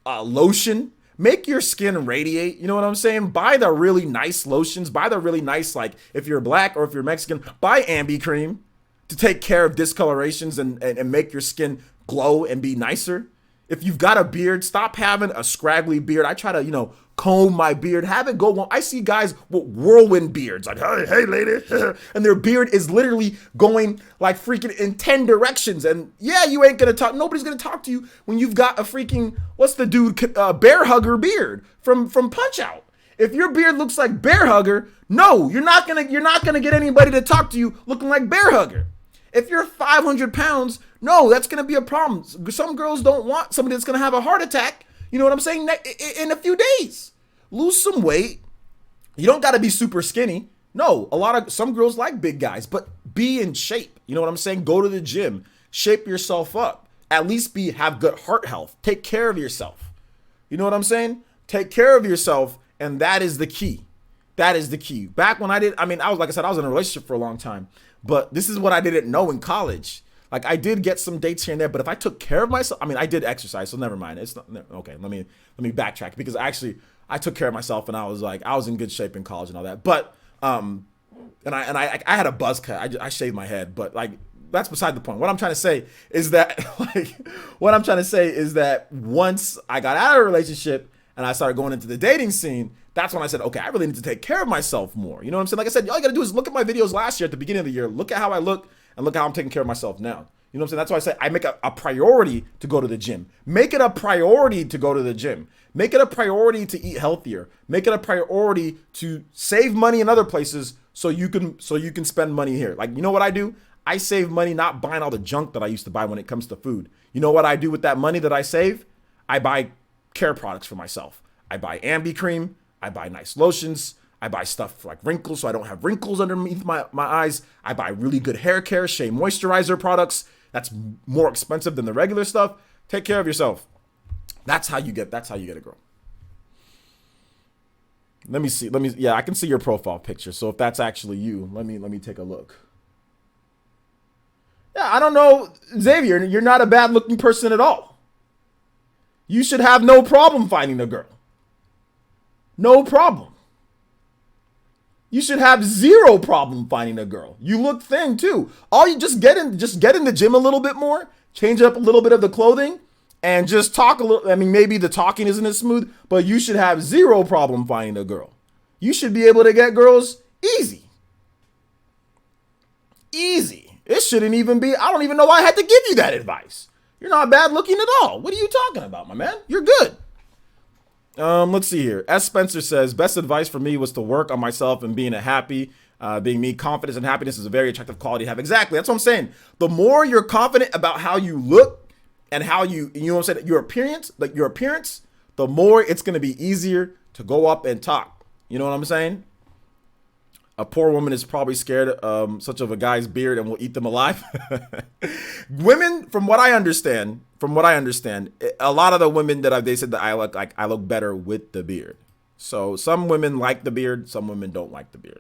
lotion. Make your skin radiate. You know what I'm saying? Buy the really nice lotions. Buy the really nice, like, if you're black or if you're Mexican, buy Ambi cream to take care of discolorations and make your skin glow and be nicer. If you've got a beard, stop having a scraggly beard. I try to, comb my beard, have it go. I see guys with whirlwind beards, like, hey, lady, and their beard is literally going like freaking in 10 directions. And yeah, you ain't gonna talk. Nobody's gonna talk to you when you've got a freaking, what's the dude, bear hugger beard from Punch Out. If your beard looks like bear hugger, no, you're not gonna get anybody to talk to you looking like bear hugger. If you're 500 pounds, no, that's gonna be a problem. Some girls don't want somebody that's gonna have a heart attack. You know what I'm saying? In a few days, lose some weight. You don't got to be super skinny. No, some girls like big guys, but be in shape. You know what I'm saying? Go to the gym, shape yourself up. At least have good heart health. Take care of yourself. You know what I'm saying? Take care of yourself, and that is the key. That is the key. Back when I was in a relationship for a long time, but this is what I didn't know in college. Like, I did get some dates here and there, but if I took care of myself, I did exercise, so never mind. It's not okay. Let me backtrack, because actually I took care of myself, and I was in good shape in college and all that. But and I had a buzz cut. I shaved my head, but like, that's beside the point. What I'm trying to say is that once I got out of a relationship and I started going into the dating scene, that's when I said, okay, I really need to take care of myself more. You know what I'm saying? Like I said, all you got to do is look at my videos last year at the beginning of the year, look at how I look, and look how I'm taking care of myself now. You know what I'm saying? That's why I say I make a priority to go to the gym. Make it a priority to go to the gym. Make it a priority to eat healthier. Make it a priority to save money in other places so you can spend money here. Like, you know what I do? I save money not buying all the junk that I used to buy when it comes to food. You know what I do with that money that I save? I buy care products for myself. I buy Ambi cream. I buy nice lotions. I buy stuff for like wrinkles so I don't have wrinkles underneath my eyes. I buy really good hair care, Shea moisturizer products. That's more expensive than the regular stuff. Take care of yourself. That's how you get a girl. Let me see. Yeah, I can see your profile picture. So if that's actually you, let me take a look. Yeah, I don't know, Xavier, you're not a bad looking person at all. You should have no problem finding a girl. No problem. You should have zero problem finding a girl. You look thin too. All you just get in the gym a little bit more, change up a little bit of the clothing, and just talk a little. Maybe the talking isn't as smooth, but you should have zero problem finding a girl. You should be able to get girls easy. Easy. It shouldn't even be, I don't even know why I had to give you that advice. You're not bad looking at all. What are you talking about, my man? You're good. Let's see here. S. Spencer says, best advice for me was to work on myself and being being me. Confidence and happiness is a very attractive quality to have. Exactly. That's what I'm saying. The more you're confident about how you look and how you know what I'm saying, your appearance, the more it's going to be easier to go up and talk. You know what I'm saying? A poor woman is probably scared such of a guy's beard and will eat them alive. Women, from what I understand, a lot of the women they said that I look better with the beard. So some women like the beard, some women don't like the beard.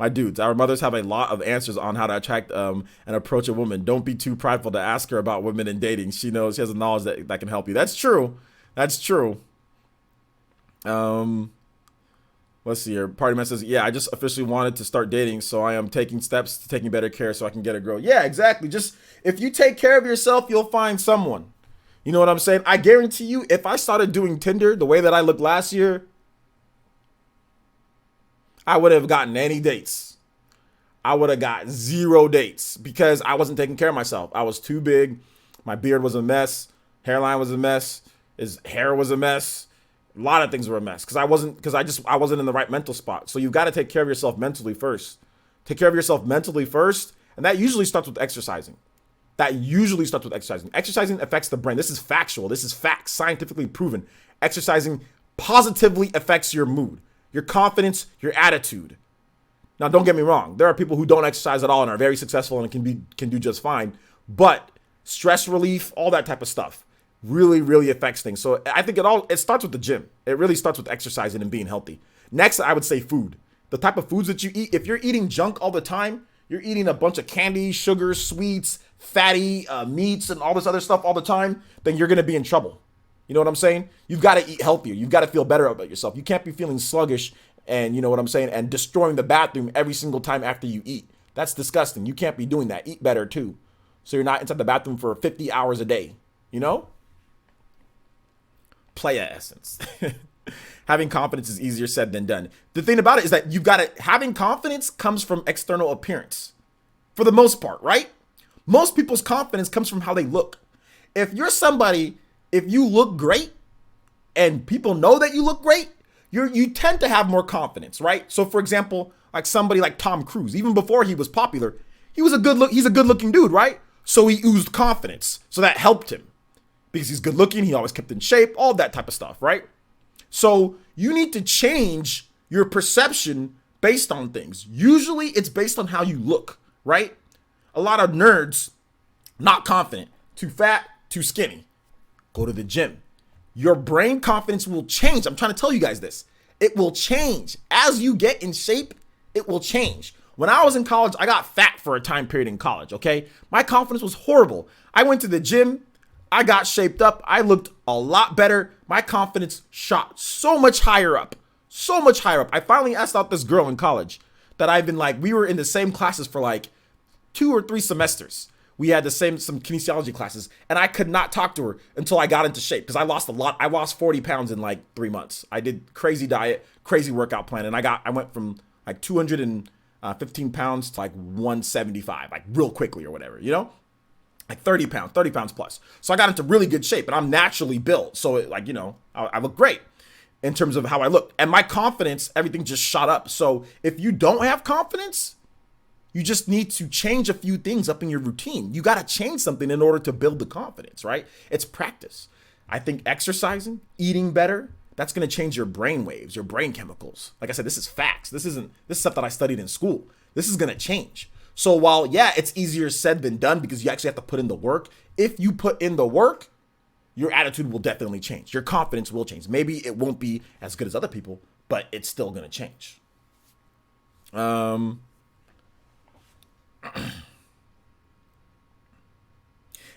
My dudes, our mothers have a lot of answers on how to attract and approach a woman. Don't be too prideful to ask her about women and dating. She has a knowledge that can help you. That's true. That's true. Let's see here. Party man says, yeah, I just officially wanted to start dating, so I am taking steps to taking better care so I can get a girl. Yeah, exactly. Just if you take care of yourself, you'll find someone. You know what I'm saying? I guarantee you, if I started doing Tinder the way that I looked last year, I would have gotten any dates. I would have got 0 dates because I wasn't taking care of myself. I was too big. My beard was a mess. Hairline was a mess. His hair was a mess. A lot of things were a mess because I wasn't in the right mental spot. So you've got to take care of yourself mentally first. Take care of yourself mentally first. And that usually starts with exercising. Exercising affects the brain. This is factual. This is facts, scientifically proven. Exercising positively affects your mood, your confidence, your attitude. Now, don't get me wrong. There are people who don't exercise at all and are very successful and can do just fine. But stress relief, all that type of stuff really, really affects things. So I think it starts with the gym. It really starts with exercising and being healthy. Next, I would say food. The type of foods that you eat. If you're eating junk all the time, you're eating a bunch of candy, sugar, sweets, fatty meats, and all this other stuff all the time, then you're going to be in trouble. You know what I'm saying? You've got to eat healthier. You've got to feel better about yourself. You can't be feeling sluggish and, you know what I'm saying, and destroying the bathroom every single time after you eat. That's disgusting. You can't be doing that. Eat better too. So you're not inside the bathroom for 50 hours a day, you know? PlayerEssence. Having confidence is easier said than done. The thing about it is that having confidence comes from external appearance for the most part, right? Most people's confidence comes from how they look. If you look great and people know that you look great, you tend to have more confidence, right? So for example, like somebody like Tom Cruise, even before he was popular, he's a good looking dude, right? So he oozed confidence. So that helped him because he's good looking. He always kept in shape, all that type of stuff, right? So you need to change your perception based on things. Usually it's based on how you look, right? A lot of nerds, not confident, too fat, too skinny. Go to the gym. Your brain confidence will change. I'm trying to tell you guys this. It will change. As you get in shape, it will change. When I was in college, I got fat for a time period in college, okay? My confidence was horrible. I went to the gym. I got shaped up. I looked a lot better. My confidence shot so much higher up. So much higher up. I finally asked out this girl in college that we were in the same classes for like 2 or 3 semesters. We had some kinesiology classes, and I could not talk to her until I got into shape because I lost a lot. I lost 40 pounds in like 3 months. I did crazy diet, crazy workout plan, and I went from like 215 pounds to like 175, like real quickly or whatever, you know? Like 30 pounds plus. So I got into really good shape, and I'm naturally built. So I look great in terms of how I look. And my confidence, everything just shot up. So if you don't have confidence, you just need to change a few things up in your routine. You got to change something in order to build the confidence, right? It's practice. I think exercising, eating better, that's going to change your brain waves, your brain chemicals. Like I said, this is facts. This is stuff that I studied in school. This is going to change. So while, yeah, it's easier said than done because you actually have to put in the work. If you put in the work, your attitude will definitely change. Your confidence will change. Maybe it won't be as good as other people, but it's still going to change.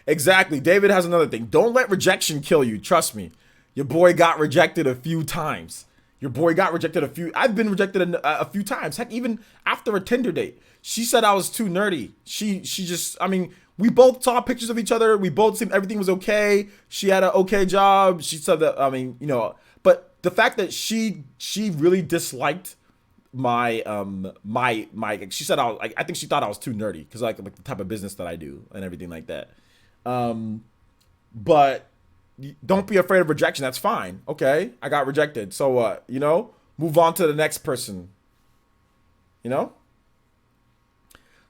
Exactly. David has another thing. Don't let rejection kill you. Trust me. Your boy got rejected a few times. I've been rejected a few times. Heck, even after a Tinder date. She said I was too nerdy. We both saw pictures of each other. We both seemed everything was okay. She had an okay job. She said that, but the fact that she really disliked my she said I think she thought I was too nerdy because like the type of business that I do and everything like that. But don't be afraid of rejection. That's fine. Okay, I got rejected. So move on to the next person.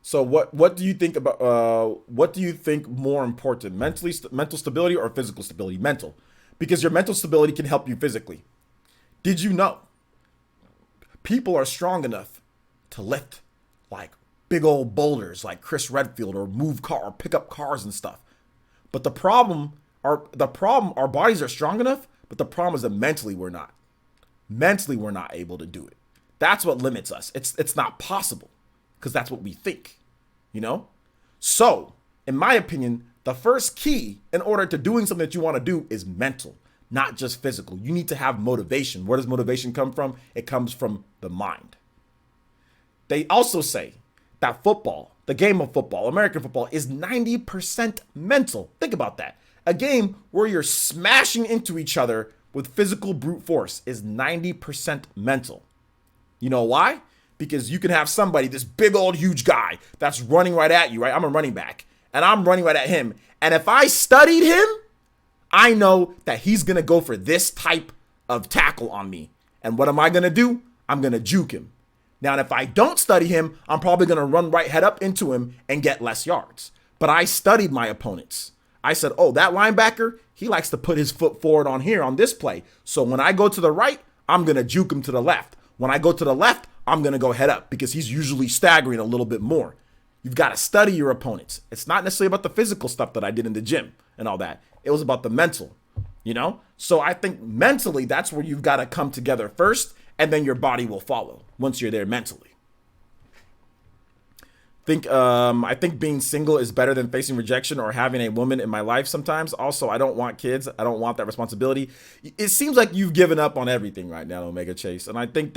So what do you think about what do you think more important, mental stability or physical stability? Mental, because your mental stability can help you physically. Did you know people are strong enough to lift like big old boulders like Chris Redfield or or pick up cars and stuff? But the problem, our bodies are strong enough, but the problem is that mentally we're not. Mentally we're not able to do it. That's what limits us. It's not possible because that's what we think, So, in my opinion, the first key in order to doing something that you want to do is mental, not just physical. You need to have motivation. Where does motivation come from? It comes from the mind. They also say that football, the game of football, American football, is 90% mental. Think about that. A game where you're smashing into each other with physical brute force is 90% mental. You know why? Because you can have somebody, this big old huge guy that's running right at you, right? I'm a running back and I'm running right at him. And if I studied him, I know that he's going to go for this type of tackle on me. And what am I going to do? I'm going to juke him. Now, if I don't study him, I'm probably going to run right head up into him and get less yards. But I studied my opponents. I said, oh, that linebacker, he likes to put his foot forward on here on this play. So when I go to the right, I'm going to juke him to the left. When I go to the left, I'm going to go head up because he's usually staggering a little bit more. You've got to study your opponents. It's not necessarily about the physical stuff that I did in the gym and all that. It was about the mental, So I think mentally, that's where you've got to come together first, and then your body will follow once you're there mentally. I think being single is better than facing rejection or having a woman in my life sometimes. Also, I don't want kids. I don't want that responsibility. It seems like you've given up on everything right now, Omega Chase. And I think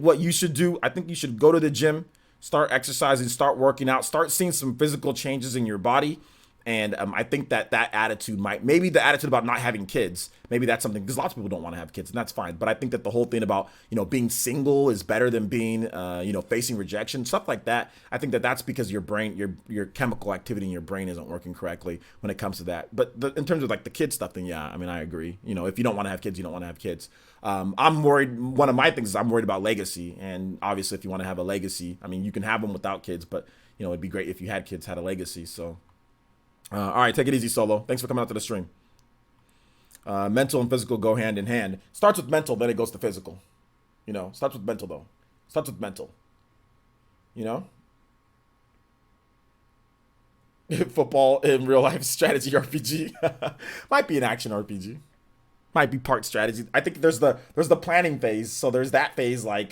what you should do, I think you should go to the gym, start exercising, start working out, start seeing some physical changes in your body. And I think that attitude maybe the attitude about not having kids, maybe that's something, because lots of people don't want to have kids, and that's fine. But I think that the whole thing about, being single is better than being, facing rejection, stuff like that. I think that that's because your brain, your chemical activity in your brain isn't working correctly when it comes to that. But in terms of like the kid stuff, then yeah, I mean, I agree. If you don't want to have kids, you don't want to have kids. I'm worried. One of my things is I'm worried about legacy. And obviously, if you want to have a legacy, I mean, you can have them without kids, but, it'd be great if you had kids, had a legacy. So. All right, take it easy, Solo. Thanks for coming out to the stream. Mental and physical go hand in hand. Starts with mental, then it goes to physical. Starts with mental, though. Starts with mental. Football in real life strategy RPG. Might be an action RPG. Might be part strategy. I think there's the planning phase. So there's that phase, like,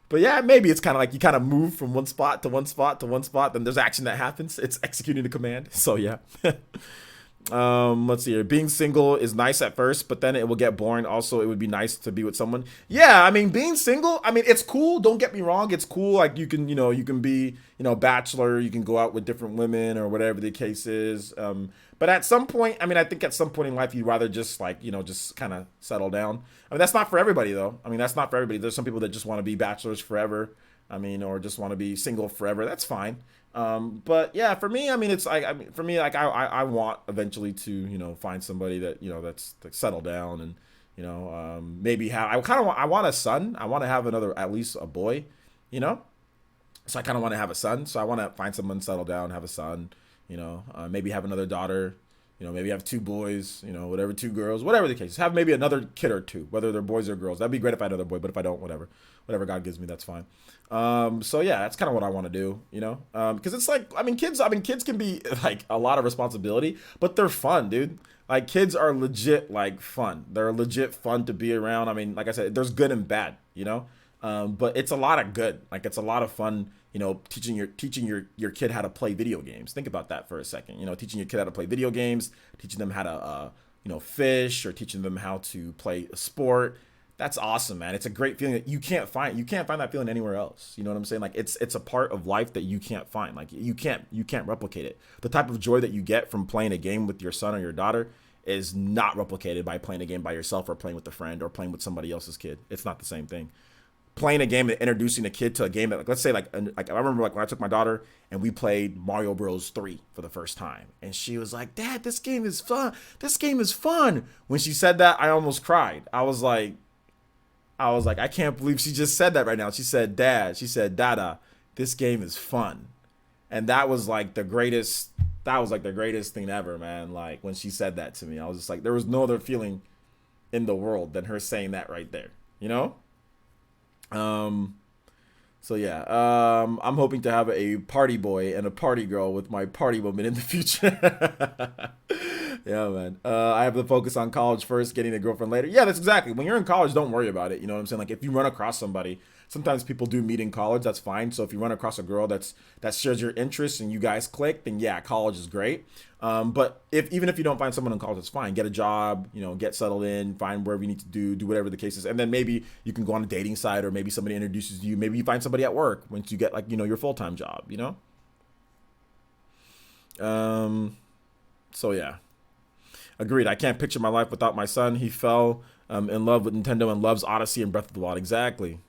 but yeah, maybe it's kind of like you kind of move from one spot to one spot to one spot. Then there's action that happens. It's executing the command. So yeah. Let's see here. Being single is nice at first, but then it will get boring. Also, it would be nice to be with someone. Yeah, I mean, being single, I mean, it's cool. Don't get me wrong. It's cool. Like you can be, bachelor. You can go out with different women or whatever the case is. But at some point, I mean, I think at some point in life, you'd rather just like, just kind of settle down. I mean, that's not for everybody, though. I mean, that's not for everybody. There's some people that just want to be bachelors forever. I mean, or just want to be single forever. That's fine. But yeah, for me, I mean, it's like, for me, like I want eventually to, find somebody that, that's like settle down and, maybe I want a son. I want to have at least a boy, so I kind of want to have a son. So I want to find someone, settle down, have a son, maybe have another daughter, maybe have 2 boys, whatever, 2 girls, whatever the case. Have maybe another kid or 2, whether they're boys or girls. That'd be great if I had another boy, but if I don't, whatever God gives me, that's fine. So yeah, that's kind of what I want to do, because it's like, kids can be like a lot of responsibility, but they're fun, dude. Like kids are legit like fun. They're legit fun to be around. I mean, like I said, there's good and bad, but it's a lot of good. Like it's a lot of fun, teaching your kid how to play video games. Think about that for a second. Teaching your kid how to play video games, teaching them how to, fish, or teaching them how to play a sport. That's awesome, man. It's a great feeling that you can't find that feeling anywhere else. You know what I'm saying? Like it's a part of life that you can't find. Like you can't replicate it. The type of joy that you get from playing a game with your son or your daughter is not replicated by playing a game by yourself or playing with a friend or playing with somebody else's kid. It's not the same thing. Playing a game and introducing a kid to a game that, like, let's say, like I remember, like when I took my daughter and we played Mario Bros 3 for the first time, and she was like, "Dad, this game is fun. This game is fun." When she said that, I almost cried. I was like, I can't believe she just said that right now. She said, "Dad," she said, "Dada, this game is fun," and that was like the greatest. That was like the greatest thing ever, man. Like when she said that to me, I was just like, there was no other feeling in the world than her saying that right there. So yeah, I'm hoping to have a party boy and a party girl with my party woman in the future. Yeah, man. I have to focus on college first, getting a girlfriend later. Yeah, that's exactly. When you're in college, don't worry about it. You know what I'm saying? Like if you run across somebody, sometimes people do meet in college. That's fine. So if you run across a girl that shares your interests and you guys click, then yeah, college is great. But even if you don't find someone in college, it's fine. Get a job, get settled in, find wherever you need to do whatever the case is. And then maybe you can go on a dating site, or maybe somebody introduces you. Maybe you find somebody at work once you get your full-time job, So yeah. Agreed. I can't picture my life without my son. He fell in love with Nintendo and loves Odyssey and Breath of the Wild. Exactly.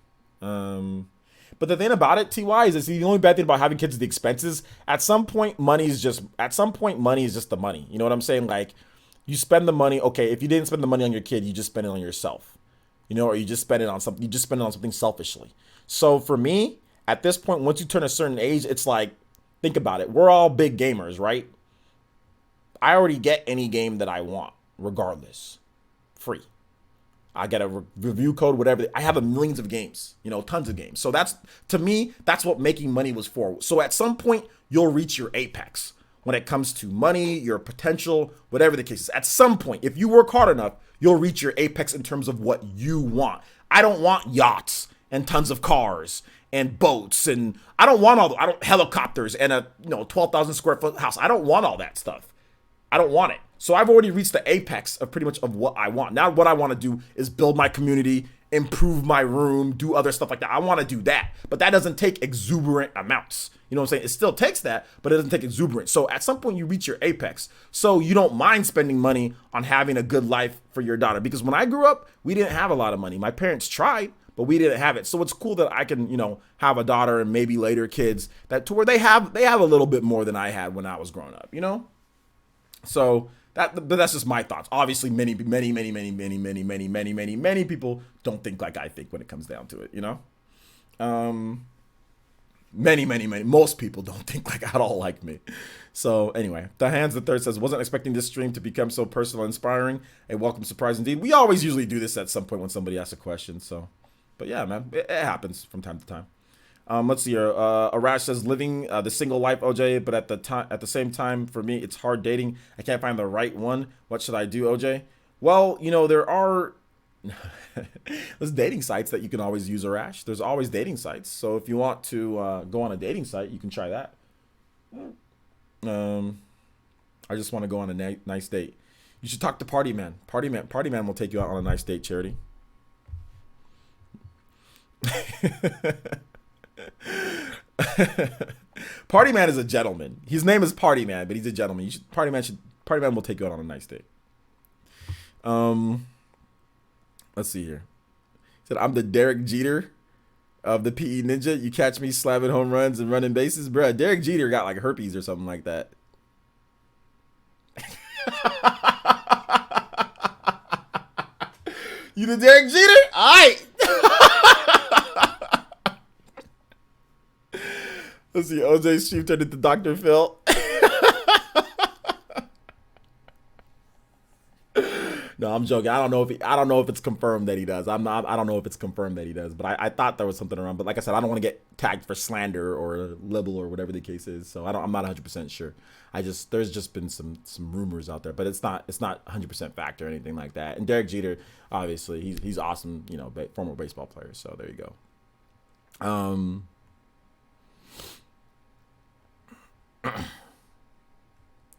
But the thing about it, TY, is the only bad thing about having kids is the expenses. At some point, money is just the money. You know what I'm saying? Like, you spend the money. Okay, if you didn't spend the money on your kid, you just spend it on yourself. Or you just spend it on something. You just spend it on something selfishly. So for me, at this point, once you turn a certain age, it's like, think about it. We're all big gamers, right? I already get any game that I want, regardless, free. I get a review code, whatever. I have millions of games, tons of games. So to me, that's what making money was for. So at some point, you'll reach your apex when it comes to money, your potential, whatever the case is. At some point, if you work hard enough, you'll reach your apex in terms of what you want. I don't want yachts and tons of cars and boats, and I don't want helicopters and a 12,000 square foot house. I don't want all that stuff. I don't want it. So I've already reached the apex of pretty much of what I want. Now what I want to do is build my community, improve my room, do other stuff like that. I want to do that. But that doesn't take exuberant amounts. You know what I'm saying? It still takes that, but it doesn't take exuberance. So at some point you reach your apex. So you don't mind spending money on having a good life for your daughter. Because when I grew up, we didn't have a lot of money. My parents tried, but we didn't have it. So it's cool that I can, have a daughter and maybe later kids that to where they have a little bit more than I had when I was growing up, So but that's just my thoughts. Obviously, many people don't think like I think when it comes down to it, most people don't think like at all like me. So anyway, the Hands the Third says, wasn't expecting this stream to become so personal and inspiring. A welcome surprise indeed. We always usually do this at some point when somebody asks a question. So, but yeah, man, it happens from time to time. Let's see here. Arash says, living the single life, OJ, but at the same time, for me, it's hard dating. I can't find the right one. What should I do, OJ? Well, there are there's dating sites that you can always use, Arash. There's always dating sites. So if you want to go on a dating site, you can try that. I just want to go on a nice date. You should talk to Party Man. Party Man will take you out on a nice date, Charity. Party Man is a gentleman. His name is Party Man, but he's a gentleman. Party Man will take you out on a nice date. Let's see here. He said, I'm the Derek Jeter of the PE Ninja. You catch me slamming home runs and running bases, bruh. Derek Jeter got like herpes or something like that. You the Derek Jeter? All right. Let's see. OJ's chief turned into Dr. Phil. No, I'm joking. I don't know if it's confirmed that he does. I don't know if it's confirmed that he does. But I thought there was something around. But like I said, I don't want to get tagged for slander or libel or whatever the case is. So I'm not 100% sure. There's just been some rumors out there, but it's not 100% fact or anything like that. And Derek Jeter, obviously, he's awesome. Former baseball player. So there you go.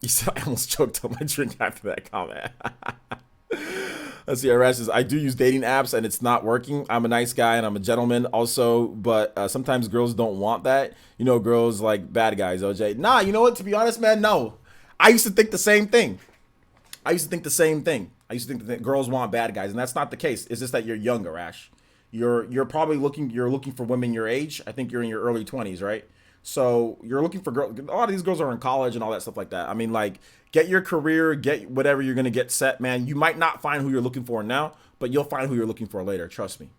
You said I almost choked on my drink after that comment. Let's see. Arash says, I do use dating apps and it's not working. I'm a nice guy and I'm a gentleman also, but sometimes girls don't want that. Girls like bad guys, OJ. Nah, you know what? To be honest, man, no. I used to think the same thing. I used to think that girls want bad guys, and that's not the case. It's just that you're younger, Arash. You're probably looking for women your age. I think you're in your early 20s, right? So you're looking for girls. A lot of these girls are in college and all that stuff like that. I mean, like, get your career, get whatever you're going to get set, man. You might not find who you're looking for now, but you'll find who you're looking for later. Trust me.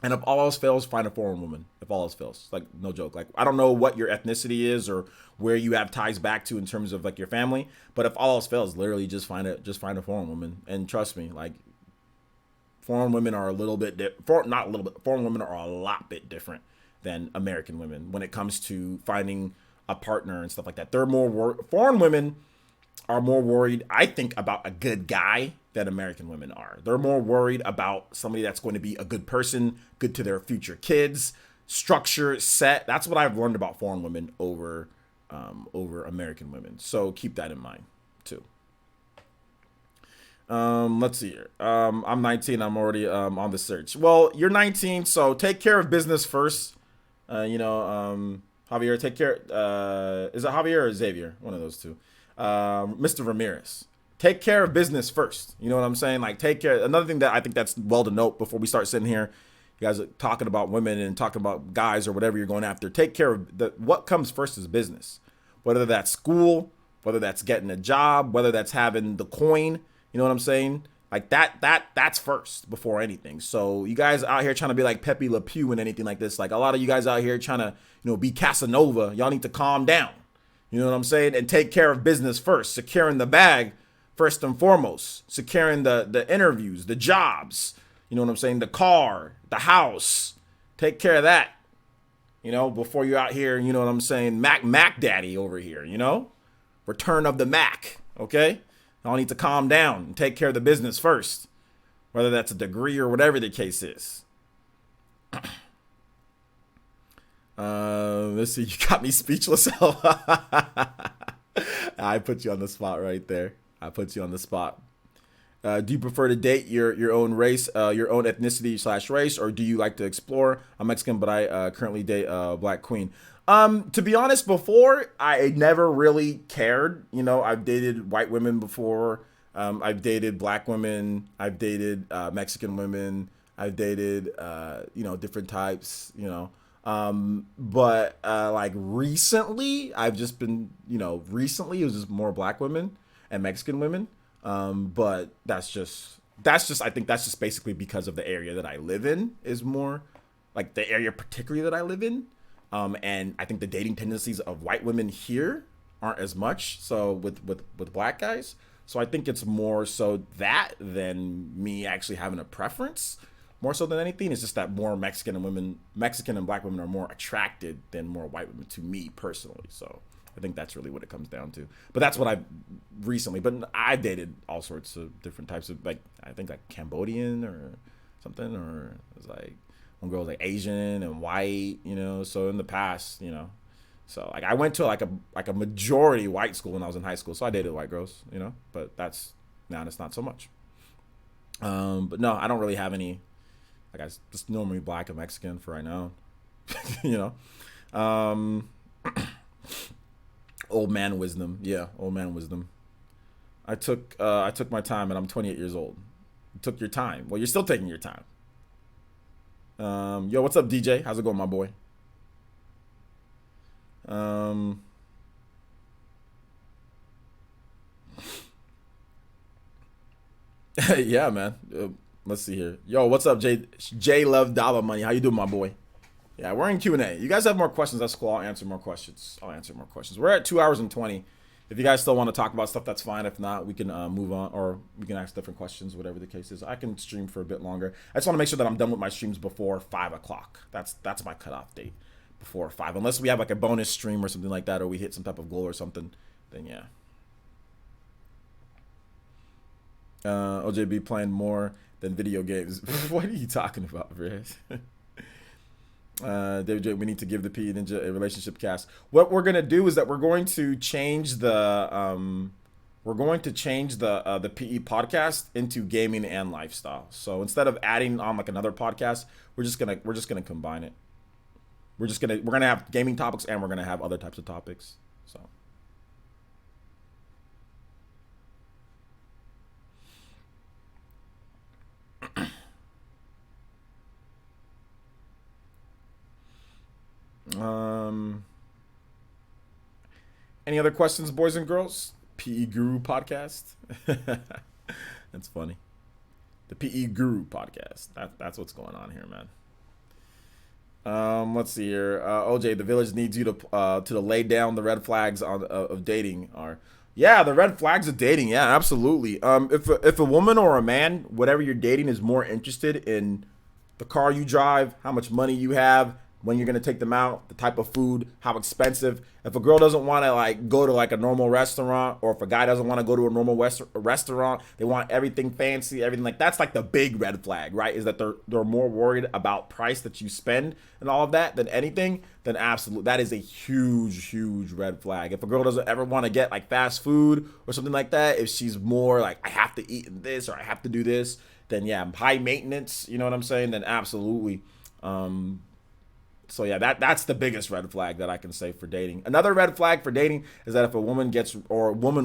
And if all else fails, find a foreign woman. If all else fails, like, no joke. Like, I don't know what your ethnicity is or where you have ties back to in terms of like your family, but if all else fails, literally just find a foreign woman. And trust me, like, foreign women are a little bit foreign women are a lot bit different than American women when it comes to finding a partner and stuff like that. Foreign women are more worried, I think, about a good guy than American women are. They're more worried about somebody that's going to be a good person, good to their future kids, structure, set. That's what I've learned about foreign women over American women. So keep that in mind too. Let's see here. I'm 19. I'm already on the search. Well, you're 19, so take care of business first. Javier, take care. Is it Javier or Xavier? One of those two. Mr. Ramirez, take care of business first. You know what I'm saying? Like, take care. Another thing that I think that's well to note before we start sitting here, you guys are talking about women and talking about guys or whatever you're going after. Take care of what comes first is business. Whether that's school, whether that's getting a job, whether that's having the coin. You know what I'm saying? Like that's first before anything. So you guys out here trying to be like Pepe Le Pew and anything like this, like a lot of you guys out here trying to, be Casanova, y'all need to calm down. You know what I'm saying? And take care of business first, securing the bag first and foremost, securing the interviews, the jobs, you know what I'm saying? The car, the house, take care of that, before you're out here, you know what I'm saying? Mac daddy over here, return of the Mac. Okay. Y'all need to calm down and take care of the business first, whether that's a degree or whatever the case is. Let's see. You got me speechless. I put you on the spot right there. I put you on the spot. Do you prefer to date your own race, your own ethnicity /race, or do you like to explore? I'm Mexican, but I currently date a black queen. To be honest, before I never really cared. You know, I've dated white women before. I've dated black women. I've dated Mexican women. I've dated different types. But like recently, I've just been recently it was just more black women and Mexican women. But that's just I think that's just basically because of the area that I live in is more like the area particularly that I live in. And I think the dating tendencies of white women here aren't as much so with black guys. So I think it's more so that than me actually having a preference. More so than anything, it's just that more Mexican and black women are more attracted than more white women to me personally. So I think that's really what it comes down to. But that's what I've recently. But I dated all sorts of different types of I think like Cambodian or something, or it was like one girl was like Asian and white, So in the past, so like I went to like a majority white school when I was in high school, so I dated white girls, But that's now it's not so much. But no, I don't really have any. Like I just normally black and Mexican for right now, Old man wisdom, yeah, old man wisdom. I took my time, and I'm 28 years old. You took your time. Well, you're still taking your time. Yo, what's up, DJ? How's it going, my boy? Yeah, man. Let's see here. Yo, what's up, J Love Dollar Money? How you doing, my boy? Yeah, we're in Q&A. You guys have more questions? That's cool. I'll answer more questions. We're at 2 hours and 20. If you guys still want to talk about stuff, that's fine. If not, we can move on, or we can ask different questions, whatever the case is. I can stream for a bit longer. I just want to make sure that I'm done with my streams before 5 o'clock. That's my cutoff date, before 5. Unless we have like a bonus stream or something like that, or we hit some type of goal or something, then yeah. OJB playing more than video games. What are you talking about, Riz? David J, we need to give the PE Ninja a relationship cast. What we're gonna do is that we're going to change the PE podcast into gaming and lifestyle. So instead of adding on like another podcast, we're just gonna combine it. We're gonna have gaming topics, and we're gonna have other types of topics. So. Any other questions, boys and girls? PE Guru podcast. That's funny. The PE Guru podcast. That's what's going on here, man. Let's see here. OJ, the village needs you to lay down the red flags of dating. Yeah, the red flags of dating. Yeah, absolutely. If a woman or a man, whatever you're dating, is more interested in the car you drive, how much money you have, when you're going to take them out, the type of food, how expensive. If a girl doesn't want to like go to like a normal restaurant, or if a guy doesn't want to go to a normal restaurant, they want everything fancy, everything like that's like the big red flag, right? Is that they're more worried about price that you spend and all of that than anything, then absolutely that is a huge red flag. If a girl doesn't ever want to get like fast food or something like that, if she's more like I have to eat this or I have to do this, then yeah, high maintenance, you know what I'm saying? Then absolutely. So yeah, that's the biggest red flag that I can say for dating. Another red flag for dating is that if a woman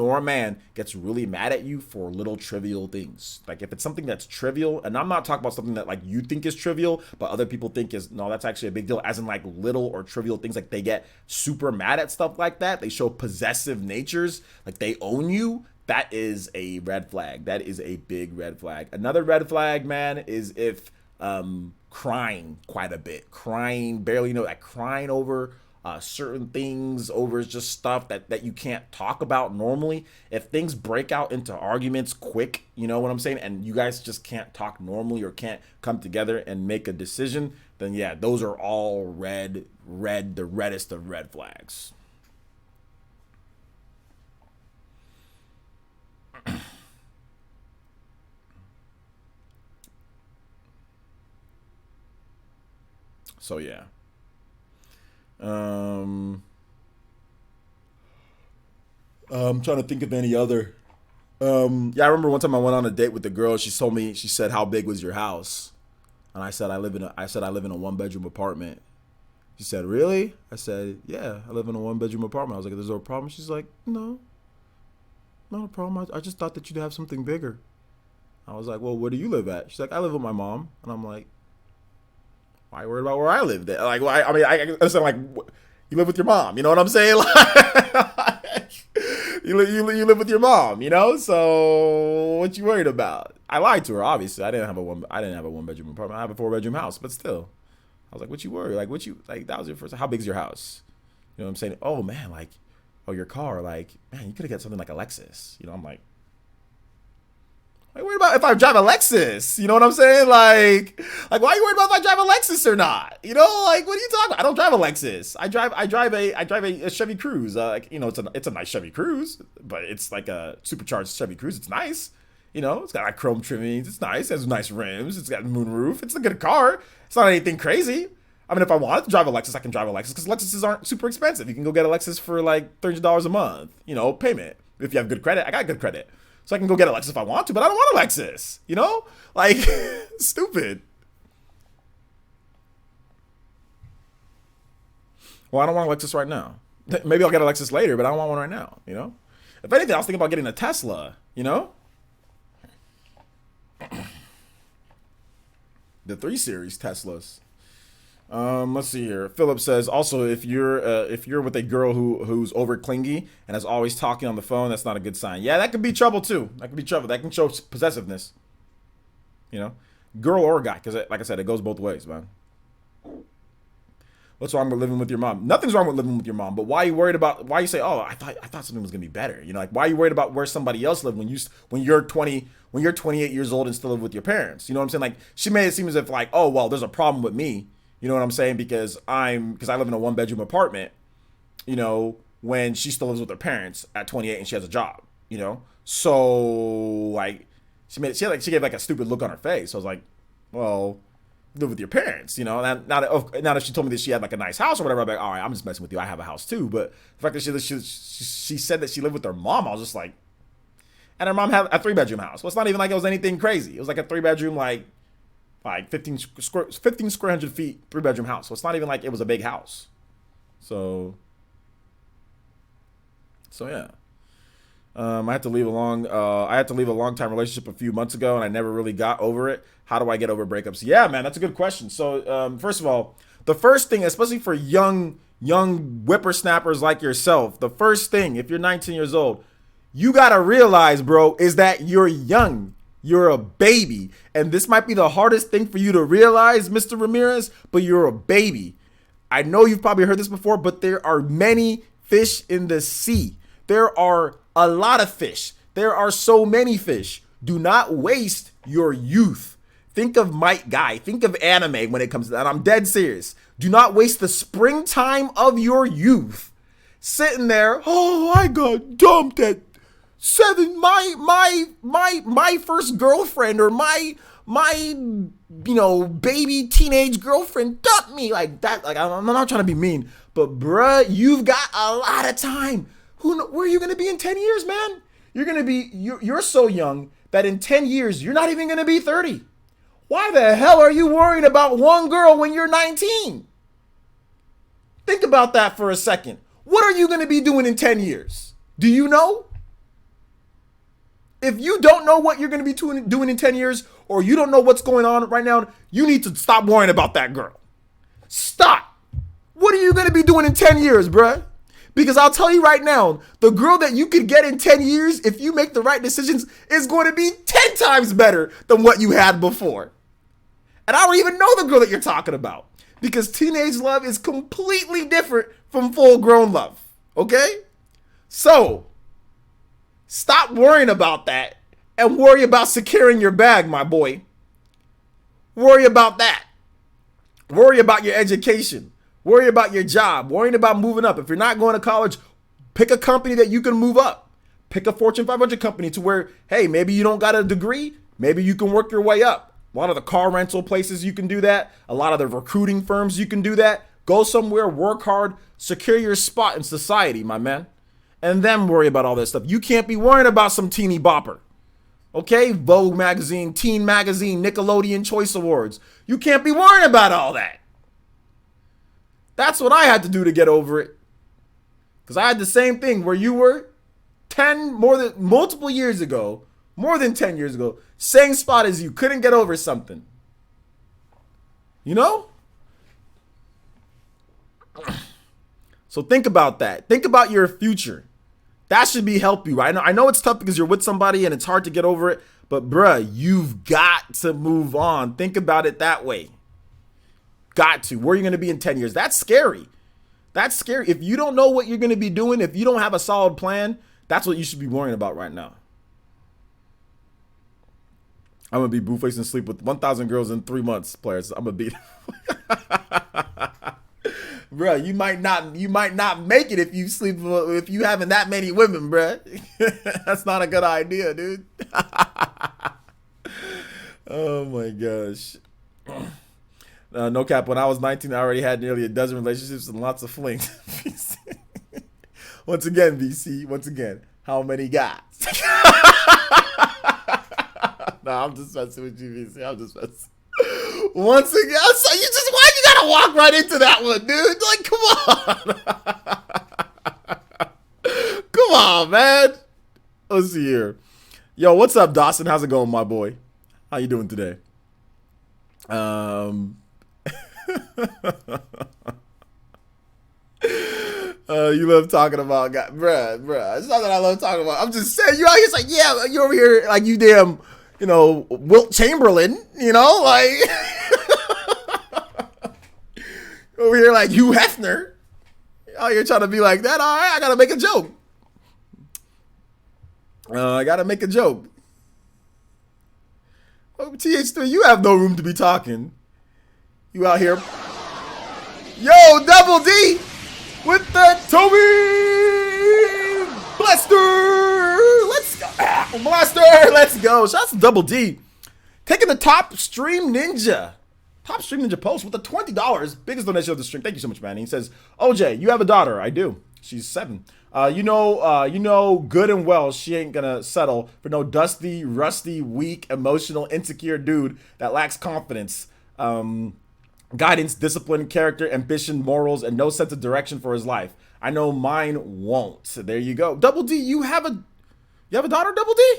or a man gets really mad at you for little trivial things. Like if it's something that's trivial, and I'm not talking about something that like you think is trivial, but other people think is, no, that's actually a big deal, as in like little or trivial things, like they get super mad at stuff like that. They show possessive natures, like they own you. That is a red flag. That is a big red flag. Another red flag, man, is if crying quite a bit, crying over certain things, over just stuff that you can't talk about normally. If things break out into arguments quick, you know what I'm saying, and you guys just can't talk normally or can't come together and make a decision, then yeah, those are all the reddest of red flags. So yeah. I'm trying to think of any other. Yeah, I remember one time I went on a date with the girl. She said, "How big was your house?" And I said, I live in a 1-bedroom apartment. She said, really? I said, yeah, I live in a 1-bedroom apartment. I was like, there's no problem? She's like, no, not a problem. I just thought that you'd have something bigger. I was like, well, where do you live at? She's like, I live with my mom. And I'm like, why are you worried about where I live? Like, why? I mean, I understand, like, you live with your mom. You know what I'm saying? Like, you live with your mom. You know, so what you worried about? I lied to her. Obviously, I didn't have a 1-bedroom apartment. I have a 4-bedroom house. But still, I was like, what you worried? Like, that was your first. How big's your house? You know what I'm saying? Oh man, like, oh, your car. Like, man, you could have got something like a Lexus. You know, I'm like. Why are you worried about if I drive a Lexus? You know what I'm saying? Like, why are you worried about if I drive a Lexus or not? You know, like, what are you talking about? I don't drive a Lexus. I drive a Chevy Cruze. Like, you know, it's a nice Chevy Cruze, but it's like a supercharged Chevy Cruze. It's nice. You know, it's got like chrome trimmings. It's nice. It has nice rims. It's got a moonroof. It's a good car. It's not anything crazy. I mean, if I wanted to drive a Lexus, I can drive a Lexus because Lexuses aren't super expensive. You can go get a Lexus for like $300 a month. You know, payment. If you have good credit, I got good credit. So I can go get a Lexus if I want to, but I don't want a Lexus, you know? Like, stupid. Well, I don't want a Lexus right now. Maybe I'll get a Lexus later, but I don't want one right now, you know? If anything, I was thinking about getting a Tesla, you know? The 3 Series Teslas. Let's see here. Philip says, also, if you're with a girl who's over clingy and is always talking on the phone, that's not a good sign. Yeah, that could be trouble too. That could be trouble. That can show possessiveness. You know, girl or guy, because like I said, it goes both ways, man. What's wrong with living with your mom? Nothing's wrong with living with your mom, but why are you worried about? Why you say, oh, I thought something was gonna be better? You know, like, why are you worried about where somebody else lives when you're 28 years old and still live with your parents? You know what I'm saying? Like, she made it seem as if like, oh, well, there's a problem with me. You know what I'm saying? Because I live in a 1-bedroom apartment, you know, when she still lives with her parents at 28 and she has a job, you know? So like she gave like a stupid look on her face. So I was like, well, live with your parents, you know? And now that she told me that she had like a nice house or whatever, I'm like, all right, I'm just messing with you. I have a house too. But the fact that she said that she lived with her mom, I was just like, and her mom had a 3-bedroom house. Well, it's not even like it was anything crazy. It was like a 3-bedroom, like 15 square hundred feet, 3-bedroom house. So it's not even like it was a big house. So yeah. I had to leave a long-time relationship a few months ago, and I never really got over it. How do I get over breakups? Yeah, man, that's a good question. So first of all, the first thing, especially for young whippersnappers like yourself, the first thing, if you're 19 years old, you gotta realize, bro, is that you're young. You're a baby. And this might be the hardest thing for you to realize, Mr. Ramirez, but you're a baby. I know you've probably heard this before, but there are many fish in the sea. There are a lot of fish. There are so many fish. Do not waste your youth. Think of Might Guy. Think of anime when it comes to that. I'm dead serious. Do not waste the springtime of your youth sitting there. Oh, I got dumped at 7. My first girlfriend or my baby teenage girlfriend dumped me like that. Like, I'm not trying to be mean, but bruh, you've got a lot of time. Where are you gonna be in 10 years, man? You're so young that in 10 years you're not even gonna be 30. Why the hell are you worrying about one girl when you're 19? Think about that for a second. What are you gonna be doing in 10 years? Do you know? If you don't know what you're going to be doing in 10 years, or you don't know what's going on right now, you need to stop worrying about that girl. Stop. What are you going to be doing in 10 years, bruh? Because I'll tell you right now, the girl that you could get in 10 years, if you make the right decisions, is going to be 10 times better than what you had before. And I don't even know the girl that you're talking about, because teenage love is completely different from full-grown love, okay? So stop worrying about that and worry about securing your bag, my boy. Worry about that. Worry about your education. Worry about your job. Worrying about moving up. If you're not going to college, pick a company that you can move up. Pick a Fortune 500 company to where, hey, maybe you don't got a degree. Maybe you can work your way up. A lot of the car rental places, you can do that. A lot of the recruiting firms, you can do that. Go somewhere, work hard, secure your spot in society, my man. And then worry about all this stuff. You can't be worrying about some teeny bopper. Okay? Vogue magazine, Teen magazine, Nickelodeon Choice Awards. You can't be worrying about all that. That's what I had to do to get over it. Because I had the same thing where you were multiple years ago, more than 10 years ago, same spot as you, couldn't get over something. You know? So think about that. Think about your future. That should be help you. I know it's tough because you're with somebody and it's hard to get over it, but bruh, you've got to move on. Think about it that way. Got to. Where are you going to be in 10 years? That's scary. That's scary. If you don't know what you're going to be doing, if you don't have a solid plan, that's what you should be worrying about right now. I'm going to be blue-faced and sleep with 1,000 girls in 3 months, players. I'm going to be... Bruh, you might not make it if you having that many women, bruh. That's not a good idea, dude. Oh my gosh. No cap, when I was 19, I already had nearly a dozen relationships and lots of flings. Once again, VC, how many guys? No, I'm just messing with you, VC. I'm just messing. Once again, so why you gotta walk right into that one, dude? Like, come on. Come on, man. Let's see here. Yo, what's up, Dawson? How's it going, my boy? How you doing today? You love talking about God, bruh. It's not that I love talking about. I'm just saying, you out here, like, yeah, you over here like you damn, you know, Wilt Chamberlain, you know, like over here like Hugh Hefner. Out here trying to be like that. All right, I gotta make a joke. Oh, TH3, you have no room to be talking. You out here. Yo, Double D with the Toby Blaster. Let's go. Blaster, let's go. Shouts to Double D. Taking the top stream ninja. Top stream ninja post with the $20. Biggest donation of the stream. Thank you so much, man. He says, OJ, you have a daughter. I do. She's 7. You know good and well she ain't gonna settle for no dusty, rusty, weak, emotional, insecure dude that lacks confidence, guidance, discipline, character, ambition, morals, and no sense of direction for his life. I know mine won't. So there you go. Double D, you have a daughter, Double D?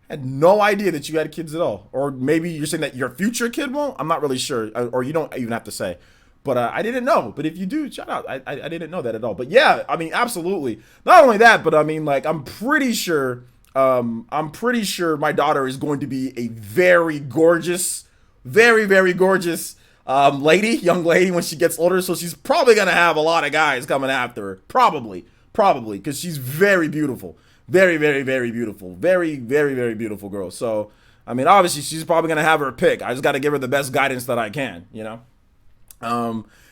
Had no idea that you had kids at all. Or maybe you're saying that your future kid won't? I'm not really sure. Or you don't even have to say. But I didn't know. But if you do, shout out. I didn't know that at all. But yeah, I mean, absolutely. Not only that, but I mean, like, I'm pretty sure my daughter is going to be a very gorgeous, very, very gorgeous young lady when she gets older. So she's probably going to have a lot of guys coming after her. Probably, because she's very beautiful. Very, very, very beautiful. Very, very, very beautiful girl. So, I mean, obviously, she's probably going to have her pick. I just got to give her the best guidance that I can, you know?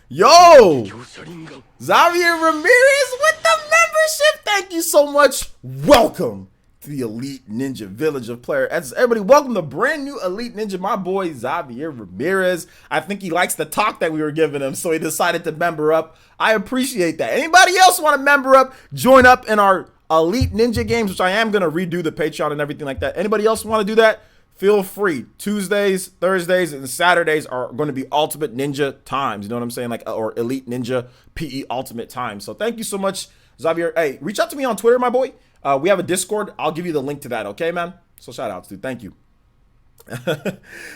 Yo! Xavier Ramirez with the membership. Thank you so much. Welcome to the Elite Ninja Village of PlayerEssence. Everybody, welcome to brand new Elite Ninja. My boy, Xavier Ramirez. I think he likes the talk that we were giving him, so he decided to member up. I appreciate that. Anybody else want to member up, join up in our Elite Ninja games, which I am going to redo the Patreon and everything like that. Anybody else want to do that? Feel free. Tuesdays, Thursdays, and Saturdays are going to be Ultimate Ninja times. You know what I'm saying? Like, or Elite Ninja PE Ultimate times. So thank you so much, Xavier. Hey, reach out to me on Twitter, my boy. We have a Discord. I'll give you the link to that. Okay, man? So shout outs, dude. Thank you.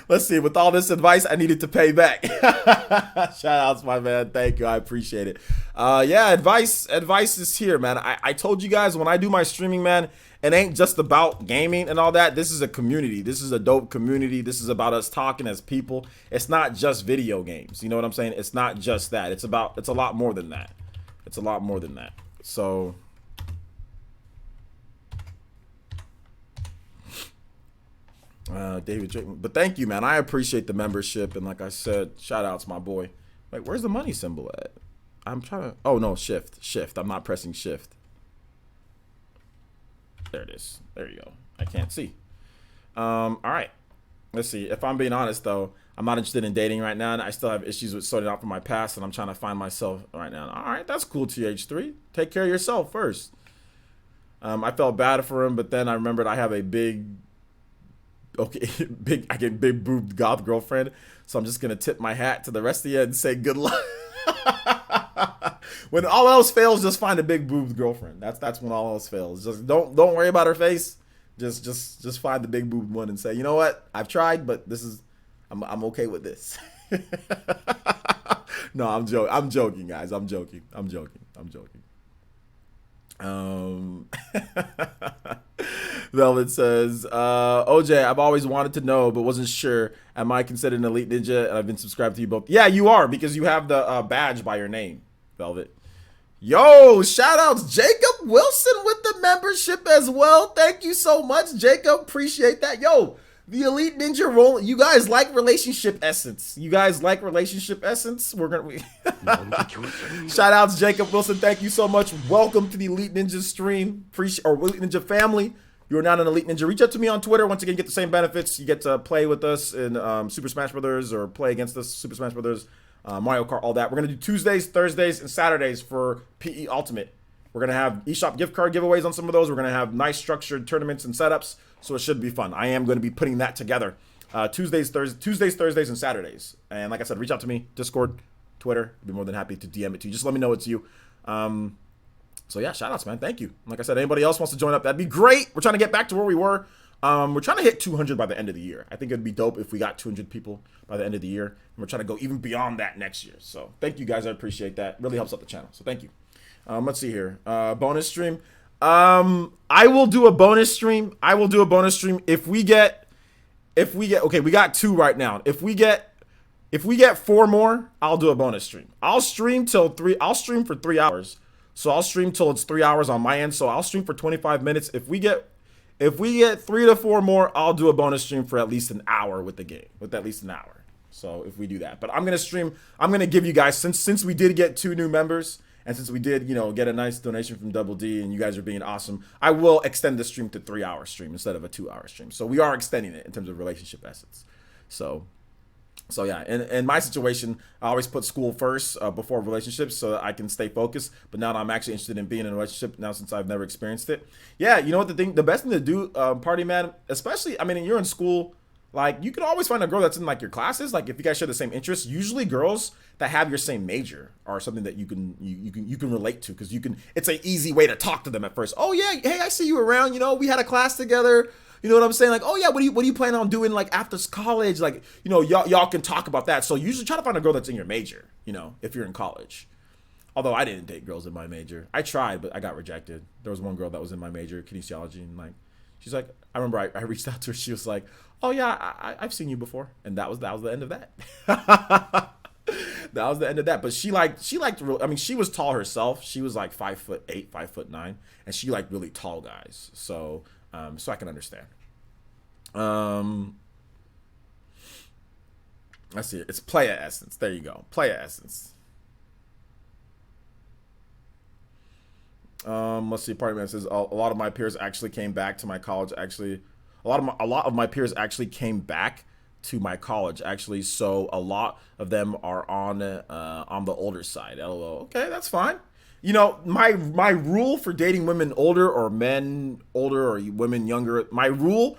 Let's see. With all this advice, I needed to pay back. Shout outs, my man. Thank you. I appreciate it. Yeah, advice is here, man. I told you guys when I do my streaming, man, it ain't just about gaming and all that. This is a community. This is a dope community. This is about us talking as people. It's not just video games. You know what I'm saying? It's not just that. It's a lot more than that. It's a lot more than that. So David Drake, but thank you, man. I appreciate the membership, and like I said, shout outs, my boy. Wait, where's the money symbol at? I'm trying to, oh no, shift. I'm not pressing shift. There it is. There you go. I can't see. All right. Let's see. If I'm being honest, though, I'm not interested in dating right now, and I still have issues with sorting out from my past, and I'm trying to find myself right now. All right, that's cool, TH3. Take care of yourself first. I felt bad for him, but then I remembered I have a big boobed goth girlfriend, so I'm just gonna tip my hat to the rest of you and say good luck. When all else fails, just find a big boobed girlfriend. That's when all else fails. Just don't worry about her face. Just find the big boobed one and say, you know what? I've tried, but I'm okay with this. No, I'm joking, guys. I'm joking. Velvet says, OJ, I've always wanted to know, but wasn't sure. Am I considered an elite ninja? And I've been subscribed to you both. Yeah, you are, because you have the badge by your name, Velvet. Yo, shout outs Jacob Wilson with the membership as well. Thank you so much, Jacob. Appreciate that. Yo, the Elite Ninja roll. You guys like relationship essence? We're gonna shout outs Jacob Wilson. Thank you so much. Welcome to the Elite Ninja stream. Elite Ninja family. You're not an Elite Ninja. Reach out to me on Twitter. Once again, you get the same benefits. You get to play with us in Super Smash Brothers or play against us, Super Smash Brothers, Mario Kart, all that. We're going to do Tuesdays, Thursdays, and Saturdays for PE Ultimate. We're going to have eShop gift card giveaways on some of those. We're going to have nice structured tournaments and setups, so it should be fun. I am going to be putting that together. Tuesdays, Thursdays, and Saturdays. And like I said, reach out to me, Discord, Twitter. I'd be more than happy to DM it to you. Just let me know it's you. So yeah, shout outs, man. Thank you. Like I said, anybody else wants to join up, that'd be great. We're trying to get back to where we were. We're trying to hit 200 by the end of the year. I think it'd be dope if we got 200 people by the end of the year. And we're trying to go even beyond that next year. So thank you guys. I appreciate that. Really helps out the channel. So thank you. Let's see here. Bonus stream. I will do a bonus stream. If we get, okay, we got 2 right now. If we get 4 more, I'll do a bonus stream. I'll stream for 3 hours. So I'll stream till it's 3 hours on my end. So I'll stream for 25 minutes. If we get 3 to 4 more, I'll do a bonus stream for at least an hour with the game, So if we do that, but I'm gonna give you guys, since we did get 2 new members, and since we did, get a nice donation from Double D, and you guys are being awesome, I will extend the stream to 3-hour stream instead of a 2-hour stream. So we are extending it in terms of relationship essence. So yeah, in my situation, I always put school first before relationships so that I can stay focused. But now that I'm actually interested in being in a relationship now, since I've never experienced it. Yeah, you know what, the best thing to do, party man, especially, I mean, you're in school, like, you can always find a girl that's in like your classes. Like, if you guys share the same interests, usually girls that have your same major are something that you can relate to, because it's an easy way to talk to them at first. Oh yeah, hey, I see you around. We had a class together. You know what I'm saying? Like, oh yeah, what do you plan on doing like after college? Like, y'all can talk about that. So usually try to find a girl that's in your major, if you're in college. Although I didn't date girls in my major. I tried, but I got rejected. There was one girl that was in my major, kinesiology, and like, she's like, I remember I reached out to her. She was like, oh yeah, I've seen you before. And that was the end of that. That was the end of that. But she liked I mean, she was tall herself. She was like 5'8", 5'9", and she liked really tall guys. So I can understand. Let's see. It's PlayerEssence. There you go. PlayerEssence. Let's see. Party man says a lot of my peers actually came back to my college. Actually, a lot of my peers actually came back to my college. Actually, so a lot of them are on the older side. LOL. Okay, that's fine. My rule for dating women older or men older or women younger, my rule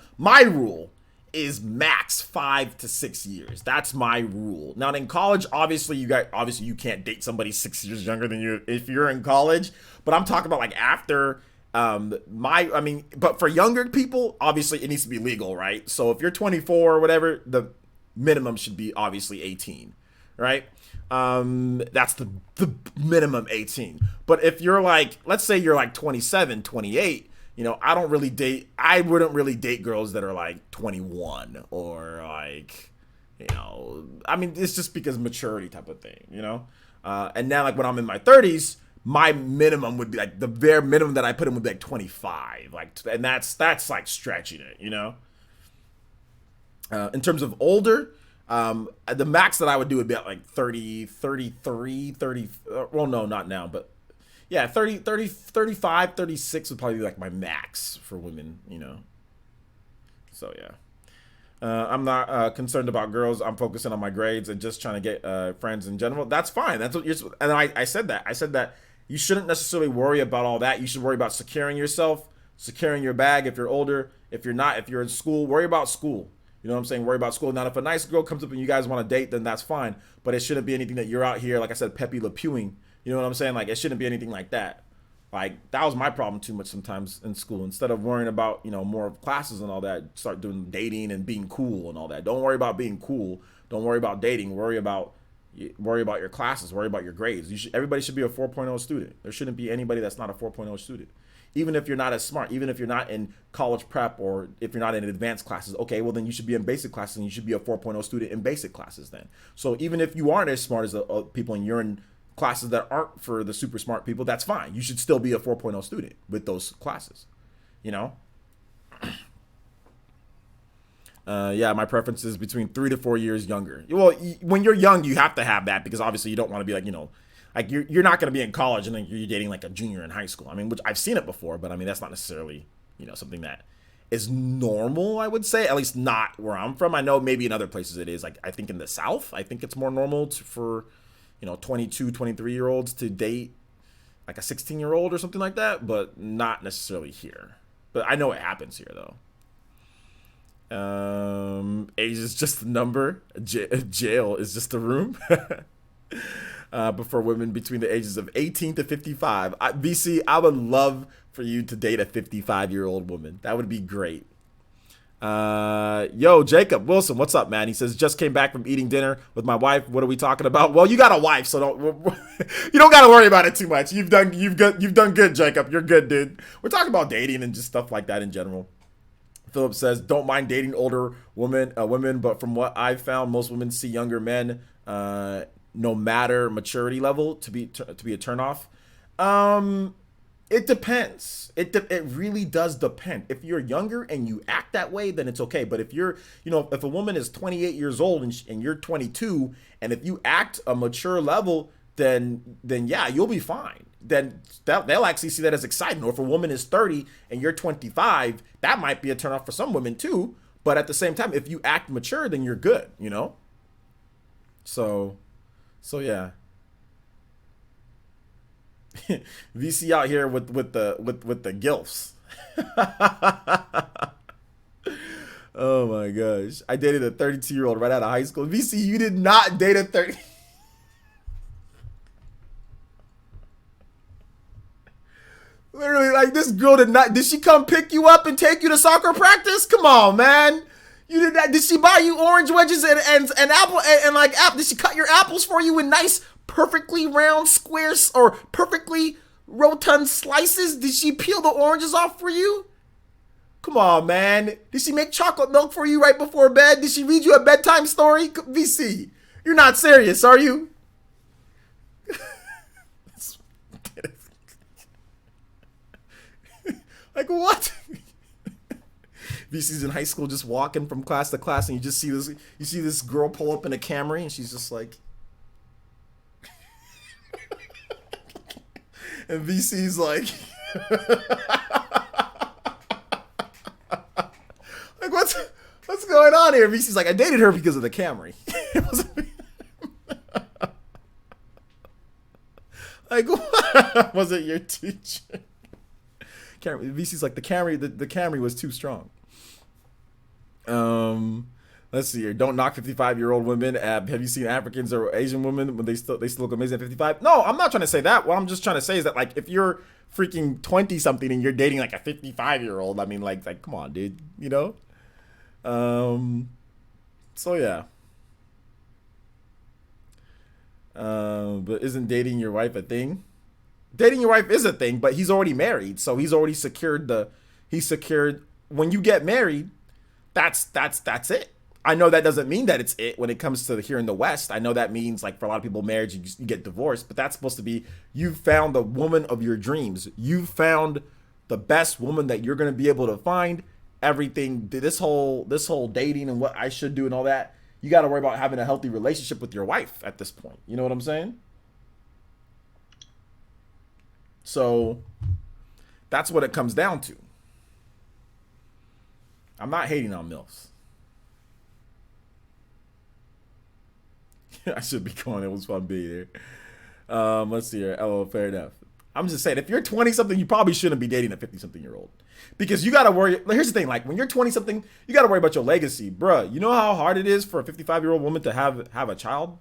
is max 5 to 6 years. That's my rule. Now in college, obviously you can't date somebody 6 years younger than you if you're in college, but I'm talking about like after but for younger people, obviously it needs to be legal, right? So if you're 24 or whatever, the minimum should be obviously 18, right? That's the minimum 18. But if you're like, let's say you're like 27, 28, I wouldn't really date girls that are like 21 or like, I mean, it's just because maturity type of thing, and now like when I'm in my 30s, my minimum would be like the bare minimum that I put in would be like 25, like, and that's like stretching it, in terms of older, the max that I would do would be at like 30, 33, 30, well, no, not now, but yeah, 30, 35, 36 would probably be like my max for women, so yeah. I'm not concerned about girls. I'm focusing on my grades and just trying to get friends in general. That's fine. That's what you're, and I said that. I said that you shouldn't necessarily worry about all that. You should worry about securing yourself, securing your bag if you're older. If you're not, if you're in school, worry about school. You know what I'm saying? Worry about school. Now, if a nice girl comes up and you guys want to date, then that's fine. But it shouldn't be anything that you're out here, like I said, Pepe Le Pewing. You know what I'm saying? Like, it shouldn't be anything like that. Like, that was my problem too much sometimes in school. Instead of worrying about, you know, more of classes and all that, start doing dating and being cool and all that. Don't worry about being cool. Don't worry about dating. Worry about your classes. Worry about your grades. Everybody should be a 4.0 student. There shouldn't be anybody that's not a 4.0 student. Even if you're not as smart, even if you're not in college prep or if you're not in advanced classes, okay, well then you should be in basic classes and you should be a 4.0 student in basic classes then. So even if you aren't as smart as people and you're in classes that aren't for the super smart people, that's fine. You should still be a 4.0 student with those classes, you know? Yeah, my preference is between 3 to 4 years younger. Well, when you're young, you have to have that because obviously you don't want to be like, you know, like you're not going to be in college and then you're dating like a junior in high school. I mean, which I've seen it before, but I mean, that's not necessarily, you know, something that is normal, I would say, at least not where I'm from. I know maybe in other places it is. Like, I think in the South, I think it's more normal for, you know, 22, 23-year-olds to date like a 16-year-old or something like that, but not necessarily here. But I know it happens here, though. Age is just a number. Jail is just a room. But for women between the ages of 18 to 55, VC, I would love for you to date a 55-year-old woman. That would be great. Yo, Jacob Wilson, what's up, man? He says, just came back from eating dinner with my wife. What are we talking about? Well, you got a wife, so you don't got to worry about it too much. You've done good, Jacob. You're good, dude. We're talking about dating and just stuff like that in general. Philip says, don't mind dating older women, but from what I've found, most women see younger men, no matter maturity level, to be a turnoff. It depends. It really does depend. If you're younger and you act that way, then it's okay. But if you're, you know, if a woman is 28 years old and you're 22, and if you act a mature level, then yeah, you'll be fine. Then they'll actually see that as exciting. Or if a woman is 30 and you're 25, that might be a turnoff for some women too. But at the same time, if you act mature, then you're good, you know? So yeah. VC out here with the gilfs. Oh my gosh. I dated a 32-year-old right out of high school. VC, you did not date a 30. Literally, like, this girl did she come pick you up and take you to soccer practice? Come on, man. You did that. Did she buy you orange wedges and apple and like apple? Did she cut your apples for you in nice, perfectly round squares or perfectly rotund slices? Did she peel the oranges off for you? Come on, man. Did she make chocolate milk for you right before bed? Did she read you a bedtime story? VC, you're not serious, are you? Like, what? VC's in high school just walking from class to class, and you see this girl pull up in a Camry, and she's just like, and VC's like, like, what's going on here? VC's like, I dated her because of the Camry. Like, what? Was it your teacher? VC's like, the Camry was too strong. Let's see here. Don't knock 55-year-old women. Have you seen Africans or Asian women when they still look amazing at 55? No, I'm not trying to say that. What I'm just trying to say is that, like, if you're freaking 20 something and you're dating like a 55-year-old, I mean, like come on, dude, you know? So yeah. But isn't dating your wife a thing? Dating your wife is a thing, but he's already married, so he's already secured when you get married, that's it. I know that doesn't mean that it's it when it comes to here in the West. I know that means, like, for a lot of people, marriage, you get divorced, but that's supposed to be, you've found the woman of your dreams. You've found the best woman that you're going to be able to find. Everything, this whole dating and what I should do and all that, you got to worry about having a healthy relationship with your wife at this point. You know what I'm saying? So that's what it comes down to. I'm not hating on MILFs. I should be going. It was fun being here. Let's see here. Oh, fair enough. I'm just saying, if you're 20 something, you probably shouldn't be dating a 50 something year old, because you gotta worry. Here's the thing: like when you're 20 something, you gotta worry about your legacy, bruh. You know how hard it is for a 55-year-old woman to have a child.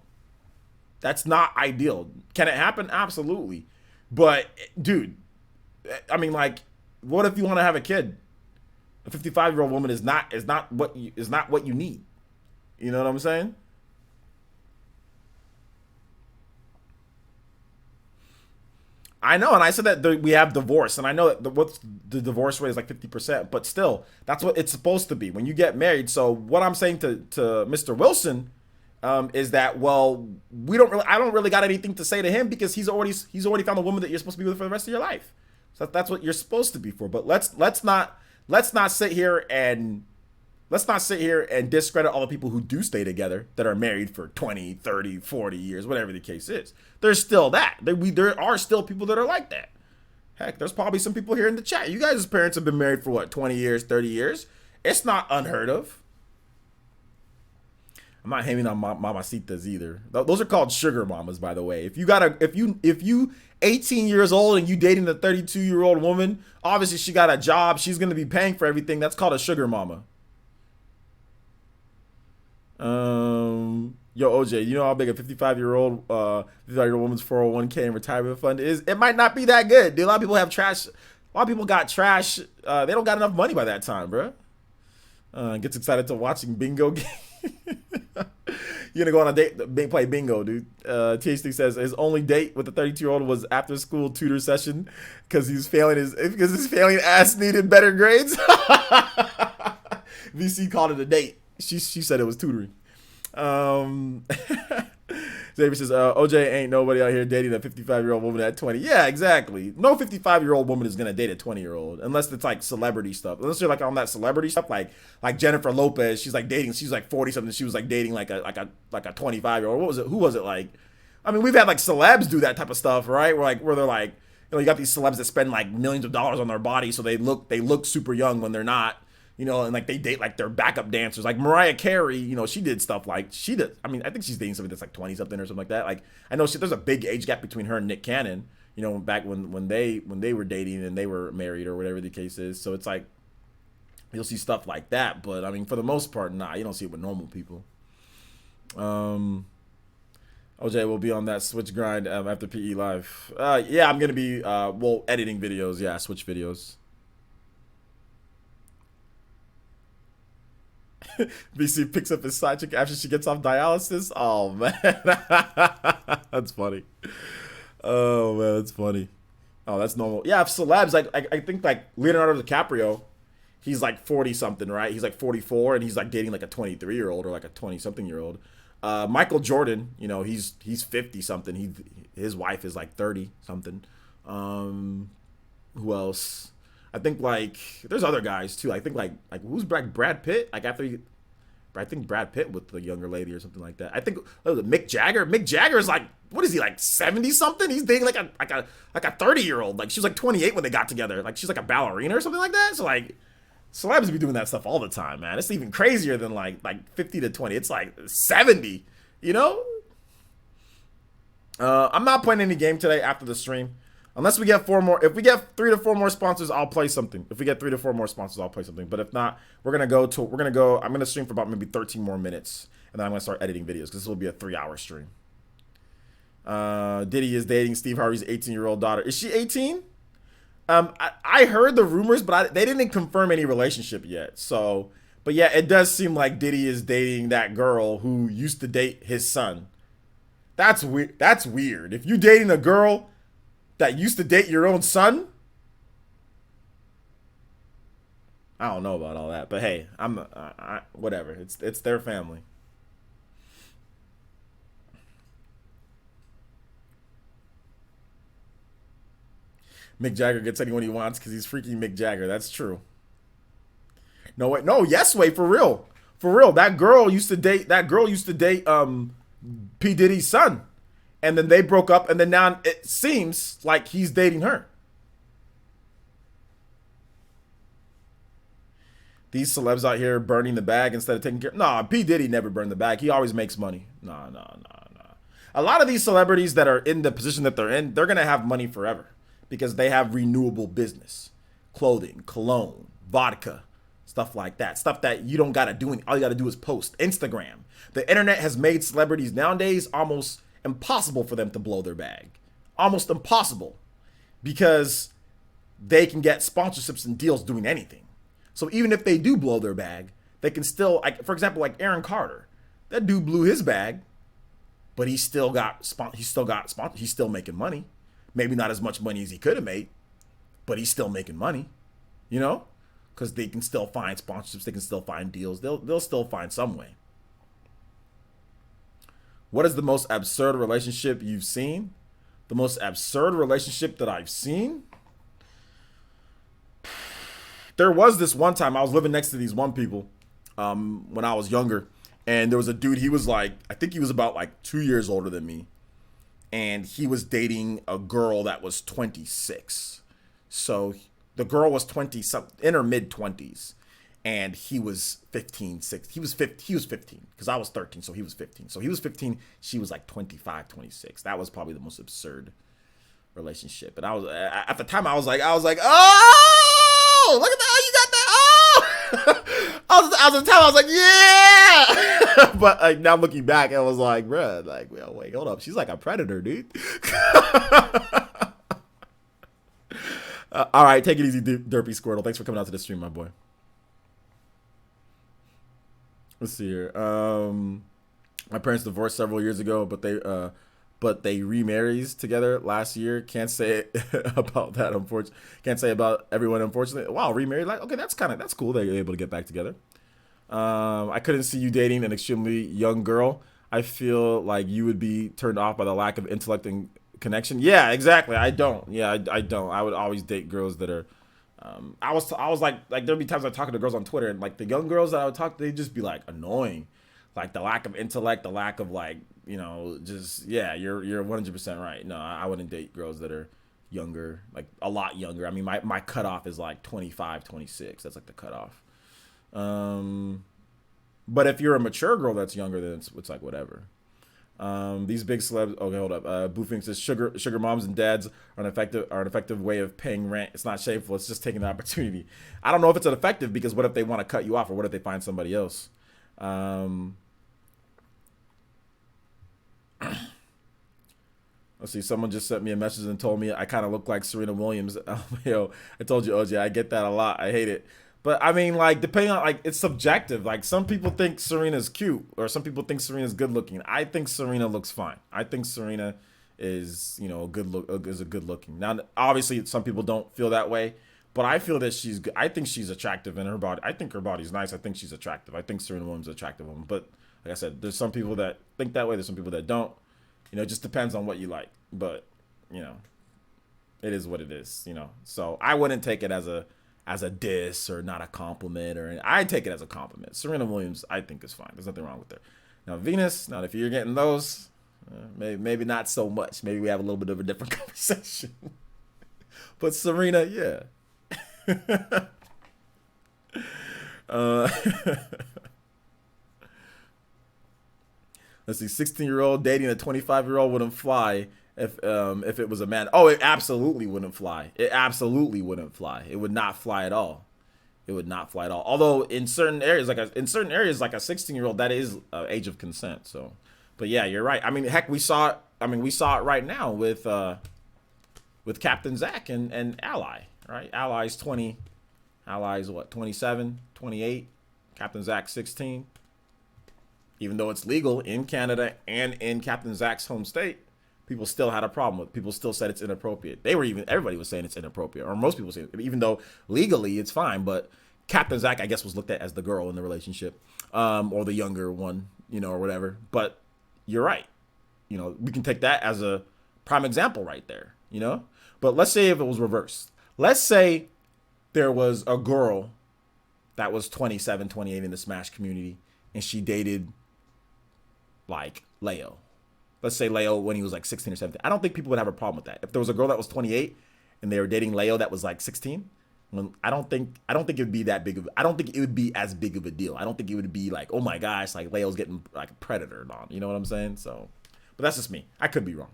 That's not ideal. Can it happen? Absolutely. But dude, I mean, like, what if you want to have a kid? A 55-year-old woman is not what you need. You know what I'm saying? I know, and I said that we have divorce, and I know that what's the divorce rate is like 50%, but still, that's what it's supposed to be when you get married. So what I'm saying to Mr. Wilson is that, well, I don't really got anything to say to him, because he's already found a woman that you're supposed to be with for the rest of your life. So that's what you're supposed to be for. But let's not sit here and discredit all the people who do stay together, that are married for 20, 30, 40 years, whatever the case is. There's still that. There are still people that are like that. Heck, there's probably some people here in the chat. You guys' parents have been married for what, 20 years, 30 years? It's not unheard of. I'm not hating on mamacitas either. Those are called sugar mamas, by the way. If you 18 years old and you dating a 32-year-old woman, obviously she got a job, she's gonna be paying for everything. That's called a sugar mama. Yo, OJ, you know how big a 55-year-old woman's 401k and retirement fund is? It might not be that good, dude. A lot of people have trash. A lot of people got trash. They don't got enough money by that time, bro. Gets excited to watching bingo game. You're gonna go on a date, play bingo, dude. THD says his only date with the 32-year-old was after school tutor session, because his failing ass needed better grades. VC called it a date. She said it was tutoring. Xavier says, OJ ain't nobody out here dating a 55-year-old woman at 20. Yeah, exactly. No 55-year-old woman is gonna date a 20-year-old unless it's like celebrity stuff. Unless you're like on that celebrity stuff, like Jennifer Lopez. She's like 40 something. She was like dating like a 25-year-old. What was it? Who was it? Like, I mean, we've had like celebs do that type of stuff, right? Where they're like, you got these celebs that spend like millions of dollars on their body, so they look super young when they're not. And like they date like their backup dancers, like Mariah Carey. She did stuff like she did. I mean, I think she's dating somebody that's like 20 something or something like that. Like, I know there's a big age gap between her and Nick Cannon. Back when they were dating and they were married or whatever the case is. So it's like you'll see stuff like that, but I mean, for the most part, nah, you don't see it with normal people. OJ will be on that Switch grind after PE Live. Yeah, I'm gonna be editing videos. Yeah, Switch videos. VC picks up his side chick after she gets off dialysis. Oh man, that's funny. Oh man, that's funny. Oh, that's normal. Yeah, if celebs, I think like Leonardo DiCaprio, he's like 40 something, right? He's like 44, and he's like dating like a 23-year-old or like a 20 something year old. Michael Jordan, he's 50 something. His wife is like 30 something. Who else? I think like there's other guys too. I think like who's Brad Pitt? Like I think Brad Pitt with the younger lady or something like that. I think Mick Jagger. Mick Jagger is like, what is he, like 70 something? He's dating like a 30-year-old. Like she was like 28 when they got together. Like she's like a ballerina or something like that. So like celebs be doing that stuff all the time, man. It's even crazier than like 50 to 20. It's like 70. I'm not playing any game today after the stream. Unless we get 4 more. If we get 3 to 4 more sponsors, I'll play something. If we get 3 to 4 more sponsors, I'll play something. But if not, I'm gonna stream for about maybe 13 more minutes, and then I'm gonna start editing videos because this will be a 3-hour stream. Diddy is dating Steve Harvey's 18-year-old daughter. Is she 18? I heard the rumors, but they didn't confirm any relationship yet. So, but yeah, it does seem like Diddy is dating that girl who used to date his son. That's weird. That's weird. If you dating a girl that used to date your own son, I don't know about all that, but hey, whatever. It's their family. Mick Jagger gets anyone he wants because he's freaking Mick Jagger. That's true. No wait, no, yes, wait, for real. That girl used to date P. Diddy's son. And then they broke up, and then now it seems like he's dating her. These celebs out here burning the bag instead of taking care. Nah, P. Diddy never burned the bag. He always makes money. Nah. A lot of these celebrities that are in the position that they're in, they're going to have money forever. because they have renewable business, clothing, cologne, vodka, stuff like that. Stuff that you don't got to do. All you got to do is post. Instagram. The internet has made celebrities nowadays almost impossible for them to blow their bag. Almost impossible, because they can get sponsorships and deals doing anything. So even if they do blow their bag, they can still, like, for example, like Aaron Carter. That dude blew his bag, but he's still making money. Maybe not as much money as he could have made, but he's still making money, you know? Because they can still find sponsorships, they can still find deals, they'll still find some way. What is the most absurd relationship you've seen? The most absurd relationship that I've seen? There was this one time I was living next to these one people when I was younger, and there was a dude, he was like, I think he was about like 2 years older than me, and he was dating a girl that was 26. So the girl was 20 something, in her mid 20s, and he was 15, 6. He was 15 because I was 13, so he was 15. So he was 15, she was like 25, 26. That was probably the most absurd relationship. And I was, at the time I was like, oh, look at that, you got that. Oh, I was at the time I was like, yeah. But like now looking back, I was like, bruh, like, well, wait, hold up, she's like a predator, dude. All right, take it easy, Derpy Squirtle. Thanks for coming out to the stream, my boy. Let's see here. My parents divorced several years ago, but they remarried together last year. Can't say about that, unfortunately. Can't say about everyone, unfortunately. Wow, remarried? Like, okay, that's cool. They're able to get back together. I couldn't see you dating an extremely young girl. I feel like you would be turned off by the lack of intellect and connection. Yeah, exactly. I don't. Yeah, I don't. I would always date girls that are. I was like there'd be times I talk to girls on Twitter, and like the young girls that I would talk to, they'd just be like annoying, like the lack of intellect, the lack of like, you know, just, yeah, you're 100% right. No, I wouldn't date girls that are younger, like a lot younger. I mean, my cutoff is like 25, 26. That's like the cutoff. But if you're a mature girl that's younger, then it's like whatever. These big celebs. Okay, hold up. Boofing says sugar moms and dads are an effective way of paying rent. It's not shameful. It's just taking the opportunity. I don't know if it's an effective, because what if they want to cut you off, or what if they find somebody else? Let's see. Someone just sent me a message and told me I kind of look like Serena Williams. Yo, I told you, OJ, I get that a lot. I hate it. But I mean, like, depending on, like, it's subjective. Like, some people think Serena's cute, or some people think Serena's good looking. I think Serena looks fine. I think Serena is, you know, is a good looking. Now, obviously, some people don't feel that way, but I feel that she's good. I think she's attractive in her body. I think her body's nice. I think she's attractive. I think Serena Williams is an attractive woman. But like I said, there's some people that think that way. There's some people that don't. You know, it just depends on what you like. But, you know, it is what it is, you know. So I wouldn't take it as a diss or not a compliment, or I take it as a compliment. Serena Williams, I think, is fine. There's nothing wrong with her. Now Venus, now if you're getting those, maybe not so much. Maybe we have a little bit of a different conversation. But Serena, yeah. Let's see. 16-year-old dating a 25-year-old wouldn't fly if it was a man. Oh, it absolutely wouldn't fly. It absolutely wouldn't fly. It would not fly at all. It would not fly at all. Although in certain areas, like a 16-year-old, that is age of consent. So, but yeah, you're right. I mean, heck, we saw it right now with Captain Zach and Ally, right? Ally's 20, Ally's what, 27, 28, Captain Zach 16. Even though it's legal in Canada and in Captain Zach's home state, people still had a problem with it. People still said it's inappropriate. Everybody was saying it's inappropriate, or most people saying it, even though legally it's fine. But Captain Zach, I guess, was looked at as the girl in the relationship, or the younger one, you know, or whatever. But you're right. You know, we can take that as a prime example right there, you know. But let's say if it was reversed. Let's say there was a girl that was 27, 28 in the Smash community, and she dated like Leo. Let's say Leo when he was like 16 or 17. I don't think people would have a problem with that. If there was a girl that was 28 and they were dating Leo that was like 16, I don't think it would be that big of. I don't think it would be as big of a deal. I don't think it would be like, oh my gosh, like Leo's getting like a predator on. You know what I'm saying? So, but that's just me. I could be wrong.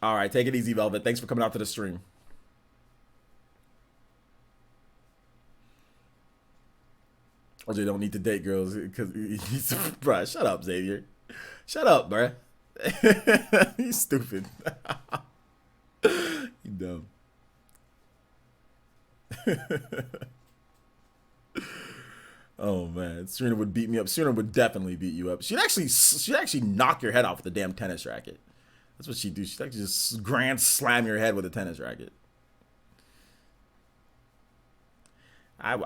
All right, take it easy, Velvet. Thanks for coming out to the stream. OJ don't need to date girls because he's bruh. Shut up, Xavier. Shut up, bruh. He's stupid. You dumb. Oh man, Serena would beat me up. Serena would definitely beat you up. She'd actually knock your head off with a damn tennis racket. That's what she'd do. She'd actually just grand slam your head with a tennis racket. I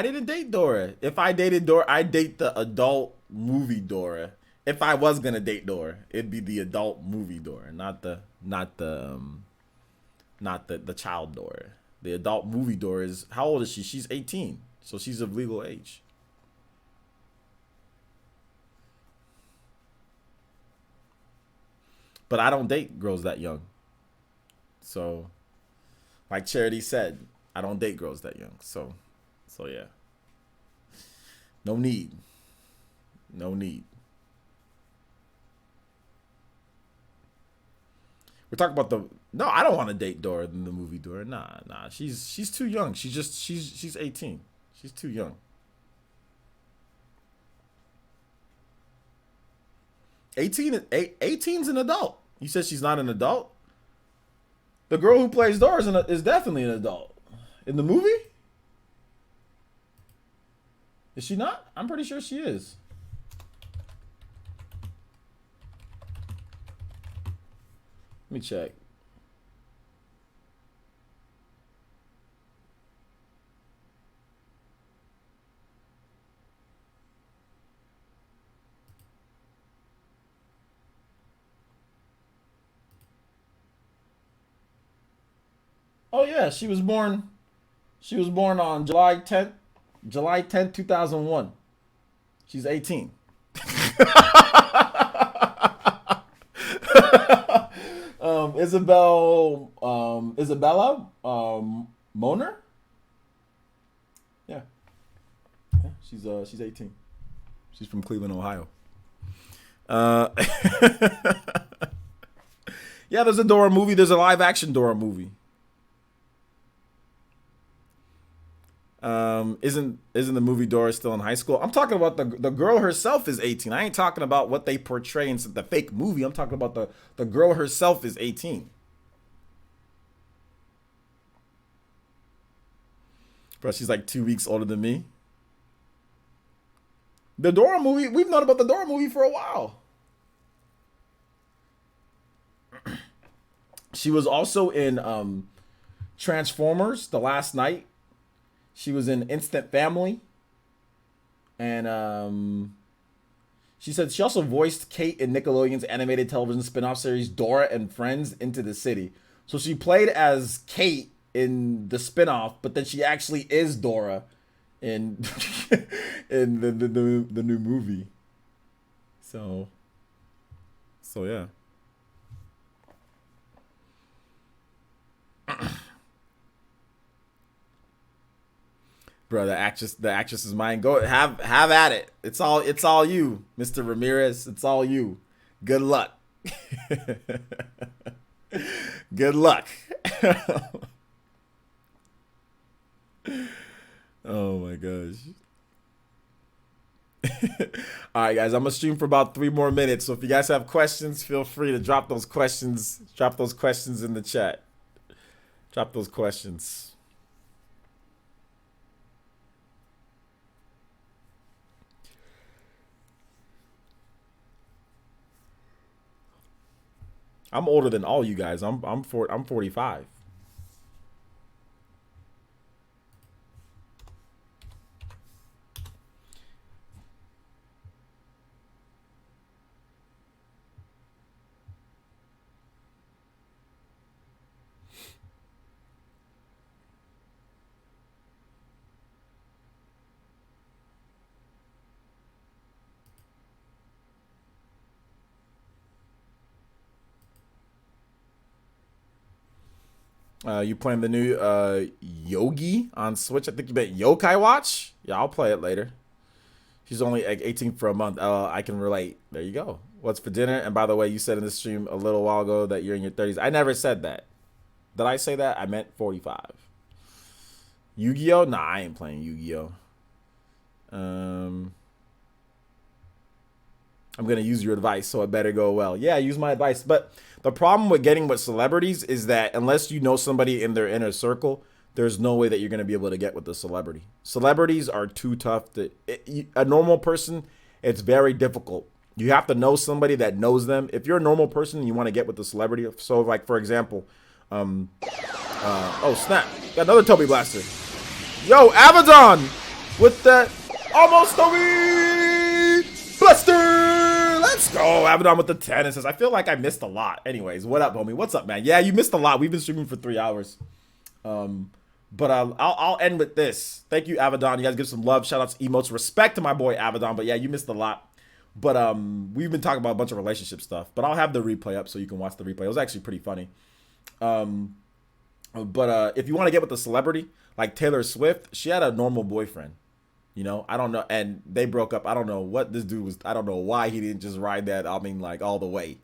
didn't date Dora. If I dated Dora, I'd date the adult movie Dora. If I was gonna date Dora, it'd be the adult movie Dora, not the child Dora. The adult movie Dora is, how old is she? She's 18, so she's of legal age. But I don't date girls that young. So, like Charity said, I don't date girls that young. So yeah. No need. No need. We're talking about the, no, I don't want to date Dora in the movie Dora. Nah. She's too young. She's 18. She's too young. 18's an adult. You said she's not an adult? The girl who plays Dora is definitely an adult. In the movie? Is she not? I'm pretty sure she is. Let me check. Oh yeah, she was born on July 10th, 2001. She's 18. Isabella Moner? Yeah. She's 18. She's from Cleveland, Ohio. Yeah, there's a Dora movie. There's a live action Dora movie. Isn't the movie Dora still in high school? I'm talking about the girl herself is 18. I ain't talking about what they portray in the fake movie. I'm talking about the girl herself is 18. Bro, she's like 2 weeks older than me. The Dora movie, we've known about the Dora movie for a while. She was also in Transformers: The Last Night. She was in Instant Family. And she said she also voiced Kate in Nickelodeon's animated television spin-off series Dora and Friends Into the City. So she played as Kate in the spin-off, but then she actually is Dora in in the new movie. So yeah. Bro, the actress is mine. Go have at it. It's all you, Mr. Ramirez. It's all you. Good luck. Good luck. Oh my gosh. All right, guys. I'm gonna stream for about 3 more minutes. So if you guys have questions, feel free to drop those questions. Drop those questions in the chat. Drop those questions. I'm older than all you guys. I'm 45. You playing the new Yogi on Switch? I think you meant Yokai Watch. Yeah, I'll play it later. She's only like 18 for a month. I can relate. There you go. What's for dinner? And by the way, you said in the stream a little while ago that you're in your 30s. I never said that. Did I say that? I meant 45. Yu-Gi-Oh? Nah, I ain't playing Yu-Gi-Oh. I'm going to use your advice, so it better go well. Yeah, use my advice. But the problem with getting with celebrities is that unless you know somebody in their inner circle, there's no way that you're going to be able to get with the celebrity. Celebrities are too tough. A normal person, it's very difficult. You have to know somebody that knows them. If you're a normal person and you want to get with the celebrity, so like, for example, oh, snap. Got another Toby Blaster. Yo, Abaddon with that almost Toby Blaster. Let's go. Abaddon with the 10. It says, I feel like I missed a lot. Anyways, what up, homie? What's up, man? Yeah, you missed a lot. We've been streaming for 3 hours. But I'll end with this. Thank you, Abaddon. You guys give some love, shout outs, emotes, respect to my boy Abaddon. But yeah, you missed a lot. But we've been talking about a bunch of relationship stuff. But I'll have the replay up so you can watch the replay. It was actually pretty funny. But if you want to get with a celebrity like Taylor Swift, she had a normal boyfriend. You know, I don't know, and they broke up. I don't know what this dude was. I don't know why he didn't just ride that. I mean, like all the way.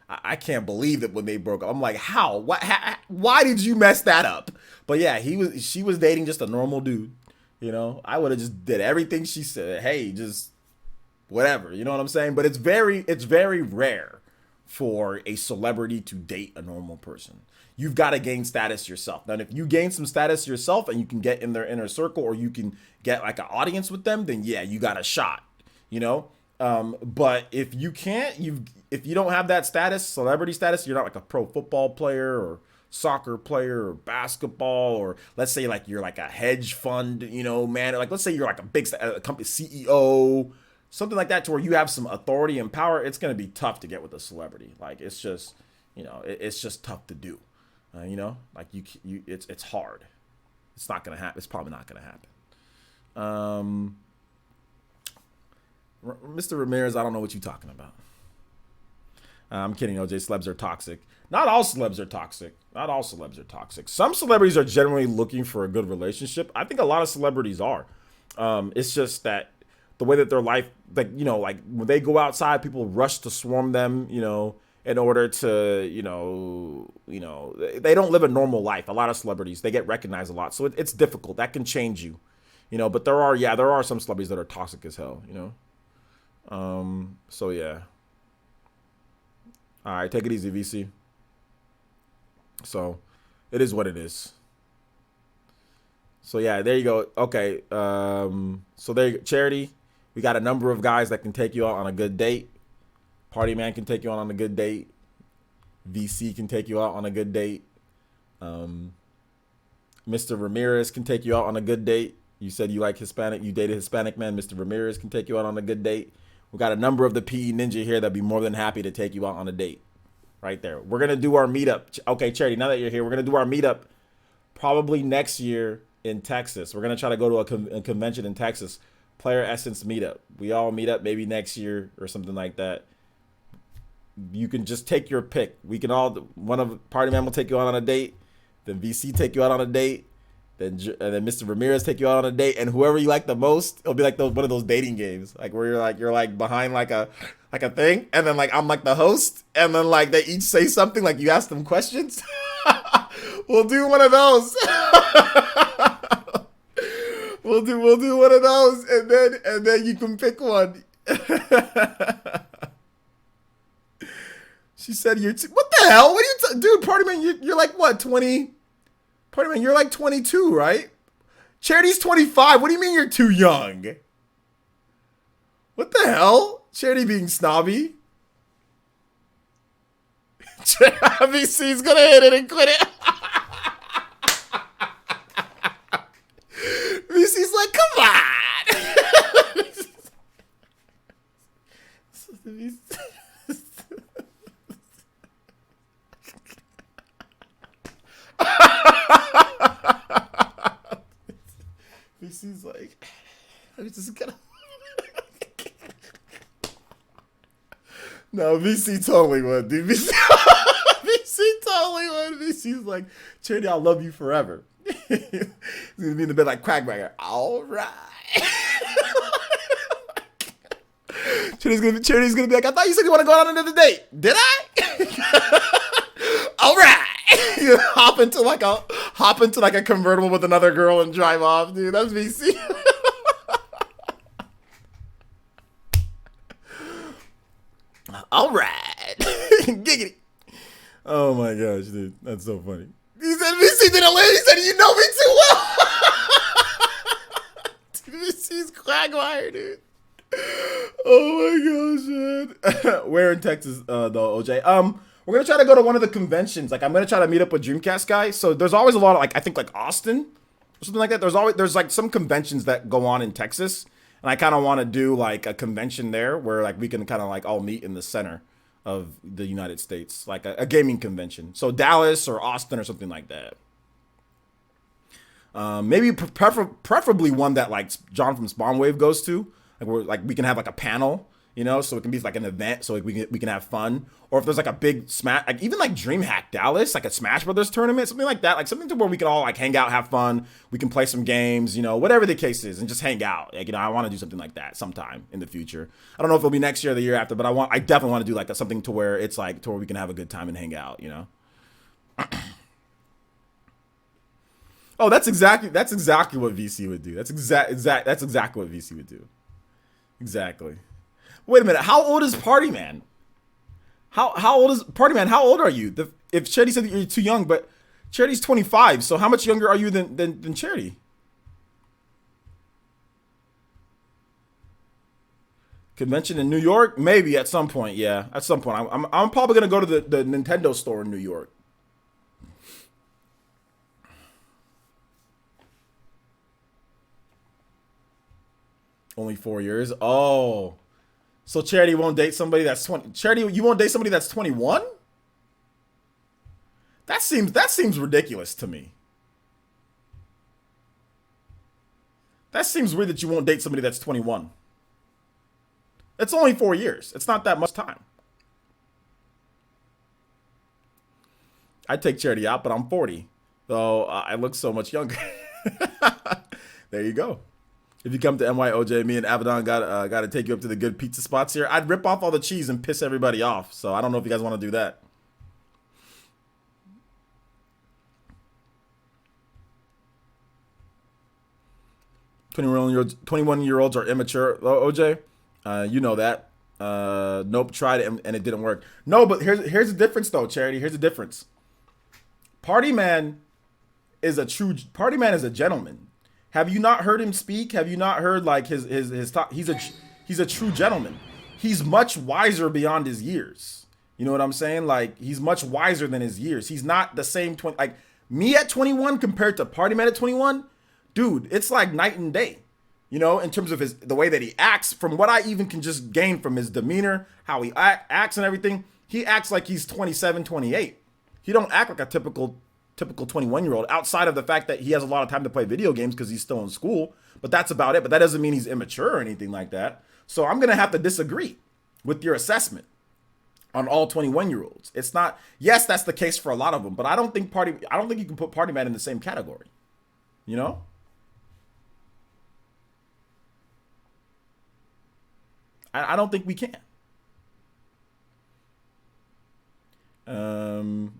I can't believe that when they broke up. I'm like, how? What? Why did you mess that up? But yeah, she was dating just a normal dude. You know, I would have just did everything she said. Hey, just whatever. You know what I'm saying? But it's very rare for a celebrity to date a normal person. You've got to gain status yourself. Now, if you gain some status yourself and you can get in their inner circle or you can get like an audience with them, then yeah, you got a shot. You know. But if you can't, if you don't have that status, celebrity status, you're not like a pro football player or soccer player or basketball, or let's say like you're like a hedge fund, you know, man, like let's say you're like a big company CEO, something like that, to where you have some authority and power. It's going to be tough to get with a celebrity. Like it's just, you know, it's just tough to do. You know, like it's hard. It's not going to happen. It's probably not going to happen. Mr. Ramirez, I don't know what you're talking about. I'm kidding, OJ. Celebs are toxic. Not all celebs are toxic. Not all celebs are toxic. Some celebrities are generally looking for a good relationship. I think a lot of celebrities are. It's just that the way that their life, like, you know, like when they go outside, people rush to swarm them, you know, in order to, you know, they don't live a normal life. A lot of celebrities, they get recognized a lot. So it's difficult. That can change you, you know, but there are some celebrities that are toxic as hell, you know. So yeah. All right, take it easy, VC. So it is what it is. So yeah, there you go. Okay. So there you go. Charity. We got a number of guys that can take you out on a good date. Party Man can take you out on a good date. VC can take you out on a good date. Mr. Ramirez can take you out on a good date. You said you like Hispanic. You dated Hispanic man. Mr. Ramirez can take you out on a good date. We got a number of the PE Ninja here that'd be more than happy to take you out on a date. Right there. We're going to do our meetup. Okay, Charity, now that you're here, we're going to do our meetup probably next year in Texas. We're going to try to go to a convention in Texas. PlayerEssence meetup. We all meet up maybe next year or something like that. You can just take your pick. We can all, one of Party Man will take you out on a date. Then VC take you out on a date. Then Mr. Ramirez take you out on a date, and whoever you like the most, it'll be like one of those dating games, like where you're like behind like a thing, and then like I'm like the host, and then like they each say something, like you ask them questions. We'll do one of those. we'll do one of those, and then you can pick one. She said you're what the hell? What are you dude? Party Man, you're like what, 20? Party Man, you're like 22, right? Charity's 25. What do you mean you're too young? What the hell? Charity being snobby. VC's gonna hit it and quit it. VC's like, come on. VC's like, I'm just gonna. No, VC totally would, dude. VC totally would. VC's like, Charity, I'll love you forever. He's gonna be in the bed like Quackbagger. All right. Charity's gonna be like, I thought you said you want to go on another date. Did I? All right. You hop into like a convertible with another girl and drive off, dude. That's VC. All right. Giggity. Oh my gosh, dude. That's so funny. He said VC didn't live. He said, you know me too well. VC's Quagmire, dude. Oh my gosh, man. Where in Texas, though, OJ? We're gonna try to go to one of the conventions. Like, I'm gonna try to meet up with Dreamcast guys. So there's always a lot of, like, I think like Austin or something like that. There's like some conventions that go on in Texas, and I kind of want to do like a convention there where like we can kind of like all meet in the center of the United States, like a gaming convention. So Dallas or Austin or something like that. Maybe preferably one that like John from Spawnwave goes to. Like we can have like a panel, you know, so it can be like an event, so like we can have fun. Or if there's like a big Smash, like even like DreamHack Dallas, like a Smash Brothers tournament, something like that, like something to where we can all like hang out, have fun. We can play some games, you know, whatever the case is, and just hang out. Like, you know, I want to do something like that sometime in the future. I don't know if it'll be next year or the year after, but I definitely want to do like something to where it's like to where we can have a good time and hang out, you know. Oh, that's exactly what VC would do. That's exactly what VC would do. Exactly. Wait a minute. How old is Party Man? How old is Party Man? How old are you? If Charity said that you're too young, but Charity's 25. So how much younger are you than Charity? Convention in New York? Maybe at some point. Yeah, at some point. I'm probably gonna go to the Nintendo store in New York. Only 4 years. Oh, so Charity won't date somebody that's 20. Charity, you won't date somebody that's 21? That seems ridiculous to me. That seems weird that you won't date somebody that's 21. It's only 4 years. It's not that much time. I'd take Charity out, but I'm 40. So I look so much younger. There you go. If you come to NYOJ, me and Abaddon got to take you up to the good pizza spots here. I'd rip off all the cheese and piss everybody off. So I don't know if you guys want to do that. $21-year-olds are immature, OJ. You know that. Nope, tried it and it didn't work. No, but here's the difference though, Charity. Here's the difference. Party Man is a gentleman. Have you not heard him speak? Have you not heard like his talk? He's a true gentleman. He's much wiser beyond his years. You know what I'm saying? Like, he's much wiser than his years. He's not the same like me at 21 compared to Party Man at 21. Dude, it's like night and day. You know, in terms of the way that he acts, from what I even can just gain from his demeanor, how he acts and everything, he acts like he's 27, 28. He don't act like a typical 21-year-old, outside of the fact that he has a lot of time to play video games because he's still in school. But that's about it. But that doesn't mean he's immature or anything like that. So I'm going to have to disagree with your assessment on all 21-year-olds. It's not, yes, that's the case for a lot of them, but I don't think you can put Party Man in the same category. You know? I don't think we can.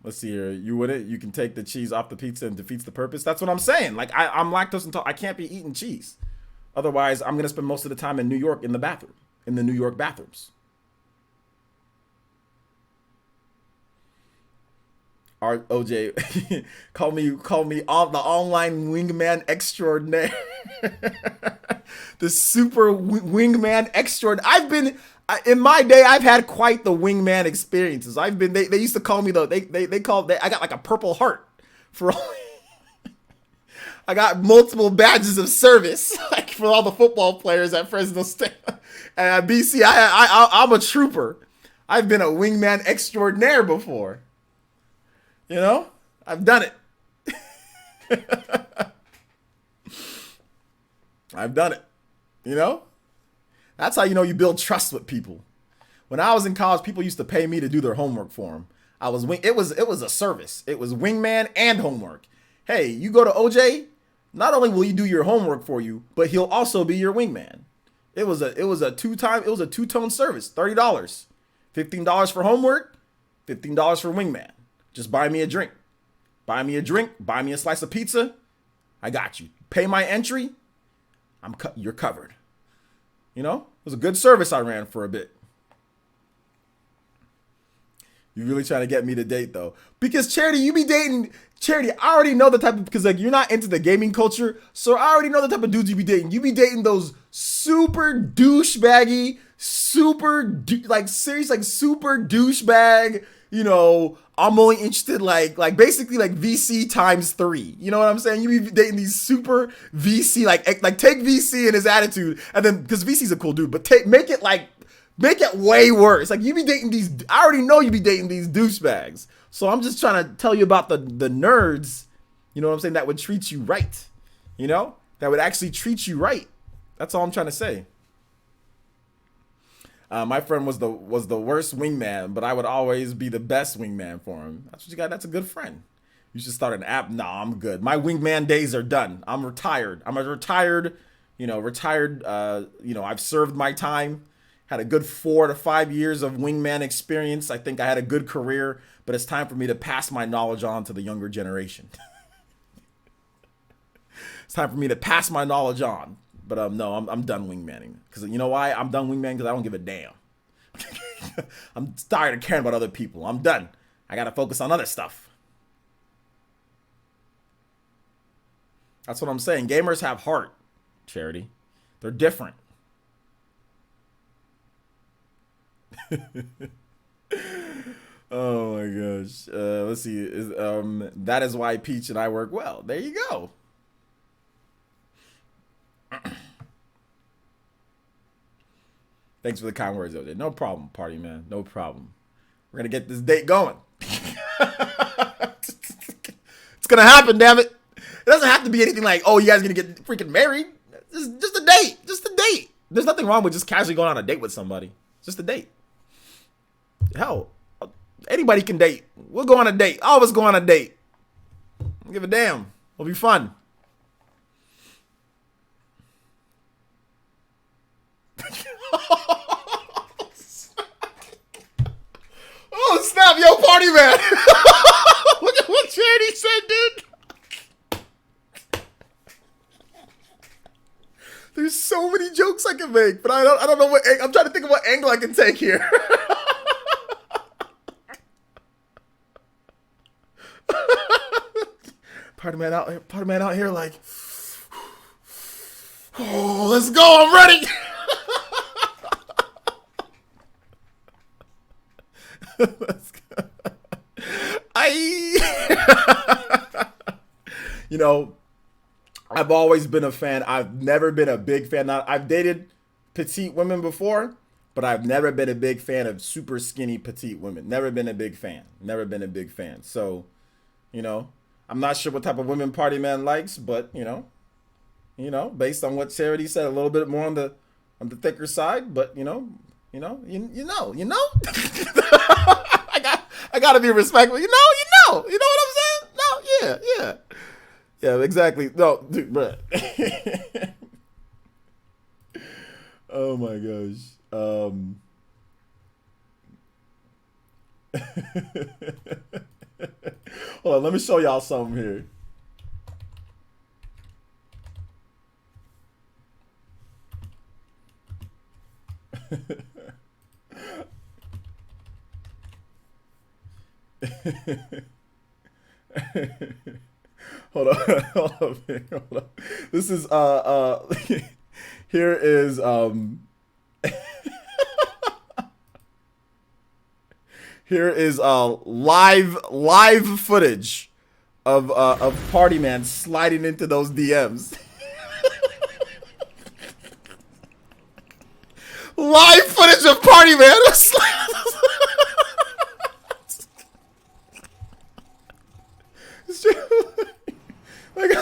Let's see here. You can take the cheese off the pizza and defeats the purpose. That's what I'm saying. Like, I'm lactose intolerant. I can't be eating cheese. Otherwise, I'm going to spend most of the time in New York in the New York bathrooms. OJ, call me the online wingman extraordinaire. The super wingman extraordinaire. In my day, I've had quite the wingman experiences. They used to call me I got like a Purple Heart for all. I got multiple badges of service, like for all the football players at Fresno State and at BC. I'm a trooper. I've been a wingman extraordinaire before. You know, I've done it. I've done it. You know, that's how you know you build trust with people. When I was in college, people used to pay me to do their homework for them. It was a service. It was wingman and homework. Hey, you go to OJ, not only will he do your homework for you, but he'll also be your wingman. It was a two-tone service, $30. $15 for homework, $15 for wingman. Just buy me a drink. Buy me a drink, buy me a slice of pizza. I got you. Pay my entry, you're covered. You know? It was a good service I ran for a bit. You really trying to get me to date though. Because Charity, you be dating Charity, I already know the type of, because like you're not into the gaming culture, so I already know the type of dudes you be dating. You be dating those super douchebaggy, super douchebag, you know, I'm only interested like basically like VC times 3. You know what I'm saying? You be dating these super VC, like take VC and his attitude, and then, because VC's a cool dude, but make it way worse. Like you be dating these, I already know you be dating these douchebags. So I'm just trying to tell you about the nerds, you know what I'm saying, that would treat you right. You know? That would actually treat you right. That's all I'm trying to say. My friend was the worst wingman, but I would always be the best wingman for him. That's what you got. That's a good friend. You should start an app. Nah, I'm good. My wingman days are done. I'm retired. I'm a retired, I've served my time. Had a good 4 to 5 years of wingman experience. I think I had a good career, but it's time for me to pass my knowledge on to the younger generation. It's time for me to pass my knowledge on. But no, I'm done wingmanning. Because you know why? I'm done wingmanning because I don't give a damn. I'm tired of caring about other people. I'm done. I got to focus on other stuff. That's what I'm saying. Gamers have heart, Charity. They're different. Oh my gosh. Let's see. That is why Peach and I work well. There you go. Thanks for the kind words, OJ. No problem, party man. No problem. We're gonna get this date going. It's gonna happen, damn it. It doesn't have to be anything like, oh, you guys are gonna get freaking married. Just a date. Just a date. There's nothing wrong with just casually going on a date with somebody. It's just a date. Hell, anybody can date. We'll go on a date. All of us go on a date. Don't give a damn. It'll be fun. Oh snap, yo, party man. Look at what Charity said, dude. There's so many jokes I can make, but I don't know what, I'm trying to think of what angle I can take here. Party man out here like, oh, let's go, I'm ready. Let's go. You know, I've always been a fan. I've never been a big fan. I've dated petite women before, but I've never been a big fan of super skinny petite women. Never been a big fan. Never been a big fan. So, you know, I'm not sure what type of women party man likes, but you know, based on what Charity said, a little bit more on the thicker side, but you know. I gotta be respectful. You know what I'm saying? No, yeah, exactly. No, dude, bruh. Oh my gosh. Hold on, let me show y'all something here. Hold on. This is here is here is live footage of Party Man sliding into those DMs. Live footage of Party Man. Like,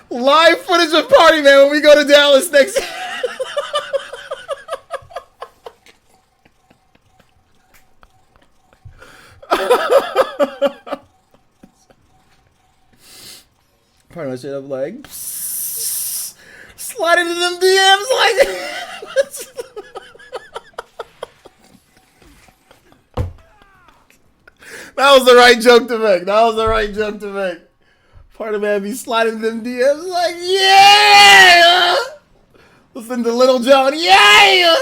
live footage of Party Man when we go to Dallas next year. Party Man straight up like sliding into them DMs like That was the right joke to make. That was the right joke to make. Part of man be sliding them DMs like, yeah! Listen to Little John, yeah!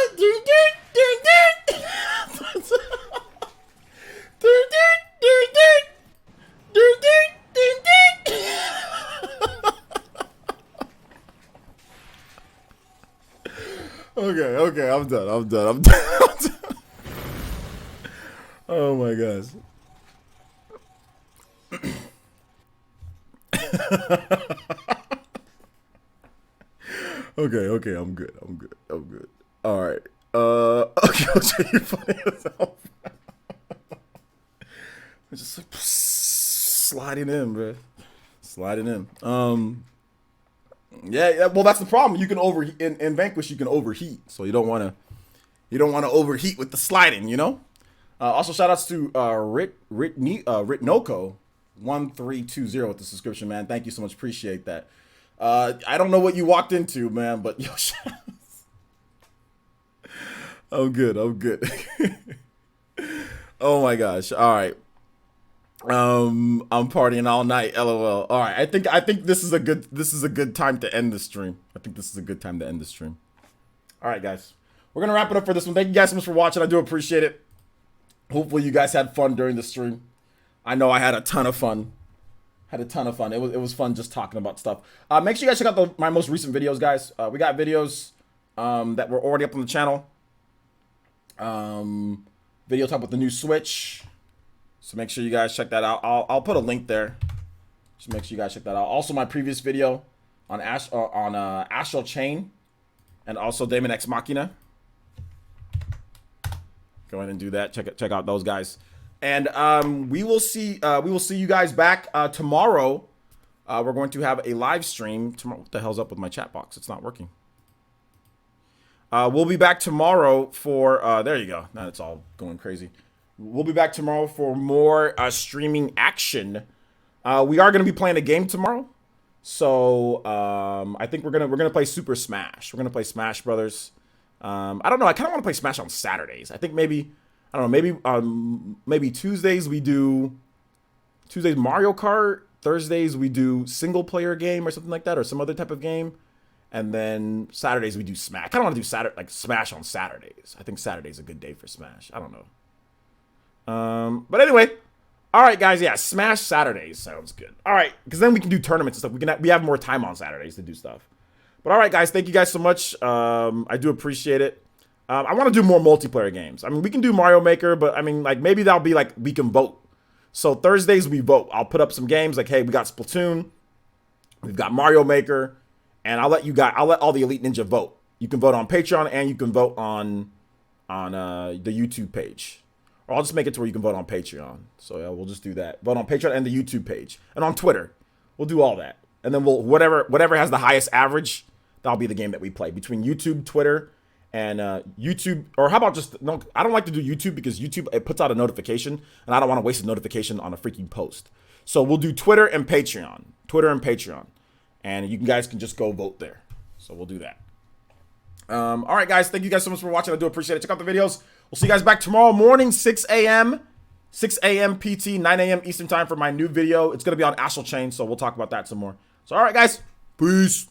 Okay, I'm done. Oh my gosh. Okay, I'm good. All right. Okay, I'll show you funny as hell. Just like sliding in, bro. Sliding in. Yeah. Well, that's the problem. You can overheat in Vanquish. You can overheat, so you don't want to overheat with the sliding. You know. Also, shout outs to Ritnoko 1320 with the subscription, man. Thank you so much. Appreciate that. I don't know what you walked into, man, but yo, I'm good. Oh my gosh. All right. I'm partying all night. LOL. All right. I think this is a good time to end the stream. All right, guys. We're going to wrap it up for this one. Thank you guys so much for watching. I do appreciate it. Hopefully you guys had fun during the stream. I know I had a ton of fun. It was fun just talking about stuff. Make sure you guys check out my most recent videos, guys. We got videos that were already up on the channel. Video talk about the new Switch. So make sure you guys check that out. I'll put a link there. Just make sure you guys check that out. Also, my previous video on Astral Chain and also Daemon X Machina. Go ahead and do that. Check out those guys. And we will see you guys back tomorrow. We're going to have a live stream tomorrow. What the hell's up with my chat box? It's not working. We'll be back tomorrow for there you go. Now it's all going crazy. We'll be back tomorrow for more streaming action. We are going to be playing a game tomorrow. So I think we're gonna play Super Smash. We're gonna play Smash Brothers. I don't know. I kind of want to play Smash on Saturdays. I think maybe maybe Tuesdays we do Mario Kart. Thursdays we do single player game or something like that, or some other type of game. And then Saturdays we do Smash. I kind of want to do Smash on Saturdays. I think Saturday's a good day for Smash. I don't know. But anyway, all right, guys. Yeah, Smash Saturdays sounds good. All right, because then we can do tournaments and stuff. We have more time on Saturdays to do stuff. But all right, guys. Thank you guys so much. I do appreciate it. I want to do more multiplayer games. I mean, we can do Mario Maker, but I mean, like maybe that'll be like we can vote. So Thursdays we vote. I'll put up some games like, hey, we got Splatoon, we've got Mario Maker, and I'll let all the Elite Ninja vote. You can vote on Patreon and you can vote on the YouTube page. Or I'll just make it to where you can vote on Patreon. So yeah, we'll just do that. Vote on Patreon and the YouTube page. And on Twitter. We'll do all that. And then we'll whatever has the highest average, that'll be the game that we play. Between YouTube, Twitter, and YouTube, or how about just, no, I don't like to do YouTube because YouTube, it puts out a notification, and I don't want to waste a notification on a freaking post. So we'll do Twitter and Patreon. And you guys can just go vote there. So we'll do that. All right, guys. Thank you guys so much for watching. I do appreciate it. Check out the videos. We'll see you guys back tomorrow morning, 6 a.m. PT, 9 a.m. Eastern time for my new video. It's going to be on Astral Chain, so we'll talk about that some more. So, all right, guys. Peace.